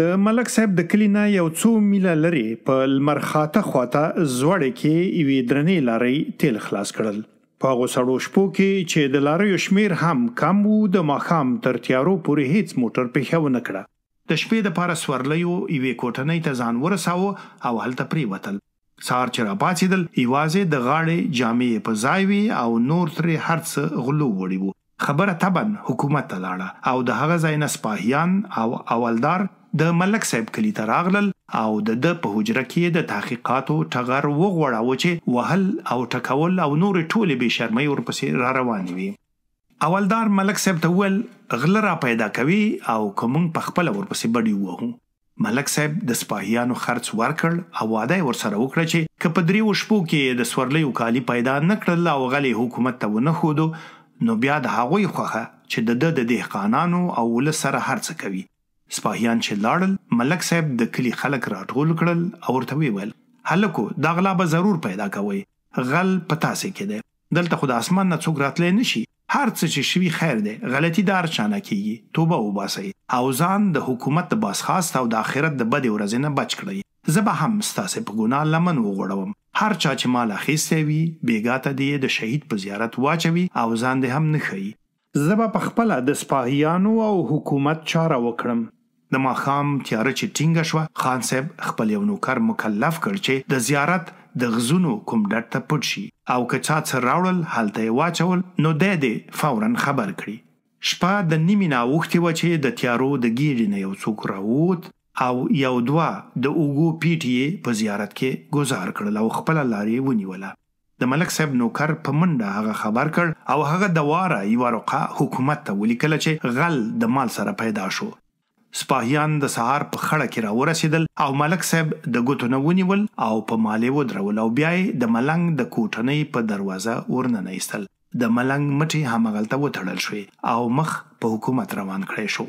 Speaker 2: د ملک صاحب د کلینا یو څو میله لري په لمرخاته خواته زوړې کې یوې درنې لارې تیل خلاص کړل. په هغو سړو شپو کې چې د لاریو شمیر هم کم وو، د ماښام تر تیارو پورې هیڅ موټر پیښه ونه کړه. د شپې د پاره سورلیو یوې کوټنۍ ته ځان ورساوه او هلته پریوتل. سهار چې راپاڅېدل یوازې د غاړې جامې په ځای وې او نور ترې هر څه غلو وړي وو. خبره طبعا حکومت ته لاړه او د هغه ځای نه سپاهیان او اولدار د ملک صاحب کلي ته راغلل او د په حجره کې د تحقیقاتو ټغر وغوړاوه چې وهل او ټکول او نور ټولې بې شرمۍ ورپسې را روانې وي. اولدار ملک صاحب ته وویل غله را پیدا کوي او که موږ په خپله ورپسې بډې ووهو. ملک صاحب د سپاهیانو خرڅ ورکړ او واده یې ورسره وکړه چې که په 3 شپو کې د سورلیو کالي پیدا نه کړل او غلې حکومت ته ونه ښودو نو بیا د هغوی خوښه چې د دهقانانو او ولس سره هر څه کوي. سپاهیان چې لاړل ملک صاحب د کلي خلک راټول کړل او ورته ویل هلکو دا غلا به ضرور پیدا کوئ، غل په تاسې کې دی، دلته خو د اسمان نه څوک راتلی نشي، هر څه چې شوي خیر دی، غلطي د هر چا نه کیږي، توبه وباسئ او ځان د حکومت د بازخواست او د آخرت د بدې ورځې نه بچ کړئ. زه به هم ستاسې په ګناه لمن وغوړوم. هر چا چې مال اخیستی وي بیګا ته دې د شهید په زیارت واچوي او ځان دې هم نه ښیي. زه به پخپله د سپاهیانو او حکومت چاره وکړم. د ماښام تیاره چې ټینګه شوه خان صاحب خپل یو نوکر مکلف کړ چې د زیارت د غزونو کوم ډډ ته پټ شي او که چا څه راوړل هلته یې واچول نو دی دې فوراً خبر کړي. شپه د نیمې نه اوښتې وه چې د تیارو د ګیډې نه یو څوک راووت او یو دوه د اوږو پیټې یې په زیارت کې ګزار کړل او خپله لارې ونیوله. د ملک صاحب نوکر په منډه هغه خبر کړ او هغه د واره یوه رقعه حکومت ته ولیکله چې غل د مال سره پیدا شو. سپاهیان د سهار په خړه کې راورسېدل او ملک صاحب د ګوتو نه ونیول او په مالې ودرول او بیا یې د ملنګ د کوټنۍ په دروازه ورننه ایستل. د ملنګ مټې همغلته وتړل شوې او مخ په حکومت روان کړی شو.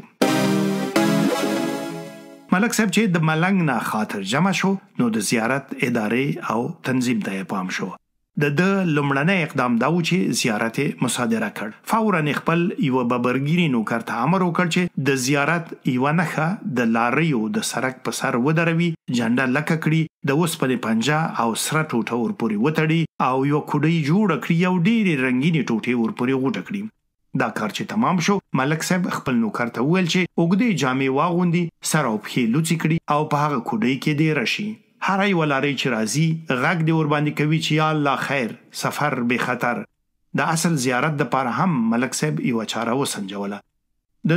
Speaker 2: ملک صاحب چې د ملنګ نه خاطر جمع شو نو د زیارت ادارې او تنظیم ته یې پام شو. د لومړنی اقدام دا و چې زیارت مصادره کړ. فوراً خپل یوه ببرګیري نوکر ته امر وکړ چې د زیارت یوه نښه د لاریو د سړک په سر ودروي، جنډه لکه کړي، د اوسپنې پنجه او سره ټوټه ورپورې وتړي او یوه کوډۍ جوړه کړي او ډېرې رنګینې ټوټې ورپورې غوټه کړي. دا کار چې تمام شو ملک صاحب خپل نوکر ته وویل چې اوږدې جامې واغوندي، سر او پښې لوڅې کړي او په هغه کوډۍ کې دې راشي. هر یو لارې چې راځي غږ دې ورباندې کوي چې یا الله خیر، سفر بې خطر. د اصل زیارت دپاره هم ملک صاحب یوه چاره وسنجوله.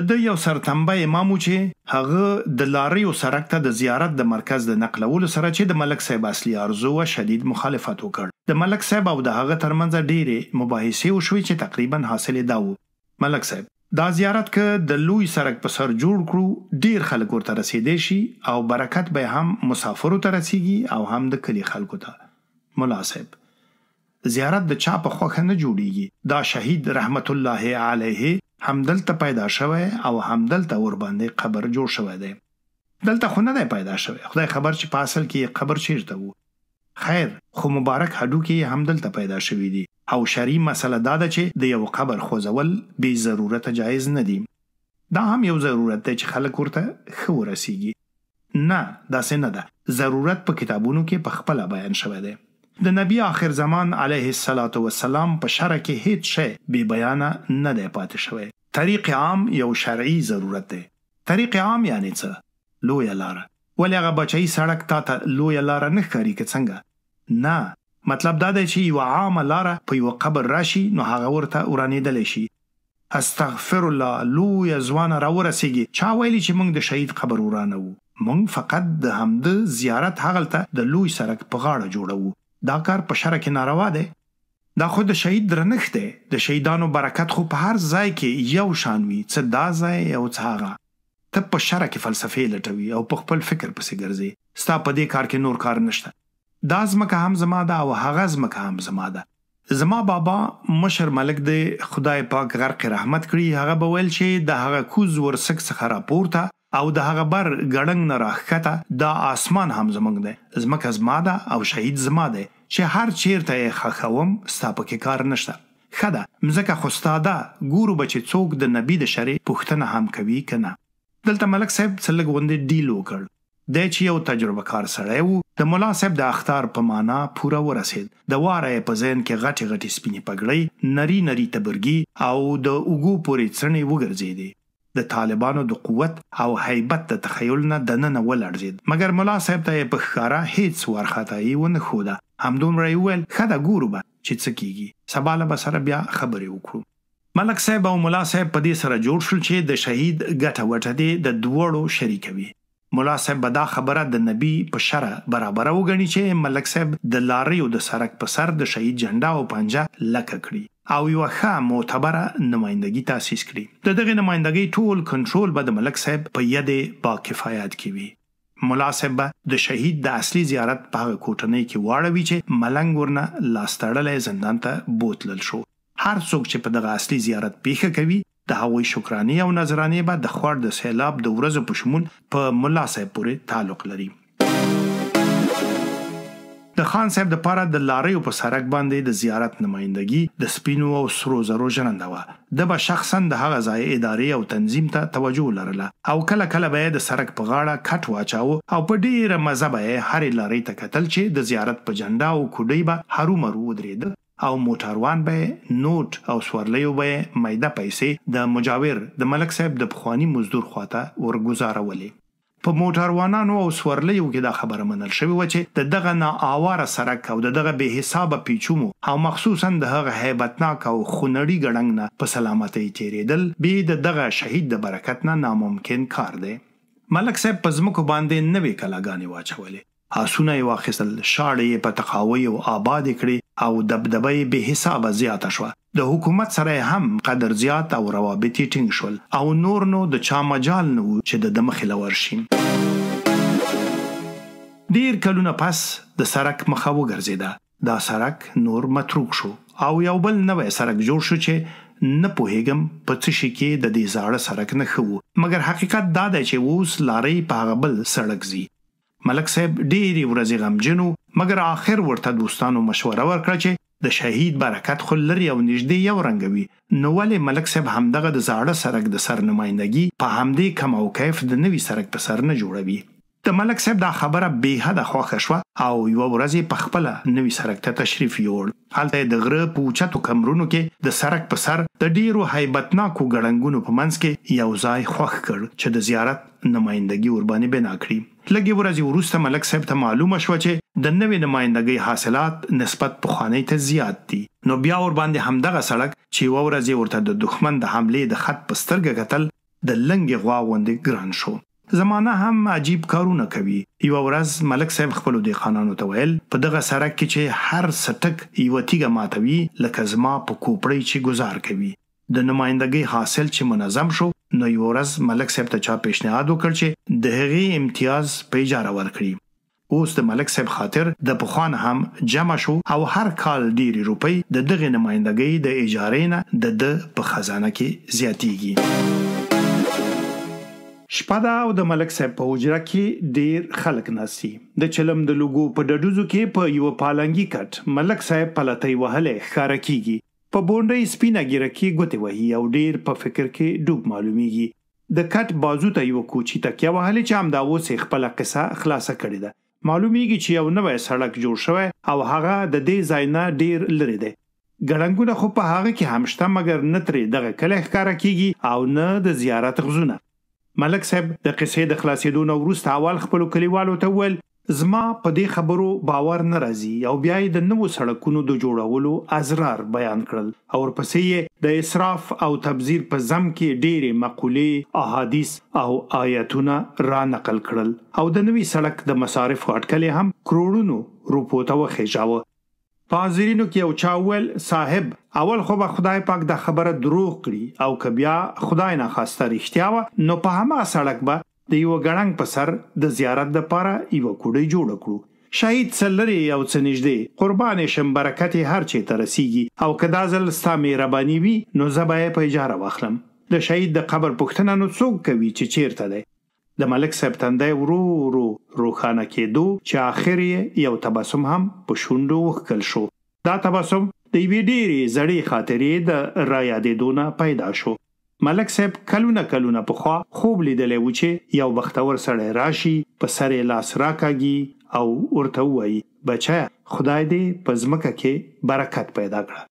Speaker 2: د یو سرتنبه امام و چې هغه د لاریو سړک ته د زیارت د مرکز د نقلولو سره چې د ملک صاحب اصلي ارزو و شدید مخالفت وکړ. د ملک صاحب او د هغه ترمنځ ډېرې مباحثې وشوې چې تقریبا حاصلې دا و ملک صاحب دا زیارت که د لوی سړک په سر جوړ کړو ډیر خلک ورته رسیدای شي او برکت به هم مسافرو ته رسیږي او هم د کلي خلکو ته. ملا صاحب زیارت د چا په خوښه نه جوړیږي، دا شهید رحمت الله علیه همدلته پیدا شوی او همدلته ورباندې قبر جوړ شوی دی. دلته خو نه دی پیدا شوی، خدای خبر چې په اصل کې قبر چیرته و. خیر خو مبارک هډوکي همدلته پیدا شوي دي او شرعي مسله دا ده چې د یو قبر خوځول بې ضرورته جایز نه دي. دا هم یو ضرورت دی چې خلک ورته ښه ورسیږي. نه داسې نه ده، ضرورت په کتابونو کې په خپله بیان شوی دی. د نبی آخر زمان علیه السلام په شرع کې هیڅ شی بې بیانه نه دی پاتې شوی. طریق عام یو شرعي ضرورت دی. طریق عام یعنی څه؟ لویه لاره. ولې هغه بچی سړک تا ته لویه لاره نه ښکاري که څنګه؟ نه، مطلب دا دی چې یوه عامه لاره په یوه قبر راشي نو هغه ورته ورانېدلی شي. استغفر الله، لویه ځوانه راورسېږي. چا ویلي چې موږ د شهید قبر ورانوو؟ موږ فقط د همده زیارت هغلته د لوی سړک په غاړه جوړوو. دا کار په شرع کې ناروا دی. دا خو د شهید درنښت دی. د شهیدانو برکت خو په هر ځای کې یو شان وي، څه دا ځای او څه هغه. ته په شرع کې فلسفې لټوي او په خپل فکر پسې ګرځې. ستا په دې کار کې نور کار نشته. دا ځمکه هم زما ده او هغه ځمکه هم زما ده. زما بابا مشر ملک دی، خدای پاک غرق رحمت کړي، هغه به ویل چې د هغه کوز ورسک څخه راپورته او د هغه بر ګړنګ نه راښکته دا آسمان هم زمونږ دی. ځمکه زما ده او شهید زما دی چې هر چیرته یې خښوم، ستا پکې کار نشته. ښه ده، مځکه خو ستا ده، ګورو به چې څوک د نبي د شرع پوښتنه هم کوي که نه. دلته ملک صاحب څه لږ غوندې ډیل وکړ. دی چې یو تجربه کار سړی و، د ملا صاحب د اختار په معنا پوره ورسید. د واره یې په ذهن کې غټې غټې سپینې پګړۍ، نري نري تبرګي او د اوږو پورې څڼې وګرځېدې. د طالبانو د قوت او هیبت د تخیل نه دننه ولړزید، مګر ملا صاحب ته یې په ښکاره هیڅ وارخطایي ونه ښوده. همدومره یې وویل ښه ده، ګورو به چې څه کیږي، سبا له به سره بیا خبرې وکړو. ملک صاحب او ملا صاحب په دې سره جوړ شول چې د شهید ګټه وټه دې د دواړو شریکوي. ملا صاحب به دا خبره د نبی په شرع برابره وګڼي چې ملک صاحب د لاریو د سرک په سر د شهید جنډا او پنجه لکه کړي او یو ښه معتبره نمائندګي تاسیس کړي. د دغه نمائندګۍ ټول کنټرول به د ملک صاحب په ید با کفایت کې وي. ملا صاحب به د شهید د اصلي زیارت په هغه کوټنۍ کې واړوي چې ملنګ ورنه لاس تړلی زندان ته بوتلل شو. هر څوک چې په دغه اصلي زیارت پیښه کوي، د هغوی شکرانې او نذرانې به د خوړ د سیلاب د ورځو په شمول په ملا صاحب پورې تعلق لري. د خان صاحب د پاره د لاریو په سرک باندې د زیارت نمائندګي د سپینو او سرو زرو ژرنده وه. د به شخصا د هغه ځای ادارې او تنظیم ته توجه لرله او کله کله به د سرک په غاړه کټ واچاوه او په ډیره مزه به هرې لارۍ ته کتل چې د زیارت په جنډا او کوډۍ به هرومرو ودرېده او موټروان به نوټ او سورلیو به میده پیسې د مجاور د ملک صاحب د پخوانی مزدور خواته ورګزارولې. په موټروانانو او سورلیو کې دا خبره منل شوې و چې د دغه ناآواره سرک او د دغه بې حسابه پیچومو او مخصوصا د هغه هیبتناک او خونړي ګړنګ نه په سلامتۍ تیرېدل بې د دغه شهید د برکت نه ناممکن کار دی. ملک صاحب په ځمکو باندې نوې کلاګانې واچولې، آسونه یې واخیستل، شاړې یې په تقاوی او آباد کړې او دبدبه یې بې حسابه زیاته شوه. د حکومت سره هم قدر زیات او روابط یې ټینګ شول او نور نو د چا مجال نه و چې د مخې له ورشي. ډیر کلونه پس د سرک مخه وګرځېده. دا سرک نور متروک شو او یو بل نوی سرک جوړ شو چې نه پوهېږم په څه شي کې د دې زاړه سرک نه ښه و، مګر حقیقت دا دی چې اوس لارۍ په هغه بل سړک ځي. ملک صاحب ډېرې ورځې غمجن و، مګر آخر ورته دوستانو مشوره ورکړه چې د شهید برکت خو لرې او نږدې یو رنګه وي، نو ولې ملک صاحب همدغه د زاړه سرک د سر نمائندګي په همدې کم او کیف د نوي سرک په سر نه جوړوي. د ملک صاحب دا خبره بې حده خوښه شوه او یوه ورځ یې په خپله نوي سرک ته تشریف یوړ. هلته یې د غره په اوچتو کمرونو کې د سرک په سر د ډیرو هیبتناکو ګړنګونو په منځ کې یو ځای خوښ کړ چې د زیارت نمائندګي ورباندې بنا کړي. لږې ورځې وروسته ملک صاحب ته معلومه شوه چې د نوې نمائندګۍ حاصلات نسبت پخوانۍ ته زیات دي، نو بیا ورباندې همدغه سړک چې یوه ورځ یې ورته د دښمن د حملې د خط په سترګه کتل د لنګې غوا غوندې ګران شو. زمانه هم عجیب کارونه کوي. یوه ورځ ملک صاحب خپلو دهقانانو ته ویل په دغه سړک کې چې هر سټک یوه تیږه ماتوي لکه زما په کوپړۍ چې ګزار کوي. د نمائندګۍ حاصل چې منظم شو، نو یوه ورځ ملک صاحب ته چا پیشنهاد وکړ چې د هغې امتیاز په اجاره ورکړي. اوس د ملک صاحب خاطر د پخوان هم جمع شو او هر کال ډیرې روپۍ د دغې نمائندګۍ د اجارې نه د په خزانه کې زیاتیږي. شپه ده او د ملک صاحب په حجره کې ډیر خلک ناستي. د چلم د لوګو په ډډوزو کې په یوه پالنګي کټ ملک صاحب پلتۍ وهلی ښکاره کیږي. په بونډۍ سپینه ږیره کې ګوتې وهي او ډیر په فکر کې ډوب معلومیږي. د کټ بازو ته یوه کوچي تکیه وهلې چې همدا اوس یې خپله قصه خلاصه کړې ده. معلومیږي چې یو نوی سړک جوړ شوی او هغه د دې ځای نه ډیر لرې دی. ګړنګونه خو په هغه کې هم شته، مګر نه ترې دغه کلی ښکاره کیږي او نه د زیارت غزونه. ملک صاحب د قصې د خلاصېدو نه وروسته اول خپلو کلیوالو ته وویل زما په دې خبرو باور نه راځي او بیا یې د نوو سړکونو د جوړولو ازرار بیان کړل او ورپسې یې د اسراف او تبذیر په ضم کې ډېرې مقولې، احادیث او آیتونه را نقل کړل او د نوي سړک د مصارفو اټکل هم کروڑونو روپو ته وخېژاوه. په حاضرینو کې یو چا وویل صاحب اول خو به خدای پاک د خبره دروغ کړي او که بیا خدای نه خواسته رښتیا وه نو په هماغه سړک به د یوه ګړنګ په سر د زیارت دپاره یوه کوډۍ جوړه کړو. شهید څه لرې او څه نږدې قربان شم برکت یې هر چېرته رسیږي او که دا ځل ستا مهرباني وي نو زه به یې په اجاره واخلم. د شهید د قبر پوښتنه نو څوک کوي چې چیرته دی؟ د ملک صاحب تندی ورو ورو روښانه کېدو چې آخر یې یو تبسم هم په شونډو وښکل شو. دا تبسم د یوې ډېرې زړې خاطرې د رایادېدو نه پیدا شو. ملک صاحب کلونه پخوا خوب لیدلی و چې یو بختور سړی راشي په سر یې لاس راکاږي او ورته ووایي بچه خدای دې په ځمکه کې برکت پیدا کړه.